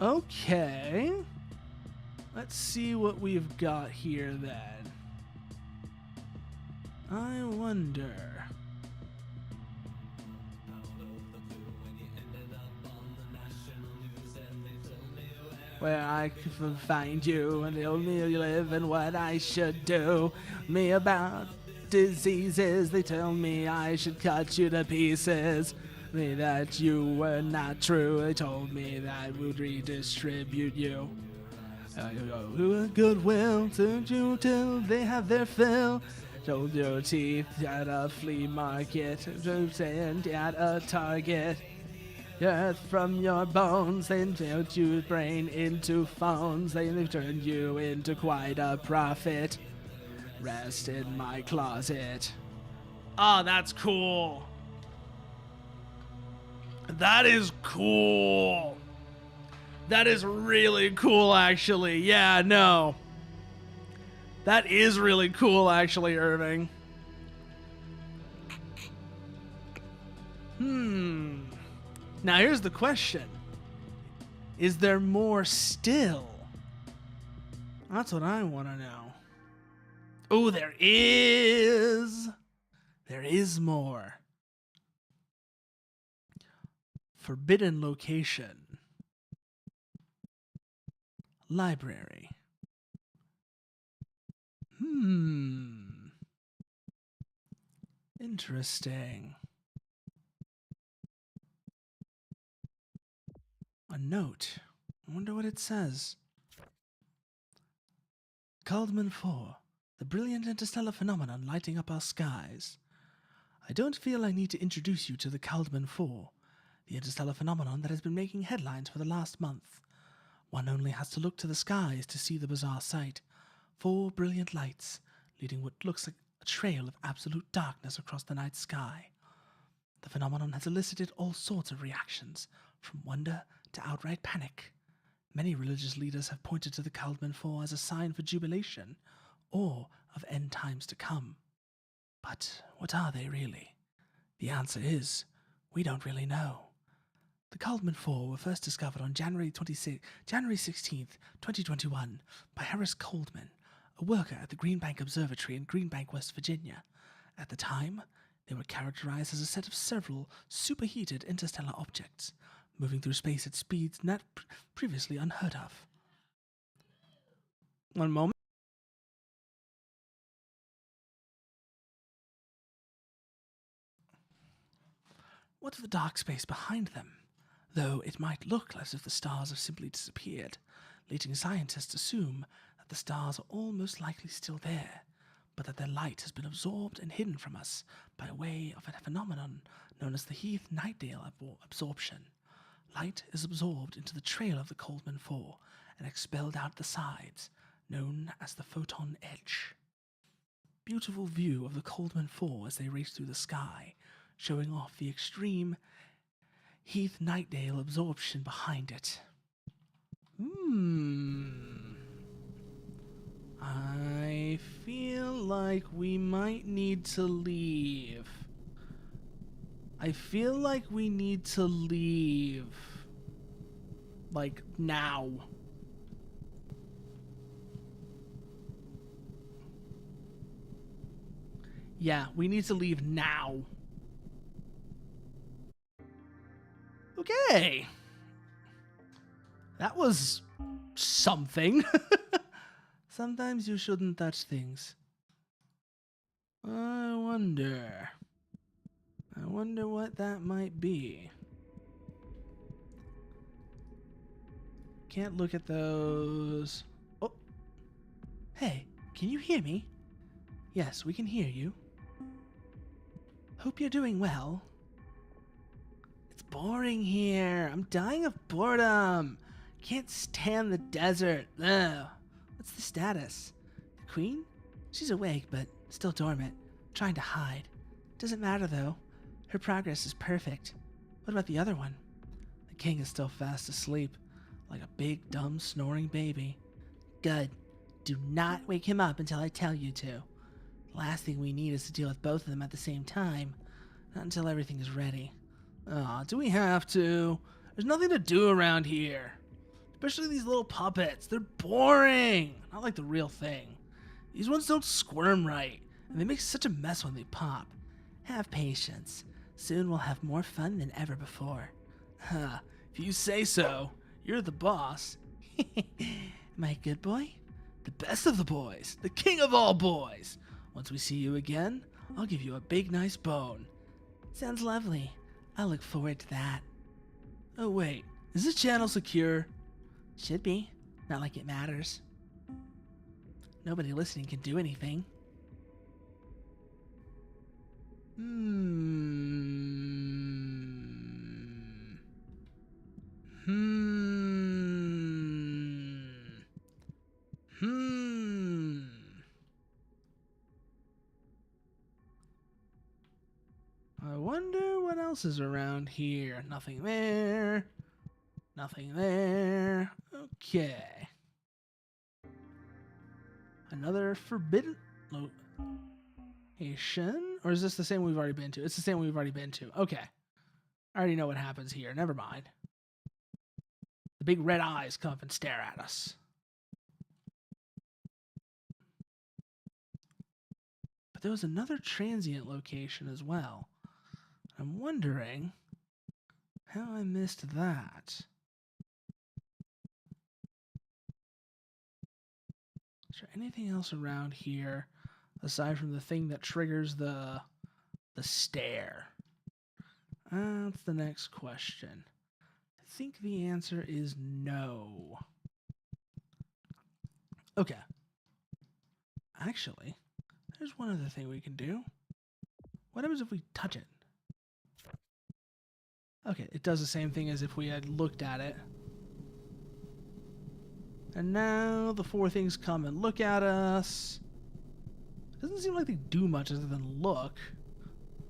Okay. Let's see what we've got here then. I wonder. Where I could find you and told me you live and what I should do. Me about diseases, they tell me I should cut you to pieces. Me that you were not true, they told me that would redistribute you. Who goodwill to you till they have their fill. Told your teeth at a flea market, and at a Target. Earth from your bones, they built your brain into phones. They've turned you into quite a prophet. Rest in my closet. Oh, that's cool. That is cool. That is really cool, actually. Yeah, no. That is really cool, actually, Irving. Now, here's the question. Is there more still? That's what I want to know. Oh, there is. There is more. Forbidden location. Library. Interesting. A note. I wonder what it says. Caldman 4. The brilliant interstellar phenomenon lighting up our skies. I don't feel I need to introduce you to the Caldman 4, the interstellar phenomenon that has been making headlines for the last month. One only has to look to the skies to see the bizarre sight. 4 brilliant lights, leading what looks like a trail of absolute darkness across the night sky. The phenomenon has elicited all sorts of reactions, from wonder to outright panic. Many religious leaders have pointed to the Caldman 4 as a sign for jubilation, or of end times to come. But what are they really? The answer is, we don't really know. The Caldman 4 were first discovered on January 16th, 2021, by Harris Coldman, a worker at the Green Bank Observatory in Green Bank, West Virginia. At the time, they were characterized as a set of several superheated interstellar objects, moving through space at speeds not previously unheard of. One moment. What's the dark space behind them? Though it might look as if the stars have simply disappeared, leading scientists assume that the stars are all most likely still there, but that their light has been absorbed and hidden from us by way of a phenomenon known as the Heath-Nightdale absorption. Light is absorbed into the trail of the Caldman 4 and expelled out the sides, known as the photon edge. Beautiful view of the Caldman 4 as they race through the sky, showing off the extreme Heath Nightdale absorption behind it. I feel like we might need to leave. I feel like we need to leave. Like, now. Yeah, we need to leave now. Okay. That was something. Sometimes you shouldn't touch things. I wonder what that might be. Can't look at those. Oh. Hey, can you hear me? Yes, we can hear you. Hope you're doing well. It's boring here. I'm dying of boredom. Can't stand the desert. Ugh. What's the status? The queen? She's awake, but still dormant, trying to hide. Doesn't matter, though. Her progress is perfect. What about the other one? The king is still fast asleep, like a big, dumb, snoring baby. Good. Do not wake him up until I tell you to. The last thing we need is to deal with both of them at the same time. Not until everything is ready. Aw, do we have to? There's nothing to do around here. Especially these little puppets. They're boring. Not like the real thing. These ones don't squirm right, and they make such a mess when they pop. Have patience. Soon we'll have more fun than ever before. Huh. If you say so. You're the boss. Am I a good boy? The best of the boys. The king of all boys. Once we see you again, I'll give you a big, nice bone. Sounds lovely. I look forward to that. Oh, wait. Is this channel secure? Should be. Not like it matters. Nobody listening can do anything. I wonder what else is around here. Nothing there. Nothing there. Okay. Another forbidden location? Or is this the same we've already been to? It's the same we've already been to. Okay. I already know what happens here. Never mind. The big red eyes come up and stare at us. But there was another transient location as well. I'm wondering how I missed that. Is there anything else around here aside from the thing that triggers the stare? That's the next question. I think the answer is no. Okay. Actually, there's one other thing we can do. What happens if we touch it? Okay, it does the same thing as if we had looked at it. And now the four things come and look at us. Doesn't seem like they do much other than look.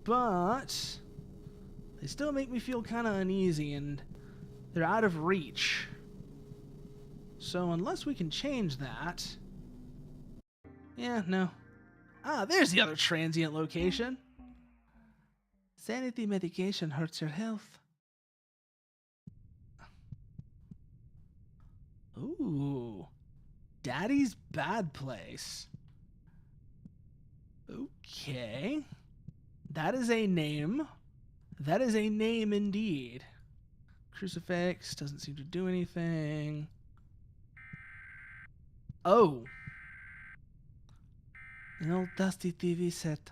But they still make me feel kind of uneasy, and they're out of reach. So unless we can change that... Yeah, no. Ah, there's the other transient location. Sanity medication hurts your health. Ooh. Daddy's Bad Place. Okay. That is a name. That is a name indeed. Crucifix doesn't seem to do anything. Oh. An old dusty TV set.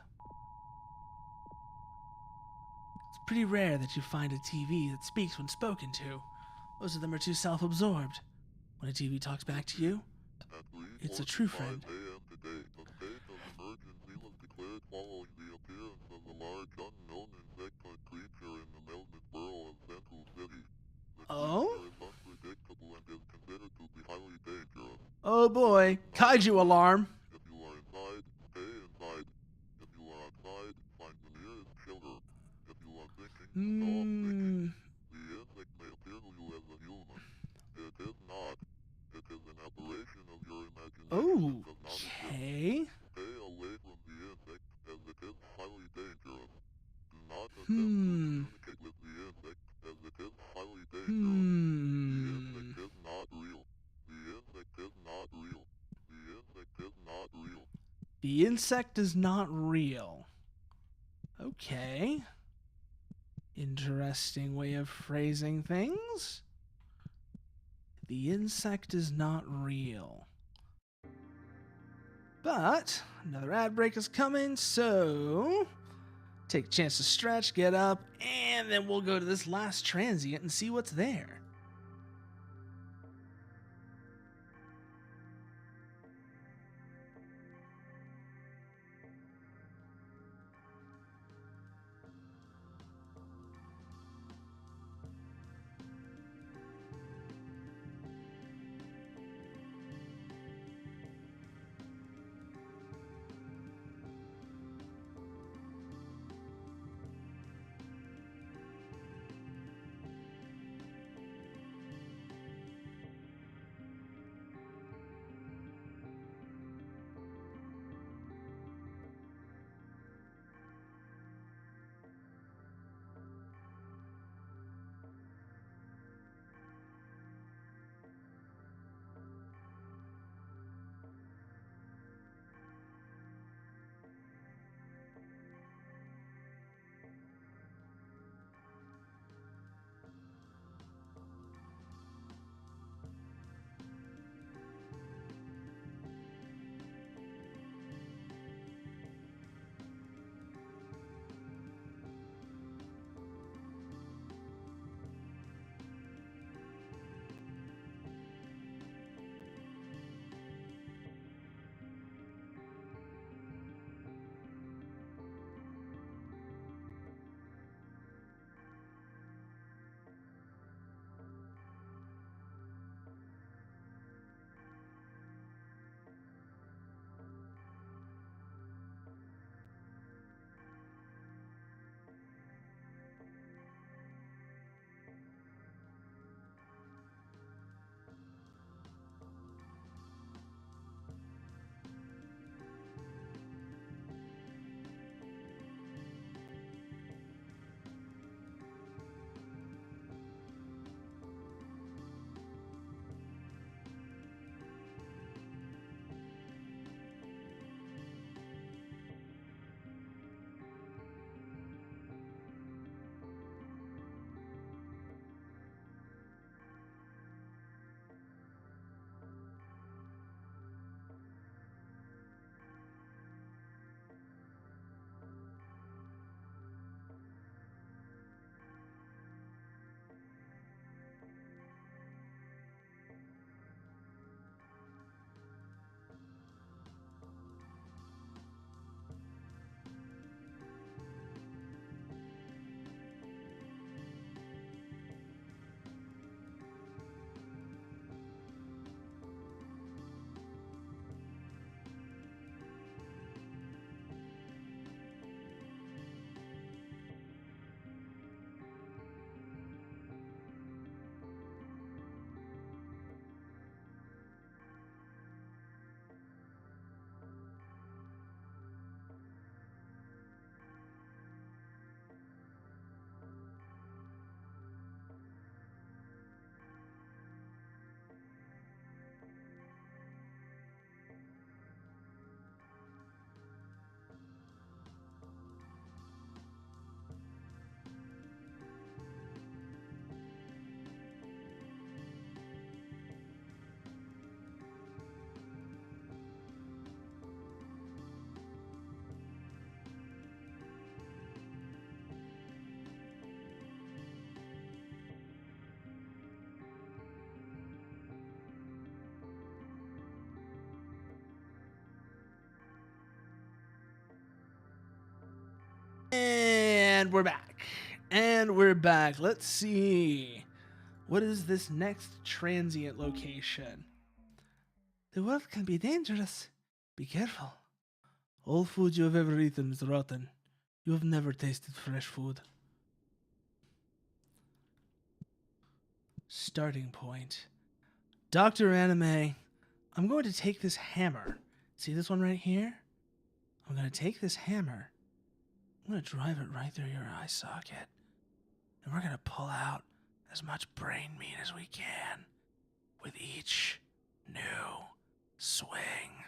It's pretty rare that you find a TV that speaks when spoken to. Most of them are too self-absorbed. When a TV talks back to you, it's a true friend. Following the appearance of a large unknown insectoid creature in the Melbourne borough of Central City. The creature is unpredictable and is considered to be highly dangerous. Oh boy, kaiju alarm. If you are inside, stay inside. If you are outside, find the nearest shelter. If you are thinking of golf tickets, the Okay. Stay away from the insect as it is highly dangerous. Do not attempt to communicate with the insect as it is highly dangerous. The insect is not real. The insect is not real. The insect is not real. The insect is not real. Okay. Interesting way of phrasing things. The insect is not real. But another ad break is coming, so take a chance to stretch, get up, and then we'll go to this last transient and see what's there. And we're back. And we're back. Let's see. What is this next transient location? The world can be dangerous. Be careful. All food you have ever eaten is rotten. You have never tasted fresh food. Starting point. Dr. Anime, I'm going to take this hammer. See this one right here? I'm going to take this hammer. I'm going to drive it right through your eye socket. And we're going to pull out as much brain meat as we can with each new swing.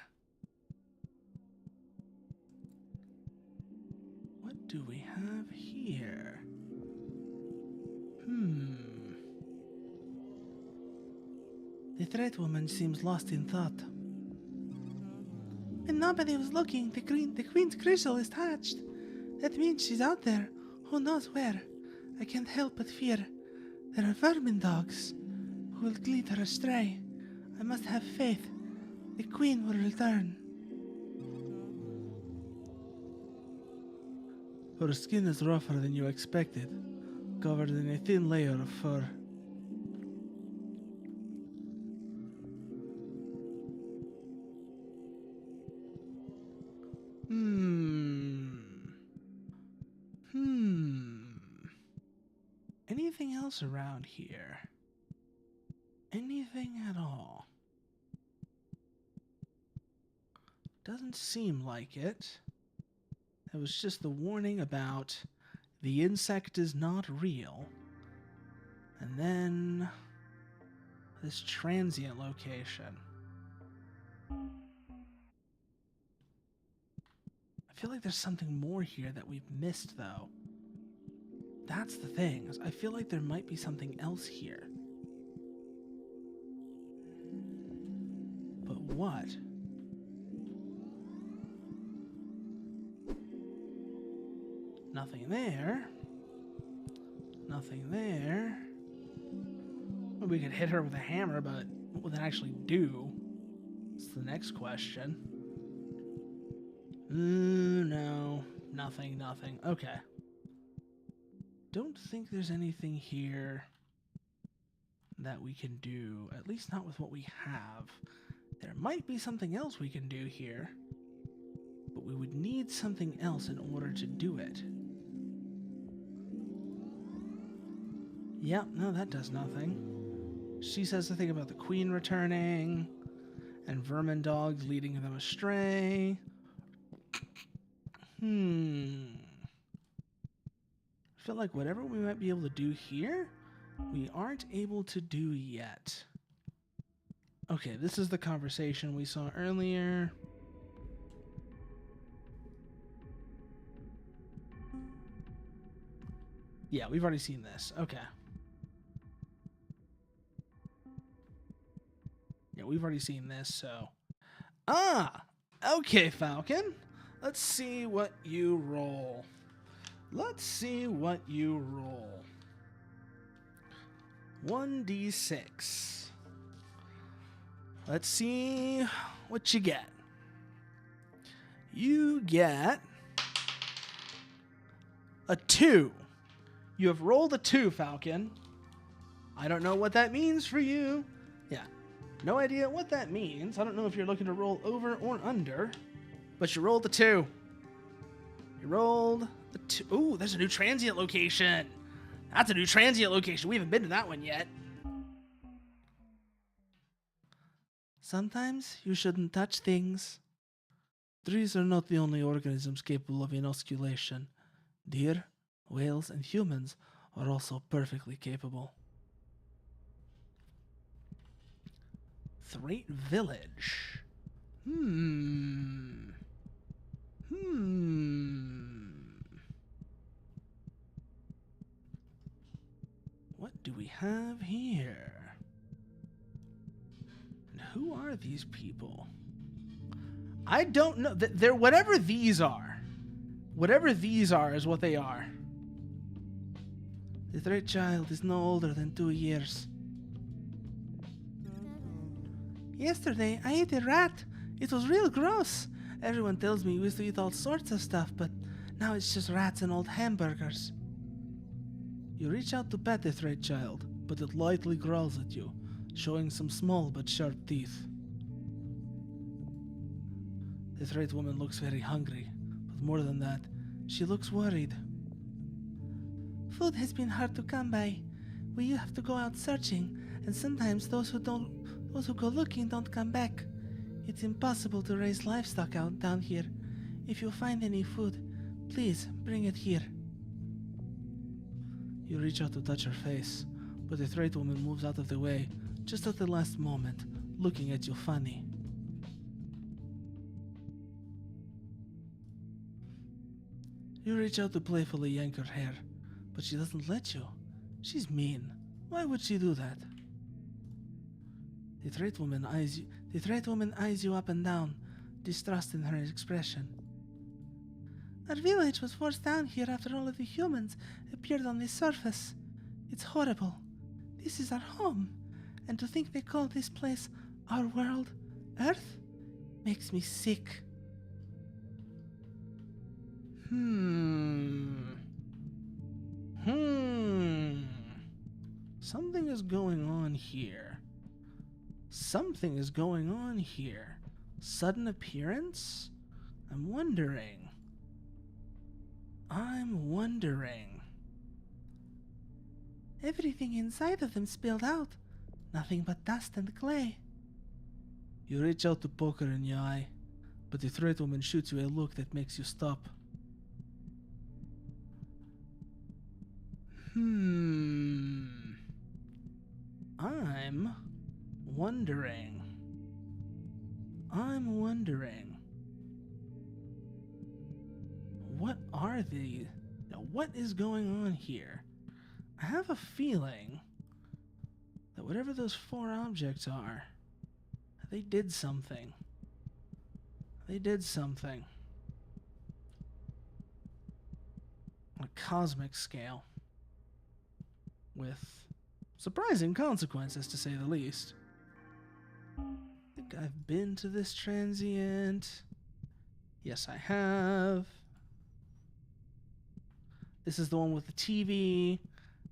What do we have here? The threat woman seems lost in thought. When nobody was looking, the queen's crystal is touched. That means she's out there. Who knows where? I can't help but fear there are vermin dogs who will lead her astray. I must have faith. The queen will return. Her skin is rougher than you expected, covered in a thin layer of fur. Anything else around here? Anything at all? Doesn't seem like it. It was just the warning about the insect is not real. And then this transient location. I feel like there's something more here that we've missed, though. That's the thing. I feel like there might be something else here. But what? Nothing there. Nothing there. Well, we could hit her with a hammer, but what would that actually do? That's the next question. No. Nothing. Okay. Don't think there's anything here that we can do, at least not with what we have. There might be something else we can do here, but we would need something else in order to do it. Yep, no, that does nothing. She says the thing about the queen returning and vermin dogs leading them astray. I feel like whatever we might be able to do here, we aren't able to do yet. Okay, this is the conversation we saw earlier. Yeah, we've already seen this. Okay. Yeah, we've already seen this, so... Okay, Falcon. Let's see what you roll. 1d6. Let's see what you get. You get a 2. You have rolled a 2, Falcon. I don't know what that means for you. Yeah, no idea what that means. I don't know if you're looking to roll over or under, but you rolled a 2. You rolled a 2. Ooh, there's a new transient location. That's a new transient location. We haven't been to that one yet. Sometimes you shouldn't touch things. Trees are not the only organisms capable of inoculation. Deer, whales, and humans are also perfectly capable. Threat Village. What do we have here? And who are these people? I don't know. They're whatever these are. Whatever these are is what they are. The threat child is no older than 2 years. Yesterday, I ate a rat. It was real gross. Everyone tells me we used to eat all sorts of stuff, but now it's just rats and old hamburgers. You reach out to pet the threat child, but it lightly growls at you, showing some small but sharp teeth. The threat woman looks very hungry, but more than that, she looks worried. Food has been hard to come by. We have to go out searching, and sometimes those who go looking don't come back. It's impossible to raise livestock out down here. If you find any food, please bring it here. You reach out to touch her face, but the Threat Woman moves out of the way just at the last moment, looking at you funny. You reach out to playfully yank her hair, but she doesn't let you. She's mean. Why would she do that? The Threat Woman eyes you up and down, distrust in her expression. Our village was forced down here after all of the humans appeared on the surface. It's horrible. This is our home, and to think they call this place our world, Earth, makes me sick. Something is going on here. Something is going on here. Sudden appearance? I'm wondering. Everything inside of them spilled out. Nothing but dust and clay. You reach out to poke her in the eye, but the Threat Woman shoots you a look that makes you stop. I'm wondering. What are they? What is going on here? I have a feeling that whatever those 4 objects are, they did something. On a cosmic scale. With surprising consequences, to say the least. I think I've been to this transient. Yes, I have. This is the one with the TV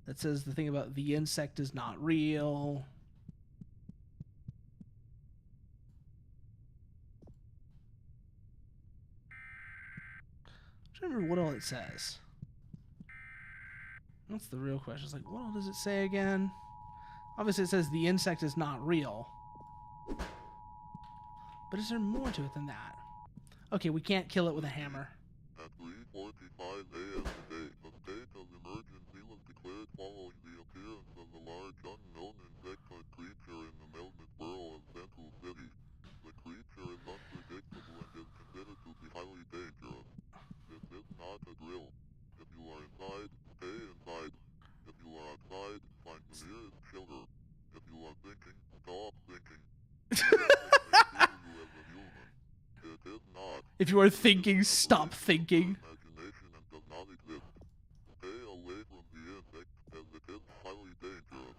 that says the thing about the insect is not real. I'm trying to remember what all it says. That's the real question. It's like, what all does it say again? Obviously it says the insect is not real. But is there more to it than that? Okay, we can't kill it with a hammer. At 3:45 a.m. today, a state of emergency was declared following the appearance of a large unknown insect-like creature in the Melbourne borough of Central City. The creature is unpredictable and is considered to be highly dangerous. This is not a drill. If you are inside, stay inside. If you are outside, find the nearest shelter. If you are thinking, stop thinking. If you are thinking, stop thinking. Imagination and does not exist. Stay away from the insect as it is highly dangerous.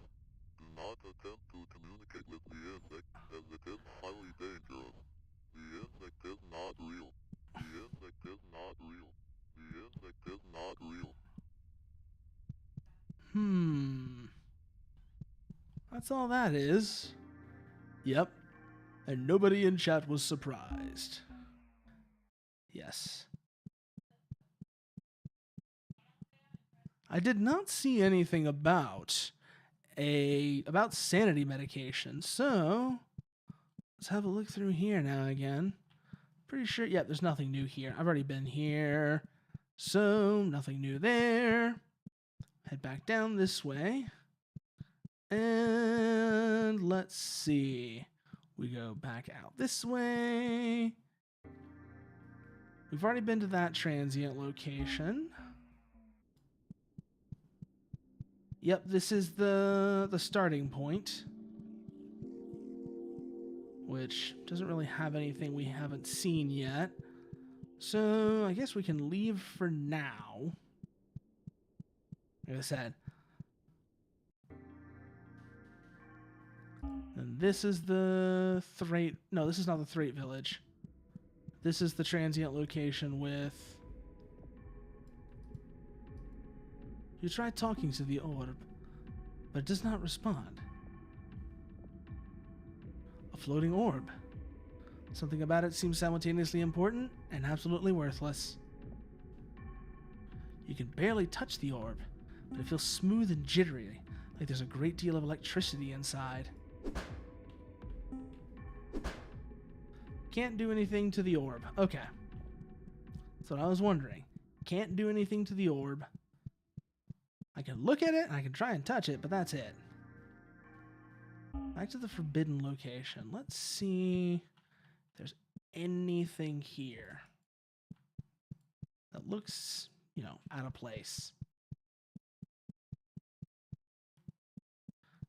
Do not attempt to communicate with the insect as it is highly dangerous. The insect is not real. The insect is not real. The insect is not real. That's all that is. Yep. And nobody in chat was surprised. Yes. I did not see anything about sanity medication, so let's have a look through here now again. Pretty sure, yeah, there's nothing new here. I've already been here, so nothing new there. Head back down this way. And let's see. We go back out this way. We've already been to that transient location. Yep, this is the starting point, which doesn't really have anything we haven't seen yet. So I guess we can leave for now. Like I said. And this is the Threat... No, this is not the Threat Village. This is the transient location with... You try talking to the orb, but it does not respond. A floating orb. Something about it seems simultaneously important and absolutely worthless. You can barely touch the orb, but it feels smooth and jittery, like there's a great deal of electricity inside. Can't do anything to the orb. Okay. That's what I was wondering. Can't do anything to the orb. I can look at it, and I can try and touch it, but that's it. Back to the forbidden location. Let's see if there's anything here that looks, you know, out of place.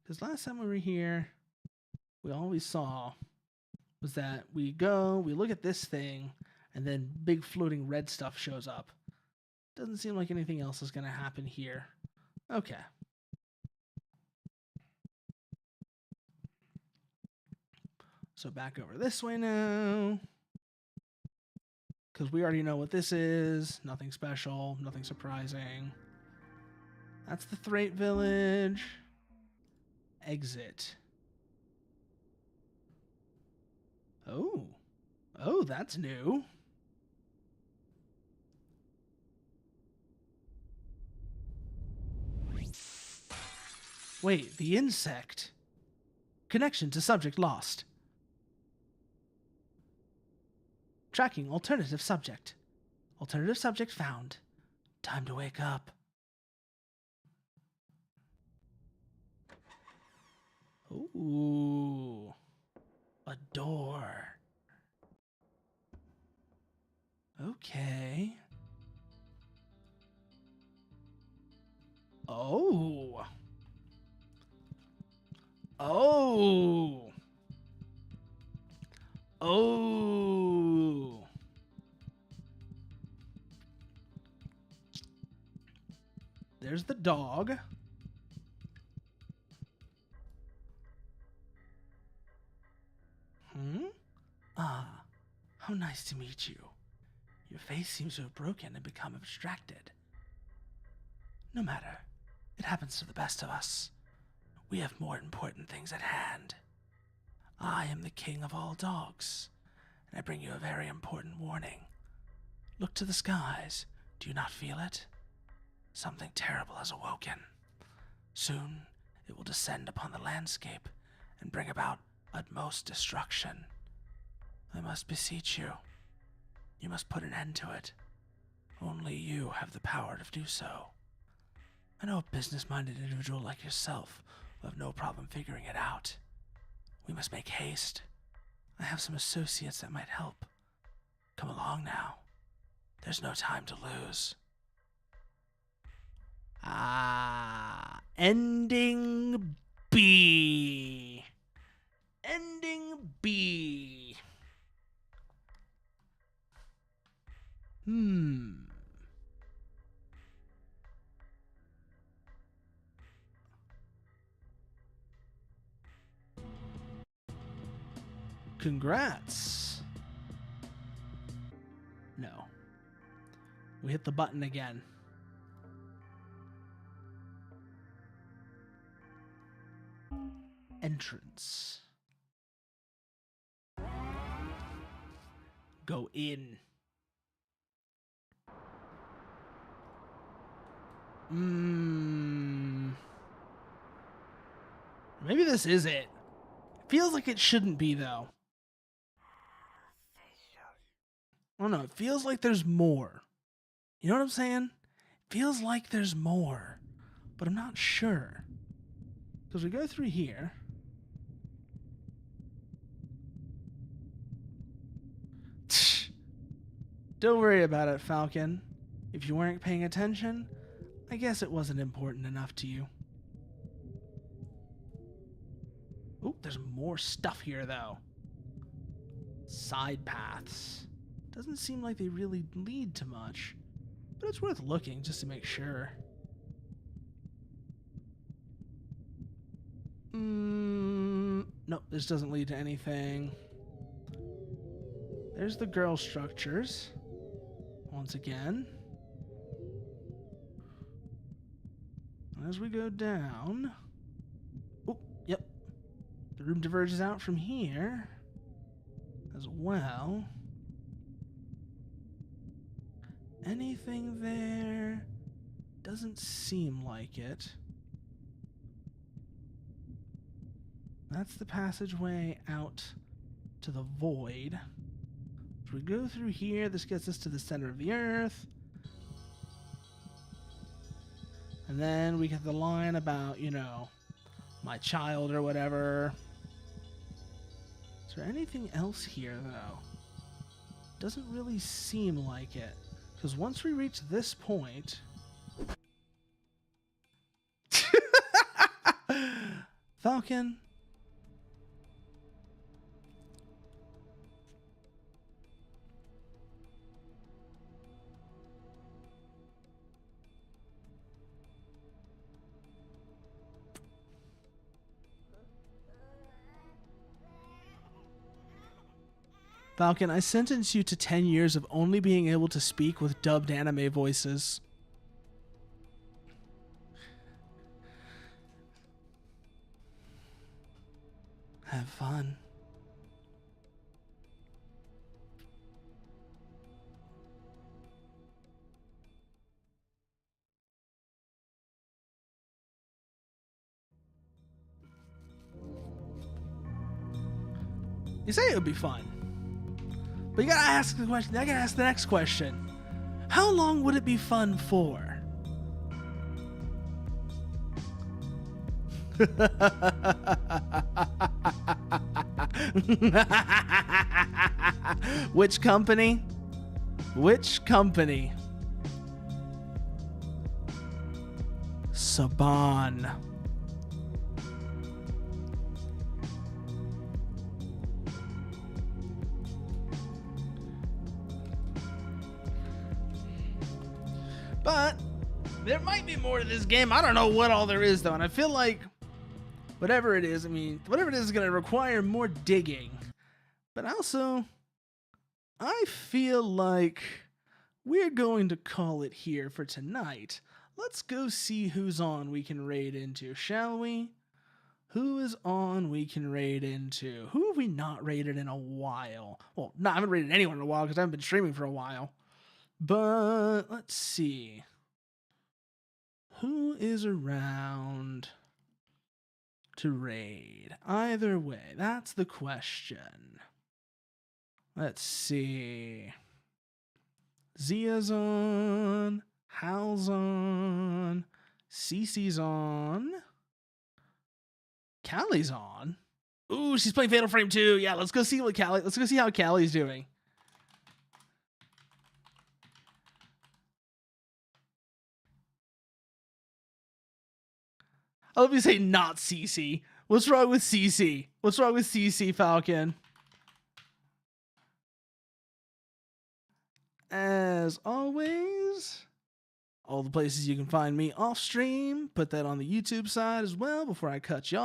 Because last time we were here, we always saw was that we go, we look at this thing, and then big floating red stuff shows up. Doesn't seem like anything else is going to happen here. Okay. So back over this way now. Because we already know what this is. Nothing special, nothing surprising. That's the Thraite village. Exit. Oh. Oh, that's new. Wait, the insect. Connection to subject lost. Tracking alternative subject. Alternative subject found. Time to wake up. Ooh. A door. Okay. Oh. Oh. Oh. There's the dog. Ah, how nice to meet you. Your face seems to have broken and become abstracted. No matter. It happens to the best of us. We have more important things at hand. I am the king of all dogs, and I bring you a very important warning. Look to the skies. Do you not feel it? Something terrible has awoken. Soon it will descend upon the landscape and bring about utmost destruction. I must beseech you. You must put an end to it. Only you have the power to do so. I know a business-minded individual like yourself will have no problem figuring it out. We must make haste. I have some associates that might help. Come along now. There's no time to lose. Ending B. Ending B. Congrats. No. We hit the button again. Entrance. Go in. Maybe this is it. Feels like it shouldn't be, though. I don't know. It feels like there's more. You know what I'm saying? It feels like there's more. But I'm not sure. Because we go through here. Don't worry about it, Falcon. If you weren't paying attention, I guess it wasn't important enough to you. Oop, there's more stuff here, though. Side paths. Doesn't seem like they really lead to much, but it's worth looking just to make sure. Nope, this doesn't lead to anything. There's the girl structures. Once again. As we go down... Oh, yep. The room diverges out from here as well. Anything there? Doesn't seem like it. That's the passageway out to the void. we go through here, this gets us to the center of the earth. And then we get the line about, you know, my child or whatever. Is there anything else here, though? Doesn't really seem like it. Because once we reach this point... Falcon... Falcon, I sentence you to 10 years of only being able to speak with dubbed anime voices. Have fun. You say it would be fun. But you gotta ask the question. I gotta ask the next question. How long would it be fun for? Which company? Which company? Saban. But there might be more to this game. I don't know what all there is, though. And I feel like whatever it is, whatever it is going to require more digging. But also, I feel like we're going to call it here for tonight. Let's go see who's on we can raid into, shall we? Who is on we can raid into? Who have we not raided in a while? Well, no, I haven't raided anyone in a while because I haven't been streaming for a while. But let's see. Who is around to raid? Either way, that's the question. Let's see. Zia's on. Hal's on. Cece's on. Callie's on. Ooh, she's playing Fatal Frame 2. Yeah, let's go see how Callie's doing. I love you say not CC. What's wrong with CC? What's wrong with CC, Falcon? As always, all the places you can find me off stream. Put that on the YouTube side as well before I cut y'all.